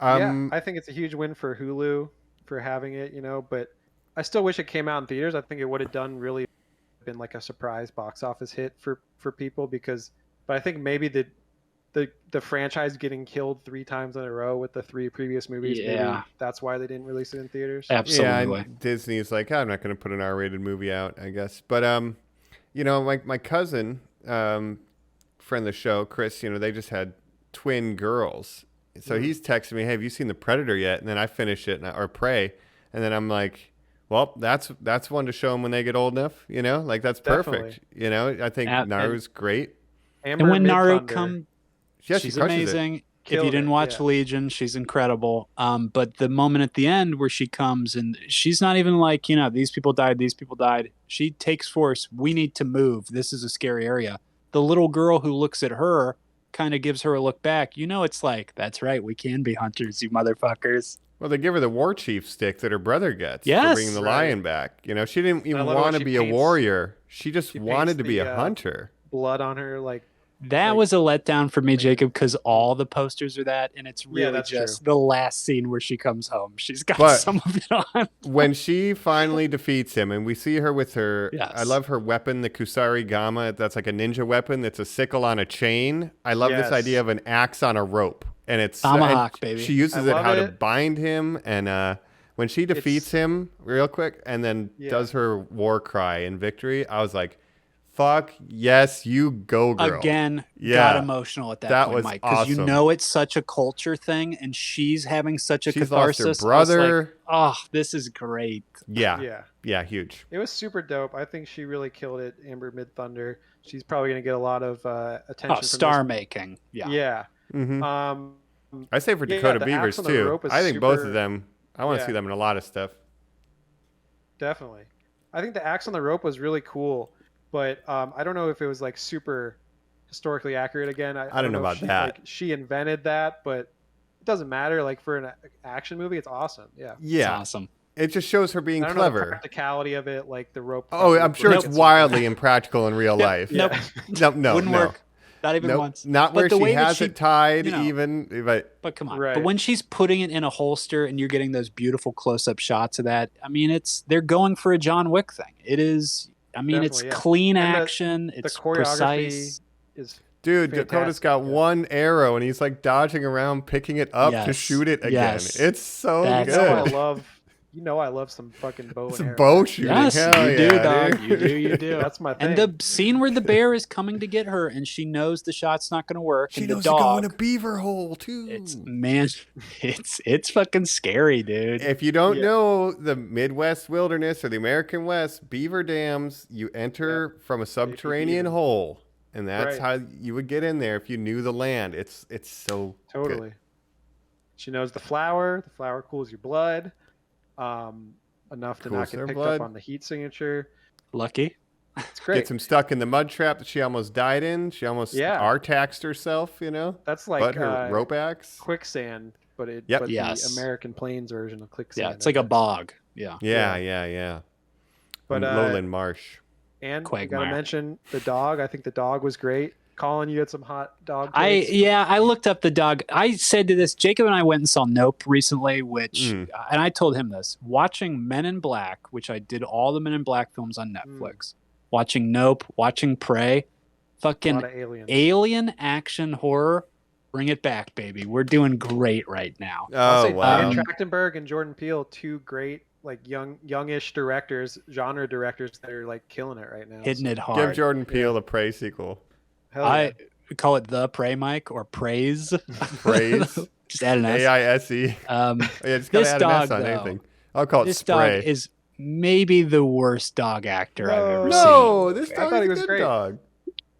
Yeah, I think it's a huge win for Hulu for having it, but I still wish it came out in theaters. I think it would have done really been like a surprise box office hit for people but I think maybe the franchise getting killed 3 times in a row with the 3 previous movies, maybe that's why they didn't release it in theaters. Absolutely. Yeah, Disney's like, I'm not going to put an R-rated movie out, I guess. But my cousin, friend of the show, Chris, they just had twin girls. So he's texting me, hey, have you seen The Predator yet? And then I finish it, or Prey, and then I'm like, well, that's one to show them when they get old enough, like that's perfect. I think Naru's great. Amber And when Naru Midthunder. comes, Yeah, she she's crushes it. amazing. If Killed you didn't it, watch yeah. Legion, she's incredible. But the moment at the end where she comes and she's not even like, these people died. She takes force. We need to move. This is a scary area. The little girl who looks at her kind of gives her a look back. It's like, that's right. We can be hunters, you motherfuckers. Well, they give her the war chief stick that her brother gets for Yes. bringing the Right. lion back. She didn't even love it when want to she be a paints- warrior. She just she wanted paints to be the, a hunter. Blood on her, like That was a letdown for me, Jacob, because all the posters are that, and it's really that's just true. the last scene where she comes home. She's got But- some of it on. When she finally defeats him, and we see her with her, Yes. I love her weapon, the Kusari Gama. That's like a ninja weapon. That's a sickle on a chain. I love this Yes. idea of an axe on a rope, and it's Tomahawk, and baby. She uses I it love how to it. bind him, and when she defeats him real quick, and then does her war cry in victory, I was like, fuck yes, you go, girl. Again, Yeah. got emotional at that That point, was Mike, because awesome. it's such a culture thing, and she's having such a She's lost catharsis. her brother. I was like, this is great. Yeah, huge. It was super dope. I think she really killed it, Amber Midthunder. She's probably going to get a lot of attention. Oh, from star this. making. Yeah. Yeah. Mm-hmm. Um, I say for yeah, Dakota the Beavers axe on the too. rope is I think both super- of them. I want to Yeah. see them in a lot of stuff. Definitely. I think the axe on the rope was really cool, but I don't know if it was like super historically accurate again. I don't know if about she, that. Like, she invented that, but it doesn't matter. Like for an action movie, it's awesome. Yeah. It's Yeah, awesome. it just shows her being I don't know the clever. practicality of it, like the rope. Oh, I'm sure it's Nope. wildly impractical in real life. Nope. No, Wouldn't no. work. Not even Nope. once. Not But where the she way that has she- it tied, you know. even. But But come on. Right. But when she's putting it in a holster and you're getting those beautiful close-up shots of that, I mean, they're going for a John Wick thing. It is. I mean, it's Definitely, yeah. clean And the- action. It's the choreography precise. is dude, Dakota's fantastic, got yeah. one arrow and he's like dodging around, picking it up to Yes. shoot it again. Yes. It's so That's good. I love some fucking bow and Some arrow. bow shooting. Yes, Hell you do, yeah, dog. dude. You do. That's my thing. And the scene where the bear is coming to get her, and she knows the shot's not going to work, She and the knows to go in dog. a beaver hole too. It's fucking scary, dude. If you don't Yeah. know the Midwest wilderness or the American West, beaver dams, you enter from a subterranean beaver. hole. And that's Right. how you would get in there if you knew the land. It's so Totally. good. She knows the flower. The flower cools your blood, enough to Cools not get their picked blood. up on the heat signature. Lucky. It's great. Gets him stuck in the mud trap that she almost died in. She almost R-taxed herself, you know? That's like but her rope axe. quicksand, but Yep. but Yes. the American Plains version of quicksand. Yeah, it's like a bog. Yeah. Yeah. But Lowland Marsh. and you Quagmire. gotta mention the dog. I think the dog was great. Colin, you had some hot dog takes. I looked up the dog. I said to this, Jacob and I went and saw Nope recently, which, and I told him this, watching Men in Black, which I did all the Men in Black films on Netflix, watching Nope, watching Prey, fucking A lot of aliens. alien action horror. Bring it back, baby. We're doing great right now. I'll Oh, say wow. Dan Trachtenberg and Jordan Peele, two great like youngish directors, genre directors that are like killing it right now. Hitting it Give hard. Jordan Peele a Prey sequel. Hell yeah. I call it the Prey, Mike, or Praise. Praise. Just add an S. AISE. Um, Yeah, just gotta This add an S dog, on though, anything. I'll call it this Spray. dog is maybe the worst dog actor I've ever No, seen. this I dog thought is he a was good great. dog.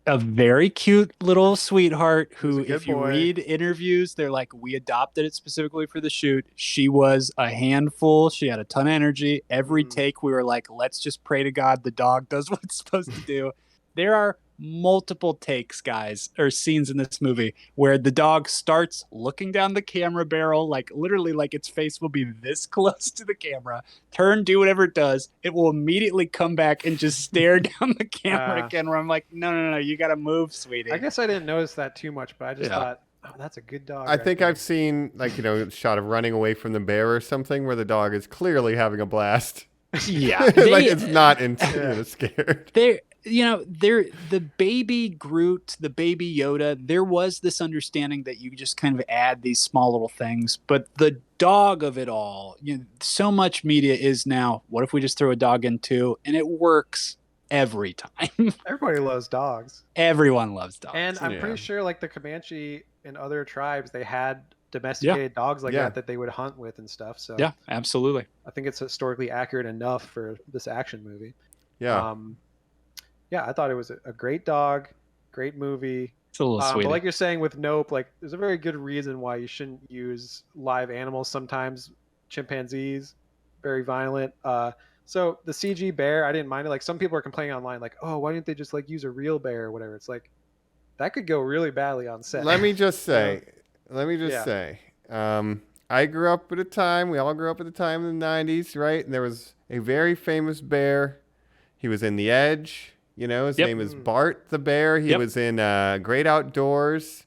A very cute little sweetheart who, a good if you boy. read interviews, they're like, we adopted it specifically for the shoot. She was a handful. She had a ton of energy. Every take, we were like, let's just pray to God the dog does what it's supposed to do. There are multiple takes, guys, or scenes in this movie where the dog starts looking down the camera barrel, like literally like its face will be this close to the camera, do whatever it does. It will immediately come back and just stare down the camera again, where I'm like, no, you got to move, sweetie. I guess I didn't notice that too much, but I just Yeah. thought, oh, that's a good dog. I right think there. I've seen a shot of running away from the bear or something where the dog is clearly having a blast. Yeah. Like it's not scared. They're the baby Groot, the baby Yoda. There was this understanding that you just kind of add these small little things, but the dog of it all, so much media is now, what if we just throw a dog in too? And it works every time. Everybody loves dogs. Everyone loves dogs. And I'm Yeah. pretty sure like the Comanche and other tribes, they had domesticated dogs like that they would hunt with and stuff. So yeah, absolutely. I think it's historically accurate enough for this action movie. Yeah. Yeah, I thought it was a great dog, great movie. It's a little sweet. But like you're saying with Nope, like there's a very good reason why you shouldn't use live animals sometimes. Chimpanzees, very violent. So the CG bear, I didn't mind it. Like some people are complaining online, like, oh, why didn't they just like use a real bear or whatever? It's like that could go really badly on set. Let me just say, I grew up at a time, we all grew up at a time in the 90s, right? And there was a very famous bear. He was in The Edge. His name is Bart the Bear. He was in Great Outdoors,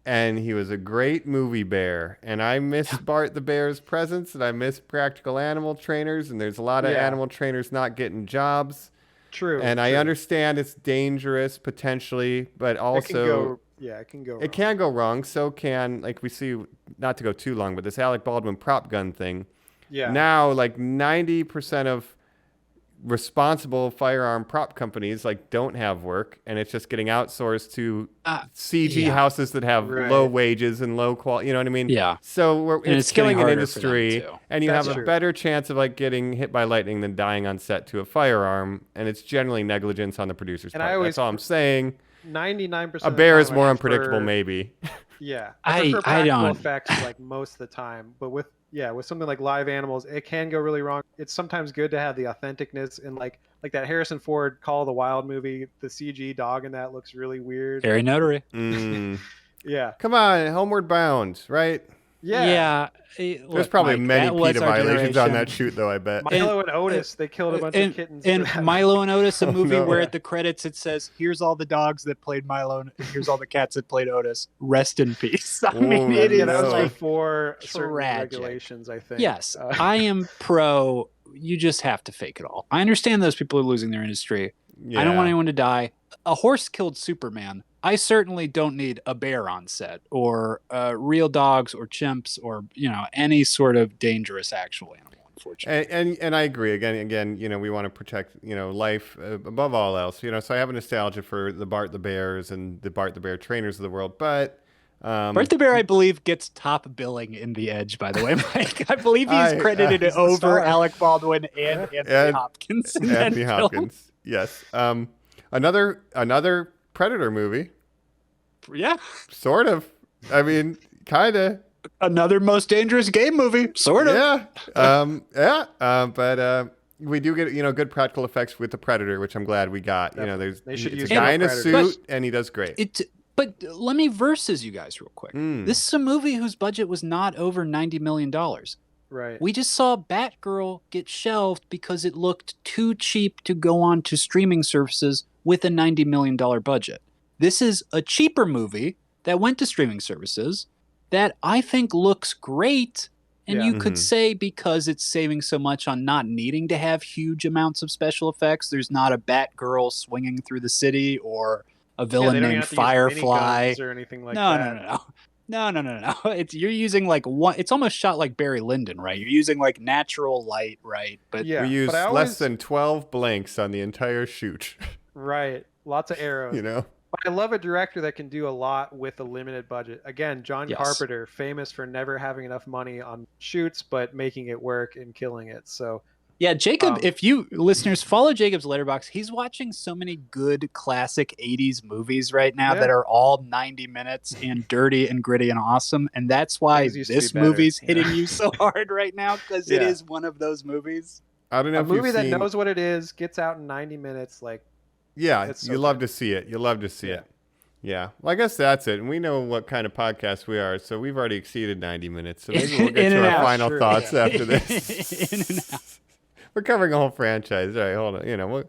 and he was a great movie bear. And I miss Bart the Bear's presence, and I miss practical animal trainers, and there's a lot of animal trainers not getting jobs. True. And I understand it's dangerous potentially, but also it can go wrong. it can go wrong. So can, like we see, not to go too long, but this Alec Baldwin prop gun thing. Yeah. Now, like 90% of responsible firearm prop companies don't have work, and it's just getting outsourced to CG houses that have low wages and low quality. You know what I mean? Yeah. So it's killing an industry, and you That's have true. a better chance of getting hit by lightning than dying on set to a firearm, and it's generally negligence on the producer's And part. I always- That's all I'm saying. 99%. A bear is more unpredictable, maybe. Yeah, I prefer practical don't- effects like most of the time, but with something like live animals, it can go really wrong. It's sometimes good to have the authenticness and like that Harrison Ford Call of the Wild movie. The CG dog in that looks really weird. Harry Notary. Yeah, Come on, Homeward Bound, right? yeah. There's probably many PETA violations on that shoot, though, I bet. Milo and Otis, they killed a bunch of kittens. And for that. Milo and Otis, a movie no. where at the credits it says, "Here's all the dogs that played Milo, and here's all the cats that played Otis. Rest in peace." I mean, it is that was like before certain tragic. regulations, I think. Yes, I am pro. You just have to fake it all. I understand those people are losing their industry. I don't want anyone to die. A horse killed Superman. I certainly don't need a bear on set or real dogs or chimps or any sort of dangerous actual animal. Unfortunately, and I agree. Again, we want to protect life above all else. So I have a nostalgia for the Bart the Bears and the Bart the Bear trainers of the world, but. Bart the Bear, I believe, gets top billing in The Edge, by the way, Mike. I believe he's credited over Alec Baldwin and Anthony Hopkins. In Anthony that Hopkins, yes. Another Predator movie. Yeah. Sort of. I mean, kind of. Another Most Dangerous Game movie. Sort of. Yeah. But we do get good practical effects with the Predator, which I'm glad we got. Definitely. They should it's use a guy in a Predators. suit, and he does great. But let me versus you guys real quick. This is a movie whose budget was not over $90 million. Right. We just saw Batgirl get shelved because it looked too cheap to go on to streaming services with a $90 million budget. This is a cheaper movie that went to streaming services that I think looks great. And you could say because it's saving so much on not needing to have huge amounts of special effects, there's not a Batgirl swinging through the city or a villain named Firefly or anything like no, that. No. You're using like one. It's almost shot like Barry Lyndon, right? You're using like natural light, right? But we use less than 12 blanks on the entire shoot. Right, lots of arrows. But I love a director that can do a lot with a limited budget. Again, John Carpenter, famous for never having enough money on shoots, but making it work and killing it. So. Yeah, Jacob, if you listeners follow Jacob's Letterboxd, he's watching so many good classic 80s movies right now that are all 90 minutes and dirty and gritty and awesome. And that's why this movie's hitting you so hard right now, because it is one of those movies. I don't know a movie that knows what it is, gets out in 90 minutes. You love to see it. You love to see it. Yeah. Well, I guess that's it. And we know what kind of podcast we are, so we've already exceeded 90 minutes. So maybe we'll get to our final thoughts after this. In and out. We're covering a whole franchise. All right, hold on.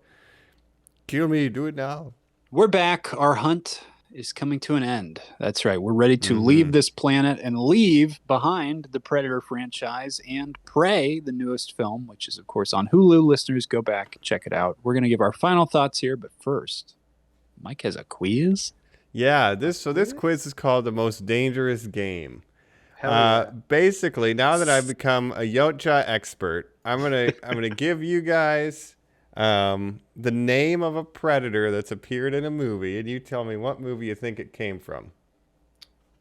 Kill me. Do it now. We're back. Our hunt is coming to an end. That's right. We're ready to leave this planet and leave behind the Predator franchise and Prey, the newest film, which is, of course, on Hulu. Listeners, go back, check it out. We're going to give our final thoughts here, but first, Mike has a quiz. Yeah, this quiz is called The Most Dangerous Game. Hell yeah. Basically, now that I've become a Yautja expert, I'm gonna give you guys the name of a predator that's appeared in a movie, and you tell me what movie you think it came from.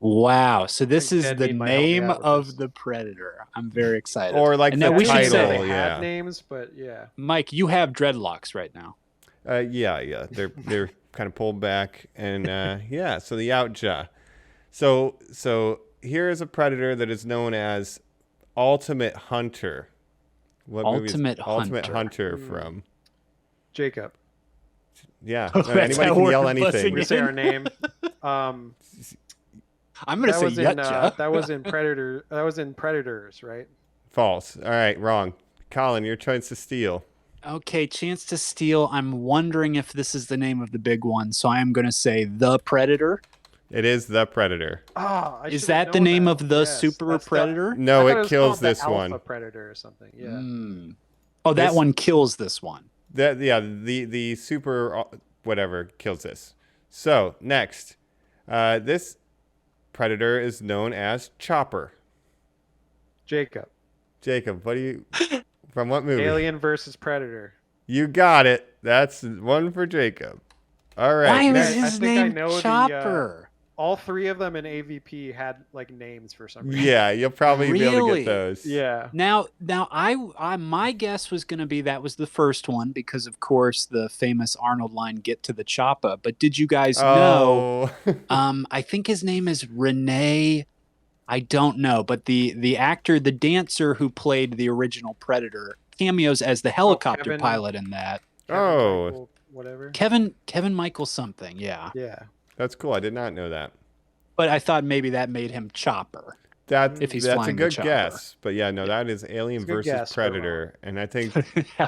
Wow! So this is the name of the predator. I'm very excited. Or like the title. They had names, but yeah. Mike, you have dreadlocks right now. Yeah. They're kind of pulled back, and So the Yautja. So here is a predator that is known as Ultimate Hunter. What Ultimate Hunter from? Jacob. Yeah. Anybody can yell anything. We say our name. I'm gonna say Yautja. That was in Predator. That was in Predators, right? False. All right, wrong. Colin, your chance to steal. Okay, chance to steal. I'm wondering if this is the name of the big one, so I am gonna say the Predator. It is the Predator. Is that the name of the super predator? No, it kills this one. Alpha Predator or something. Yeah. Oh, that one kills this one. The super whatever kills this. So next, this predator is known as Chopper. Jacob, what do you? From what movie? Alien versus Predator. You got it. That's one for Jacob. All right. Why was his name Chopper? All three of them in AVP had like names for some reason. Yeah, you'll probably be able to get those. Yeah. Now, I my guess was going to be that was the first one because, of course, the famous Arnold line "Get to the chopper." But did you guys know? I think his name is Renee. I don't know, but the actor, the dancer who played the original Predator, cameos as the helicopter pilot in that. Michael, whatever. Kevin Michael something. Yeah. Yeah. That's cool. I did not know that. But I thought maybe that made him Chopper. That's a good guess. But yeah, no, that is Alien versus Predator. And I think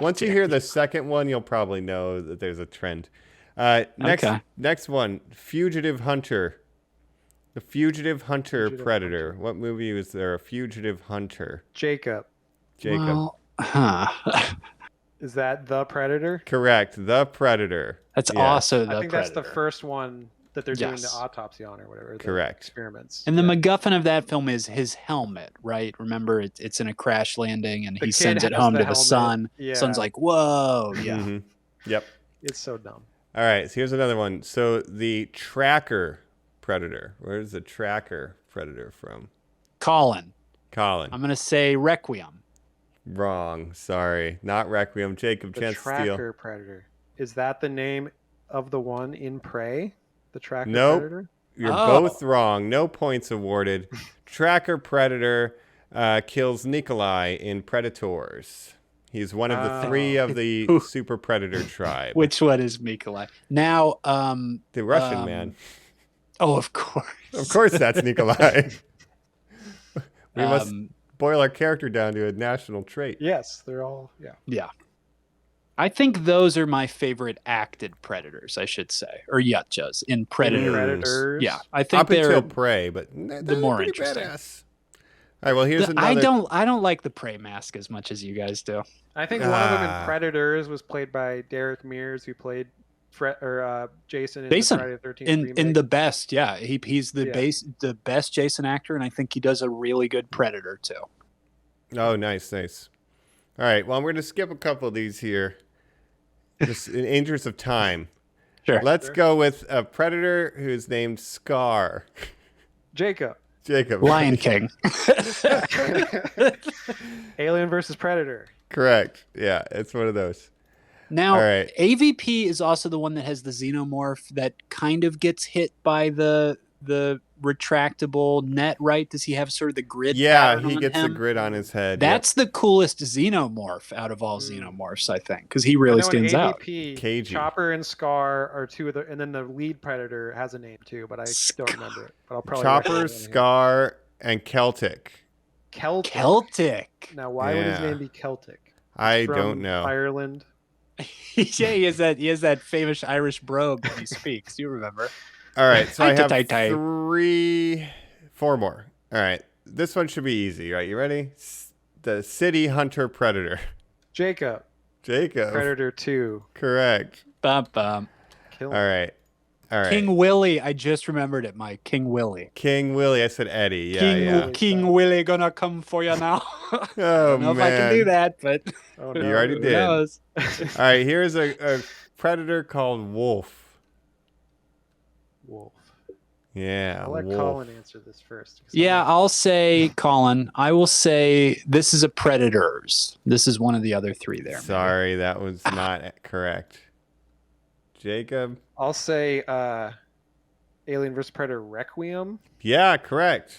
once you hear the second one, you'll probably know that there's a trend. Next one, Fugitive Hunter. The Fugitive Hunter Predator. What movie was there a Fugitive Hunter? Jacob. Well, Is that the Predator? Correct. The Predator. That's also the Predator. I think that's the first one that they're doing the autopsy on or whatever. Correct. Experiments. And the MacGuffin of that film is his helmet, right? Remember, it's in a crash landing, and he sends it home to the son. Yeah. Son's like, whoa. Yeah. Mm-hmm. Yep. It's so dumb. All right. So here's another one. So the Tracker Predator. Where is the Tracker Predator from? Colin. I'm going to say Requiem. Wrong. Sorry. Not Requiem. Jacob, the chance to steal. Tracker Predator. Is that the name of the one in Prey? The Tracker Nope. Predator? You're both wrong. No points awarded. Tracker Predator kills Nikolai in Predators. He's one of the three of the super predator tribe. Which one is Nikolai? Now, the Russian man. Oh, of course. Of course, that's Nikolai. We must boil our character down to a national trait. Yes, they're all Yeah. I think those are my favorite acted predators, I should say, or Yautjas in Predators. Predators. Yeah, I think Up they're until Prey, but the more pretty interesting. Badass. All right, well, here's another. I don't like the Prey mask as much as you guys do. I think one of them in Predators was played by Derek Mears, who played Jason in the Friday the 13th remake. In the best, yeah. He's the best Jason actor, and I think he does a really good Predator too. Oh, nice. All right, well, we're going to skip a couple of these here, just in interest of time. Sure. Let's go with a Predator who's named Scar. Jacob. Lion King. Alien versus Predator. Correct. Yeah, it's one of those. Now, all right. AVP is also the one that has the xenomorph that kind of gets hit by the retractable net, right? Does he have sort of the grid? Yeah, he gets the grid on his head. That's the coolest xenomorph out of all xenomorphs, I think, because he really stands out. Cagey. Chopper and Scar are two of the, and then the lead Predator has a name too, but I don't remember it. But I'll probably Chopper, Scar, and Celtic. Celtic. Now, why would his name be Celtic? I don't know. Ireland. Yeah, he has that famous Irish brogue when he speaks. You remember? All right, so I have 4 more. All right, this one should be easy, right? You ready? The City Hunter Predator. Jacob. Predator 2. Correct. Bum bum. All right. King Willie. I just remembered it, Mike. King Willie. I said Eddie. King Willie gonna come for you now. Oh, I don't know if I can do that, but you already did. All right, here's a predator called Wolf. Yeah. I'll let Colin answer this first. Yeah, I'll say Colin. I will say this is a Predators. This is one of the other 3 there. Sorry, that was not correct. Jacob? I'll say Alien vs. Predator Requiem. Yeah, correct.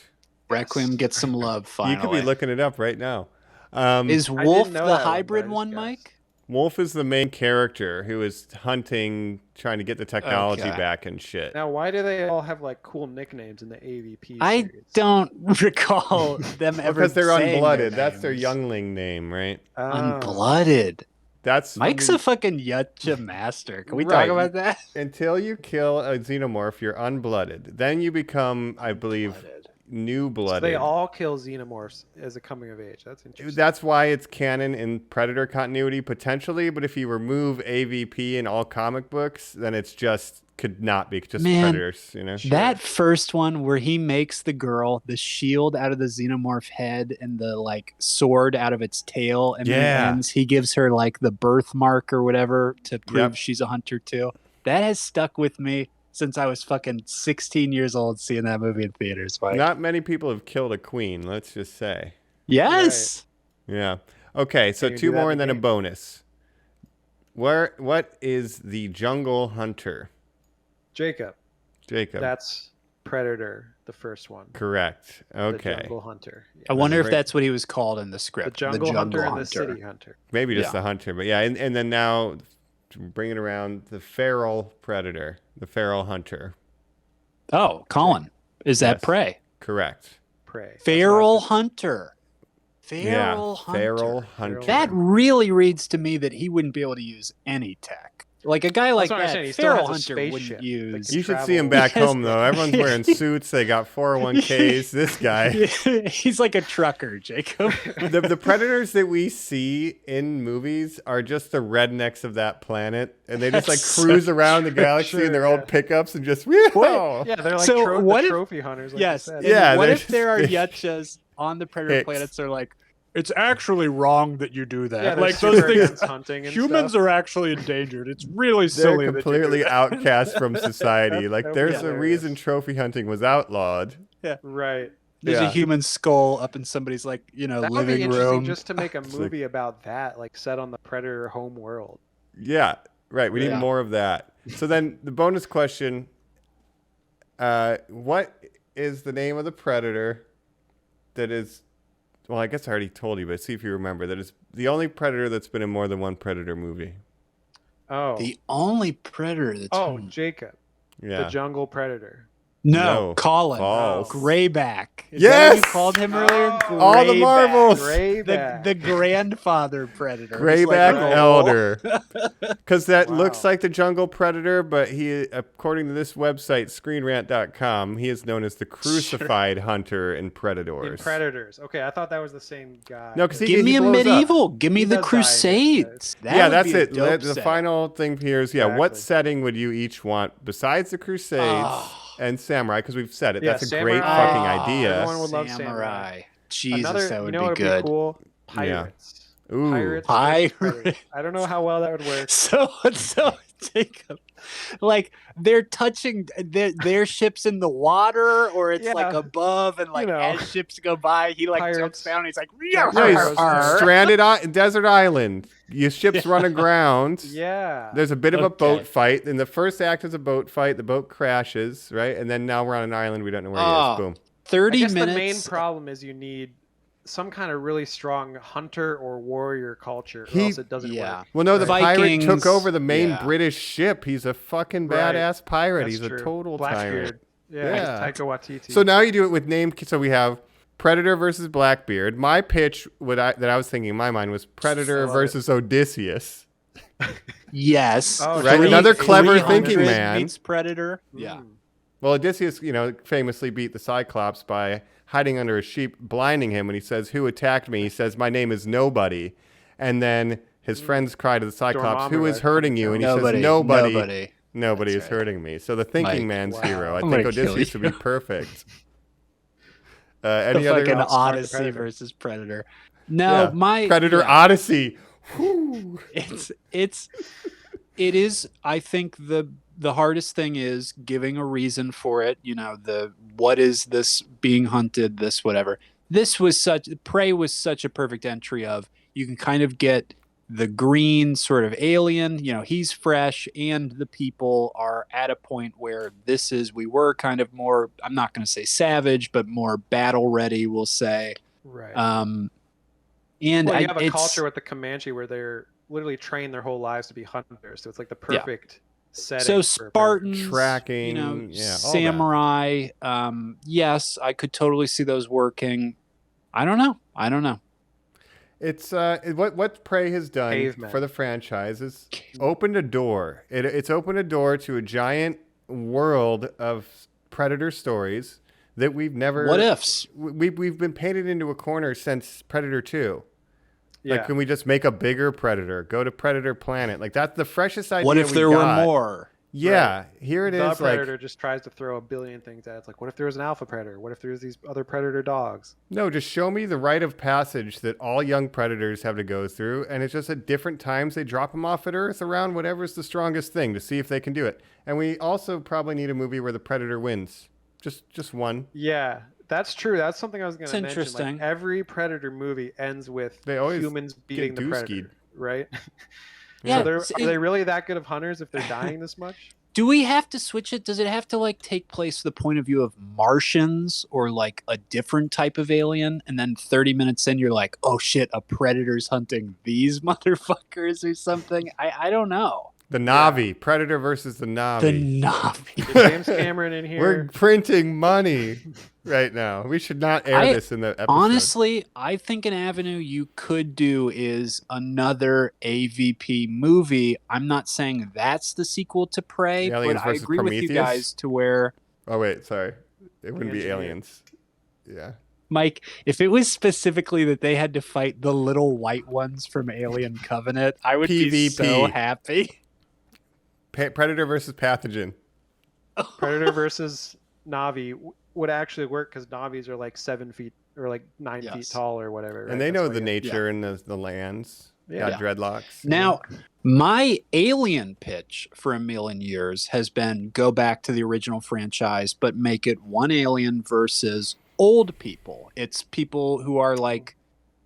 Requiem gets some love, finally. You could be looking it up right now. Is Wolf the hybrid one, Mike? Wolf is the main character who is hunting, trying to get the technology back and shit. Now, why do they all have like cool nicknames in the AVP series? I don't recall them ever because they're saying unblooded. their That's their youngling name, right? Unblooded. That's Mike's a fucking Yautja master. Can we talk about that? Until you kill a xenomorph, you're unblooded. Then you become, I believe, new blooded. So they all kill xenomorphs as a coming of age. That's interesting. That's why it's canon in Predator continuity potentially, but if you remove AVP in all comic books, then it's just could not be just Predators, you know. That first one where he makes the girl the shield out of the xenomorph head and the like sword out of its tail, and then he gives her like the birthmark or whatever to prove she's a hunter too. That has stuck with me since I was fucking 16 years old seeing that movie in theaters. Mike. Not many people have killed a queen, let's just say. Yes. Right. Yeah. Okay, so 2 more and then a bonus. What is the Jungle Hunter? Jacob. That's Predator, the first one. Correct. Okay. The Jungle Hunter. Yeah. I wonder if that's what he was called in the script. The Jungle Hunter and the City Hunter. Maybe just the Hunter, but yeah, and then now bring it around, the Feral Predator, the Feral Hunter. Oh, Colin. Is that Prey? Correct. Prey. Feral Hunter. Feral Hunter. That really reads to me that he wouldn't be able to use any tech. Like a guy like that, Feral Hunter wouldn't use. You should see him back home, though. Everyone's wearing suits. They got 401ks. This guy. He's like a trucker, Jacob. The predators that we see in movies are just the rednecks of that planet. And they just like cruise around the galaxy in their old pickups and just, whoa. Yeah, they're like trophy hunters. Like yes. Yeah. What if there are Yautjas on the predator planets? They're like, it's actually wrong that you do that. Yeah, like those things, hunting and humans stuff. are actually endangered. It's really silly. They're completely outcast from society. Like there's a hilarious. reason trophy hunting was outlawed. Yeah, right. There's a human skull up in somebody's like that would be living interesting room. Just to make a movie about that, like set on the Predator home world. Yeah, right. We need more of that. So then the bonus question: what is the name of the predator that is Well, I guess I already told you, but see if you remember that it's the only Predator that's been in more than one Predator movie. Oh. The only Predator that's Jacob. Yeah. The Jungle Predator. No, Colin. False. Grayback. Is Yes! that what you called him earlier? All the Grayback. Marvels. Grayback. The grandfather Predator. Grayback He's like, Elder. Because that Wow. looks like the Jungle Predator, but he, according to this website, screenrant.com, he is known as the Crucified Hunter in Predators. In Predators. Okay, I thought that was the same guy. No, because Give me a blows up. medieval. Give me He the does die in it, Crusades. That Yeah, would that's be a it. dope The set. final thing here is, what Exactly. setting would you each want besides the Crusades and Samurai? Because we've said it. Yeah, That's a great Samurai. fucking idea. Everyone would love Samurai. Jesus, Another, that would you know be what would good. be cool? Pirates. Ooh. Pirates. Pirates. versus Predators. I don't know how well that would work. So Jacob, like they're touching their ships in the water, or it's like Yeah. above, and like as ships go by, he like Pirates. jumps down. And he's like, Yeah, Yeah, Arr. he's stranded on desert island. Your ships run aground. Yeah. There's a bit of a Okay. boat fight. In the first act is a boat fight. The boat crashes, right? And then now we're on an island. We don't know where he is. Boom. 30 I guess minutes. the main problem is you need some kind of really strong hunter or warrior culture, or else it doesn't work. Well, no, the Vikings, pirate took over the main yeah. British ship. He's a fucking Right. badass pirate. That's He's true. a total Blackbeard. tyrant. Yeah. Yeah. Taika Waititi. So now you do it with name. So we have Predator versus Blackbeard. My pitch, that I was thinking in my mind was Predator I love versus Odysseus. Yes. Oh, Right, another clever 300 thinking man. meets Predator. Yeah. Mm. Well, Odysseus, famously beat the Cyclops by hiding under a sheep, blinding him. When he says, "Who attacked me?" he says, "My name is Nobody." And then his friends cry to the Cyclops, Dormammu, "Who is right? hurting you?" And he Nobody. says, "Nobody. Nobody. Nobody That's is right. hurting me." So the thinking Mike. man's Wow. hero. I I'm think gonna kill Odysseus would be you. perfect. The Any other fucking Smart Odyssey Predator. versus Predator. No, Yeah. my Predator yeah. Odyssey. Whew. It is. I think the hardest thing is giving a reason for it. What is this being hunted? This whatever. Prey was such a perfect entry of, you can kind of get the green sort of alien, he's fresh, and the people are at a point where we were kind of more, I'm not going to say savage, but more battle ready, we'll say. Right. And well, you have a it's- culture with the Comanche where they're literally trained their whole lives to be hunters. So it's like the perfect setting. So for a Spartans, Tracking, yeah, all that. samurai. Yes, I could totally see those working. I don't know. It's what Prey has done Caveman. for the franchise is opened a door. It's opened a door to a giant world of Predator stories that we've never. What ifs? We've been painted into a corner since Predator 2. Yeah. Like, can we just make a bigger Predator? Go to Predator Planet. Like, that's the freshest idea. What if we there got. were more? Yeah, here it the is. Predator Like, just tries to throw a billion things at it. It's like, what if there was an alpha Predator? What if there's these other Predator dogs? no, just show me the rite of passage that all young Predators have to go through, and it's just at different times they drop them off at Earth around whatever's the strongest thing to see if they can do it. And we also probably need a movie where the Predator wins. Just one. Yeah, that's true. That's something I was going It's to mention. interesting. Like, every Predator movie ends with They always humans beating the dooskied. Predator, right? Yeah, So are they really that good of hunters if they're dying this much? Do we have to switch it? Does it have to like take place the point of view of Martians or like a different type of alien? And then 30 minutes in, you're like, oh shit, a predator's hunting these motherfuckers or something. I don't know. The Navi. Predator versus the Navi. The Navi. Get James Cameron in here. We're printing money right now. We should not air this in the episode. Honestly, I think an avenue you could do is another AVP movie. I'm not saying that's the sequel to Prey, Aliens but I versus agree with you Prometheus? guys to where, Oh, wait, sorry. It wouldn't be Engineer. aliens. Yeah. Mike, if it was specifically that they had to fight the little white ones from Alien Covenant, I would be so PvP. happy. Predator versus Pathogen. Predator versus Navi would actually work because Navis are like 7 feet or like 9 feet Yes. tall or whatever. Right? And they That's know why the you- nature and the lands. Yeah. Got dreadlocks. Now, my Alien pitch for a million years has been go back to the original franchise, but make it one alien versus old people. It's people who are like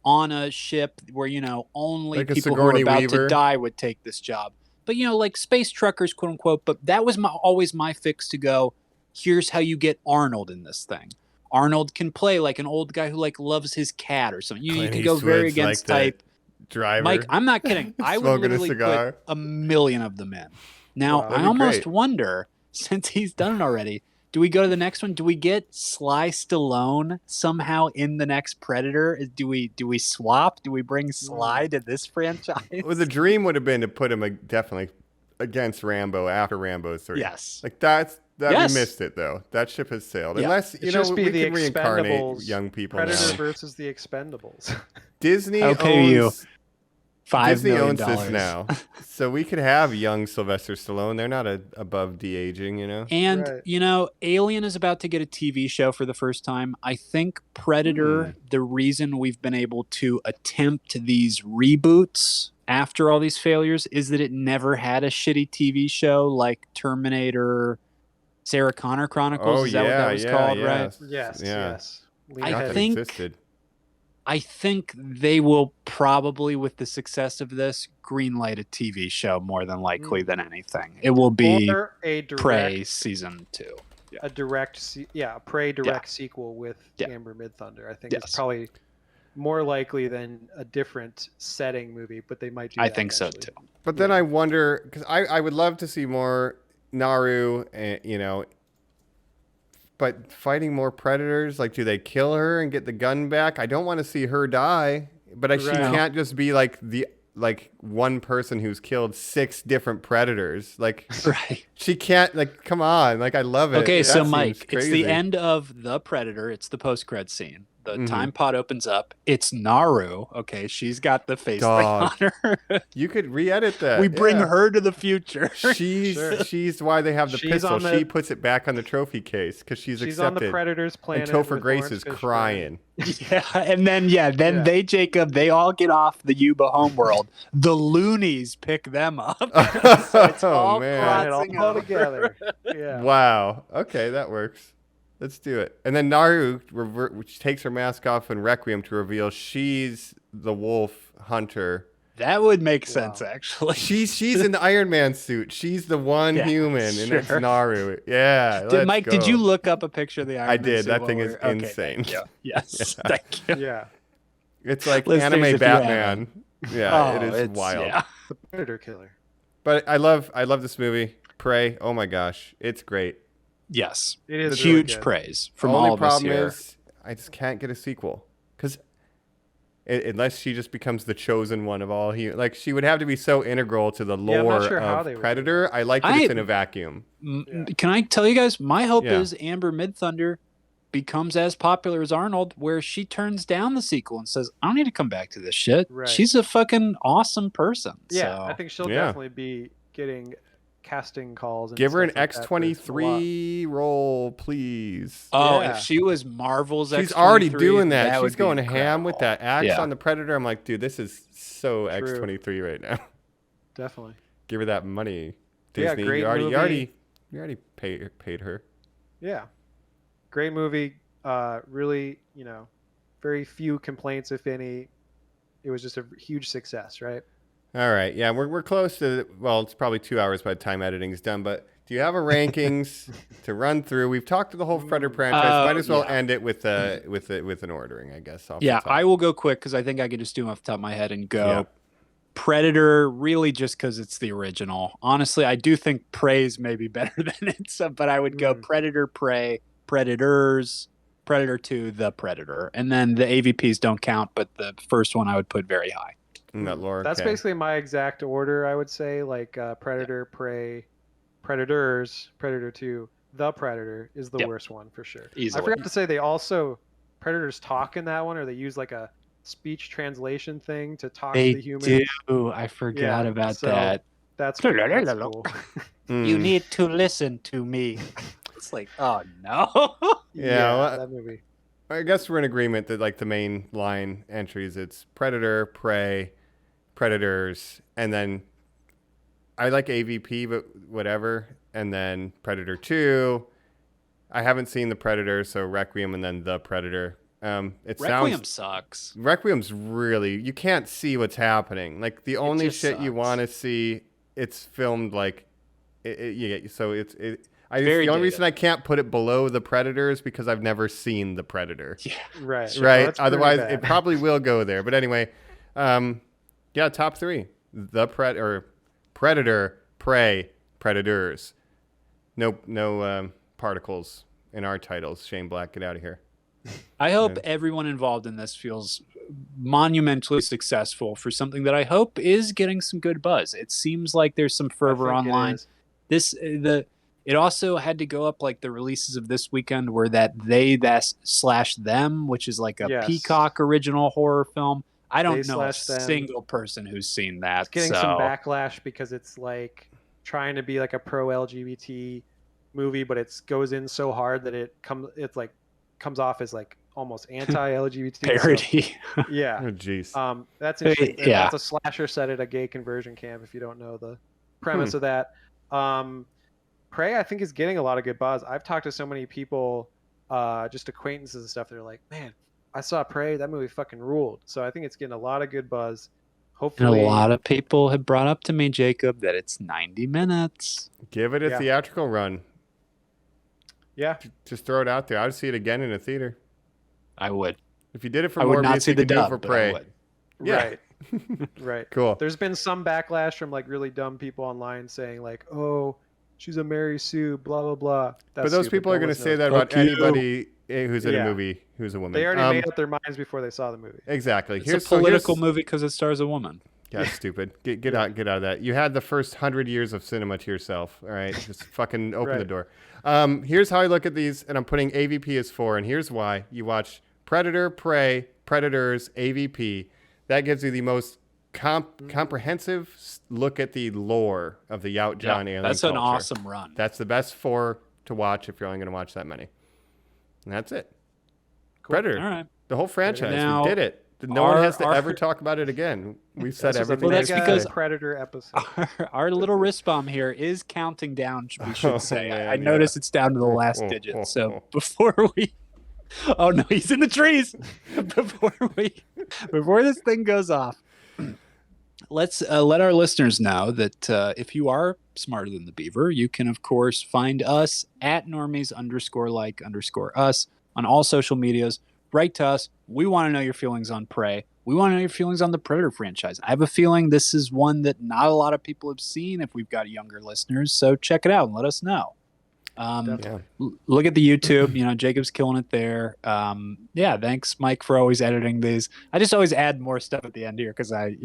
on a ship where, only Like a people who are Sigourney about Weaver. to die would take this job. But, like space truckers, quote unquote. But that was always my fix to go, here's how you get Arnold in this thing. Arnold can play like an old guy who like loves his cat or something. You Clint can go very Eastwood's against like the type. driver. Mike, I'm not kidding. I would Smoking a literally cigar. put 1,000,000 of them in. Now, Wow. I That'd be almost great. wonder, since he's done it already, do we go to the next one? Do we get Sly Stallone somehow in the next Predator? Do we swap? Do we bring Sly to this franchise? Well, the dream would have been to put him definitely against Rambo after Rambo 3. Yes. Like that Yes. we missed it though. That ship has sailed. Yeah. Unless It just be we the can reincarnate Expendables, young people Predator now. versus the Expendables. Disney I'll pay you owns $5 Disney million. owns this now, so we could have young Sylvester Stallone. They're not above de-aging, And, Right. Alien is about to get a TV show for the first time. I think Predator, the reason we've been able to attempt these reboots after all these failures is that it never had a shitty TV show like Terminator, Sarah Connor Chronicles. Oh Is that what that was called, right? Yes, Yeah. yes. I Not that think- existed. I think they will probably, with the success of this, greenlight a TV show more than likely than anything. It will be Or a direct, Prey season 2. a Prey direct sequel with Yeah. Amber Midthunder. I think Yes. it's probably more likely than a different setting movie, but they might do I that think so eventually. too. But then I wonder, because I would love to see more Naru, but fighting more predators. Like, do they kill her and get the gun back? I don't want to see her die, but she Right. can't just be like one person who's killed 6 different predators. Like, Right. she can't. Like, come on. Like, I love it. Okay, That so seems Mike, it's crazy. the end of The Predator. It's the post-cred scene. The Mhm. time pod opens up. It's Naru. Okay, she's got the face Dog. thing on her. You could re-edit that. We bring yeah. her to the future. She's why they have the She's pistol. on the- She puts it back on the trophy case because she's She's accepted. on the Predators planet. and Topher with Grace Lawrence is Fishburne. crying. Yeah, and then they Jacob, they all get off the Yuba homeworld. The loonies pick them up. So it's all man. Brought it crossing all over. together. Yeah. Wow. Okay, that works. Let's do it. And then Naru which takes her mask off in Requiem to reveal she's the wolf hunter. That would make sense, actually. She's in the Iron Man suit. She's the one Yeah, human, and it's sure. Naru. Yeah. Did, let's Mike, go. did you look up a picture of the Iron I Man did. suit That while thing we is were- okay, insane. thank you. Yes, Yeah. thank you. Yeah. It's like Listeners, anime if you Batman. Yeah, Oh, it is it's- wild. yeah. The Predator killer. But I love this movie. Prey. Oh my gosh, it's great. Yes. It is Huge really good. praise The from only all of us problem here. is I just can't get a sequel because unless she just becomes the chosen one of all humans, like she would have to be so integral to the Yeah, I'm lore not sure how of they would do Predator. I like that I- it's in a vacuum. Can I tell you guys, my hope Yeah. is Amber Midthunder becomes as popular as Arnold, where she turns down the sequel and says, I don't need to come back to this shit. Right. She's a fucking awesome person. Yeah, so. I think she'll Yeah. definitely be getting casting calls. And Give her an stuff like that for a lot. X-23 role, please. Oh, Yeah. if she was Marvel's She's X-23, already doing that. that She's would be going ham with incredible. that axe Yeah. on the Predator. I'm like, dude, this is so True. X-23 right now. Definitely. Give her that money, Yeah, Disney. great you already movie. paid her. Yeah. Great movie. Really, very few complaints, if any. It was just a huge success, right? All right. Yeah, we're close to, well, it's probably 2 hours by the time editing's done, but do you have a rankings to run through? We've talked to the whole Predator franchise. Might as well yeah. end it with an ordering, I guess. off the Yeah, top. I will go quick because I think I could just do them off the top of my head and go. Yeah. Predator, really just because it's the original. Honestly, I do think Prey's maybe better than it, but I would go Predator, Prey, Predators, Predator 2, The Predator. And then the AVPs don't count, but the first one I would put very high. In that lore. That's okay. basically my exact order, I would say. Like Predator, Prey, Predators, Predator 2, The Predator is the Yep. worst one for sure. Easily. I forgot to say they also, Predators talk in that one, or they use like a speech translation thing to talk They to the humans. do. I forgot Yeah, about so- that. That's cool. Mm. You need to listen to me. It's like, oh no. Yeah, well, that movie. I guess we're in agreement that like the main line entries, it's Predator, Prey, Predators, and then I like AVP, but whatever. And then Predator 2. I haven't seen the Predator, so Requiem and then the Predator. It Requiem sounds sucks. Requiem's really, you can't see what's happening. Like the only just shit you sucks. want to see, it's filmed like Very the only dated. reason I can't put it below The Predator is because I've never seen The Predator. Yeah. Right. Right. Well, that's pretty Otherwise, bad. it probably will go there. But anyway, yeah, top 3: Predator, Prey, Predators. No particles in our titles. Shane Black, get out of here. I hope everyone involved in this feels monumentally successful for something that I hope is getting some good buzz. It seems like there's some fervor I think it online. is. It also had to go up like the releases of this weekend were that They/Them, which is like a Yes. Peacock original horror film. I don't know a They/Them. single person who's seen that. It's getting so. some backlash because it's like trying to be like a pro LGBT movie, but it goes in so hard that it comes off as like almost anti-LGBT Parody. So, yeah. Oh, jeez. That's interesting. Yeah. That's a slasher set at a gay conversion camp. If you don't know the premise of that, Prey I think is getting a lot of good buzz. I've talked to so many people, just acquaintances and stuff. They're like, man, I saw Prey. That movie fucking ruled. So I think it's getting a lot of good buzz. And Hopefully, a lot of people have brought up to me, Jacob, that it's 90 minutes. Give it a Yeah. theatrical run. Yeah. Just throw it out there. I would see it again in a theater. I would. If you did it for I would not Morbius, see you the could do it dub, for but I Prey. would. Yeah. Right. Right. Cool. There's been some backlash from like really dumb people online saying like, "Oh, she's a Mary Sue," blah blah blah. That's But those stupid. people are No going to one say knows. that about Fuck you. anybody who's in a Yeah. movie who's a woman. They already made up their minds before they saw the movie. Exactly. It's a political movie because it stars a woman. Yeah, stupid. Get out of that. You had the first 100 years of cinema to yourself. All right, just fucking open the Right. door. Here's how I look at these, and I'm putting AVP as 4, and here's why. You watch Predator, Prey, Predators, AVP. That gives you the most comprehensive look at the lore of the Yautja and alien that's culture. an awesome run. That's the best 4 to watch if you're only going to watch that many. And that's it. Cool. Predator. All right. The whole franchise. Now, we did it. No one has to our- ever talk about it again. We've said This was a everything. Well, that's there is to because- say. Predator episode. Our little wrist bomb here is counting down, we should Oh, say. man, I yeah. noticed it's down to the last digit. So before we... Oh, no, he's in the trees. Before this thing goes off, let's let our listeners know that if you are smarter than the Beaver, you can, of course, find us at normies_like_us on all social medias. Write to us. We want to know your feelings on Prey. We want to know your feelings on the Predator franchise. I have a feeling this is one that not a lot of people have seen if we've got younger listeners. So check it out and let us know. Yeah. Look at the YouTube. Jacob's killing it there. Yeah, thanks, Mike, for always editing these. I just always add more stuff at the end here because I'm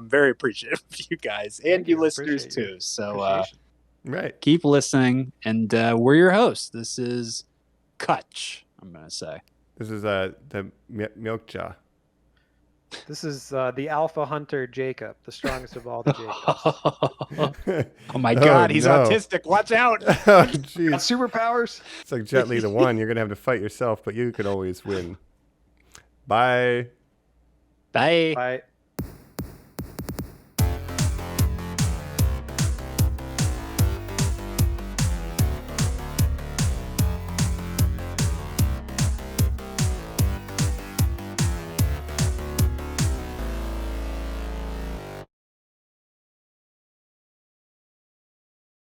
very appreciative of you guys and Thank you you. listeners Appreciate you. too. So Appreciation. Right. keep listening, and we're your hosts. This is Kutch, I'm gonna say. This is the Yautja. This is the alpha hunter Jacob, the strongest of all the Jacobs. Oh my God, he's no. autistic. Watch out. Oh, Got jeez. superpowers. It's like Jet Li the one. You're going to have to fight yourself, but you could always win. Bye. Bye. Bye.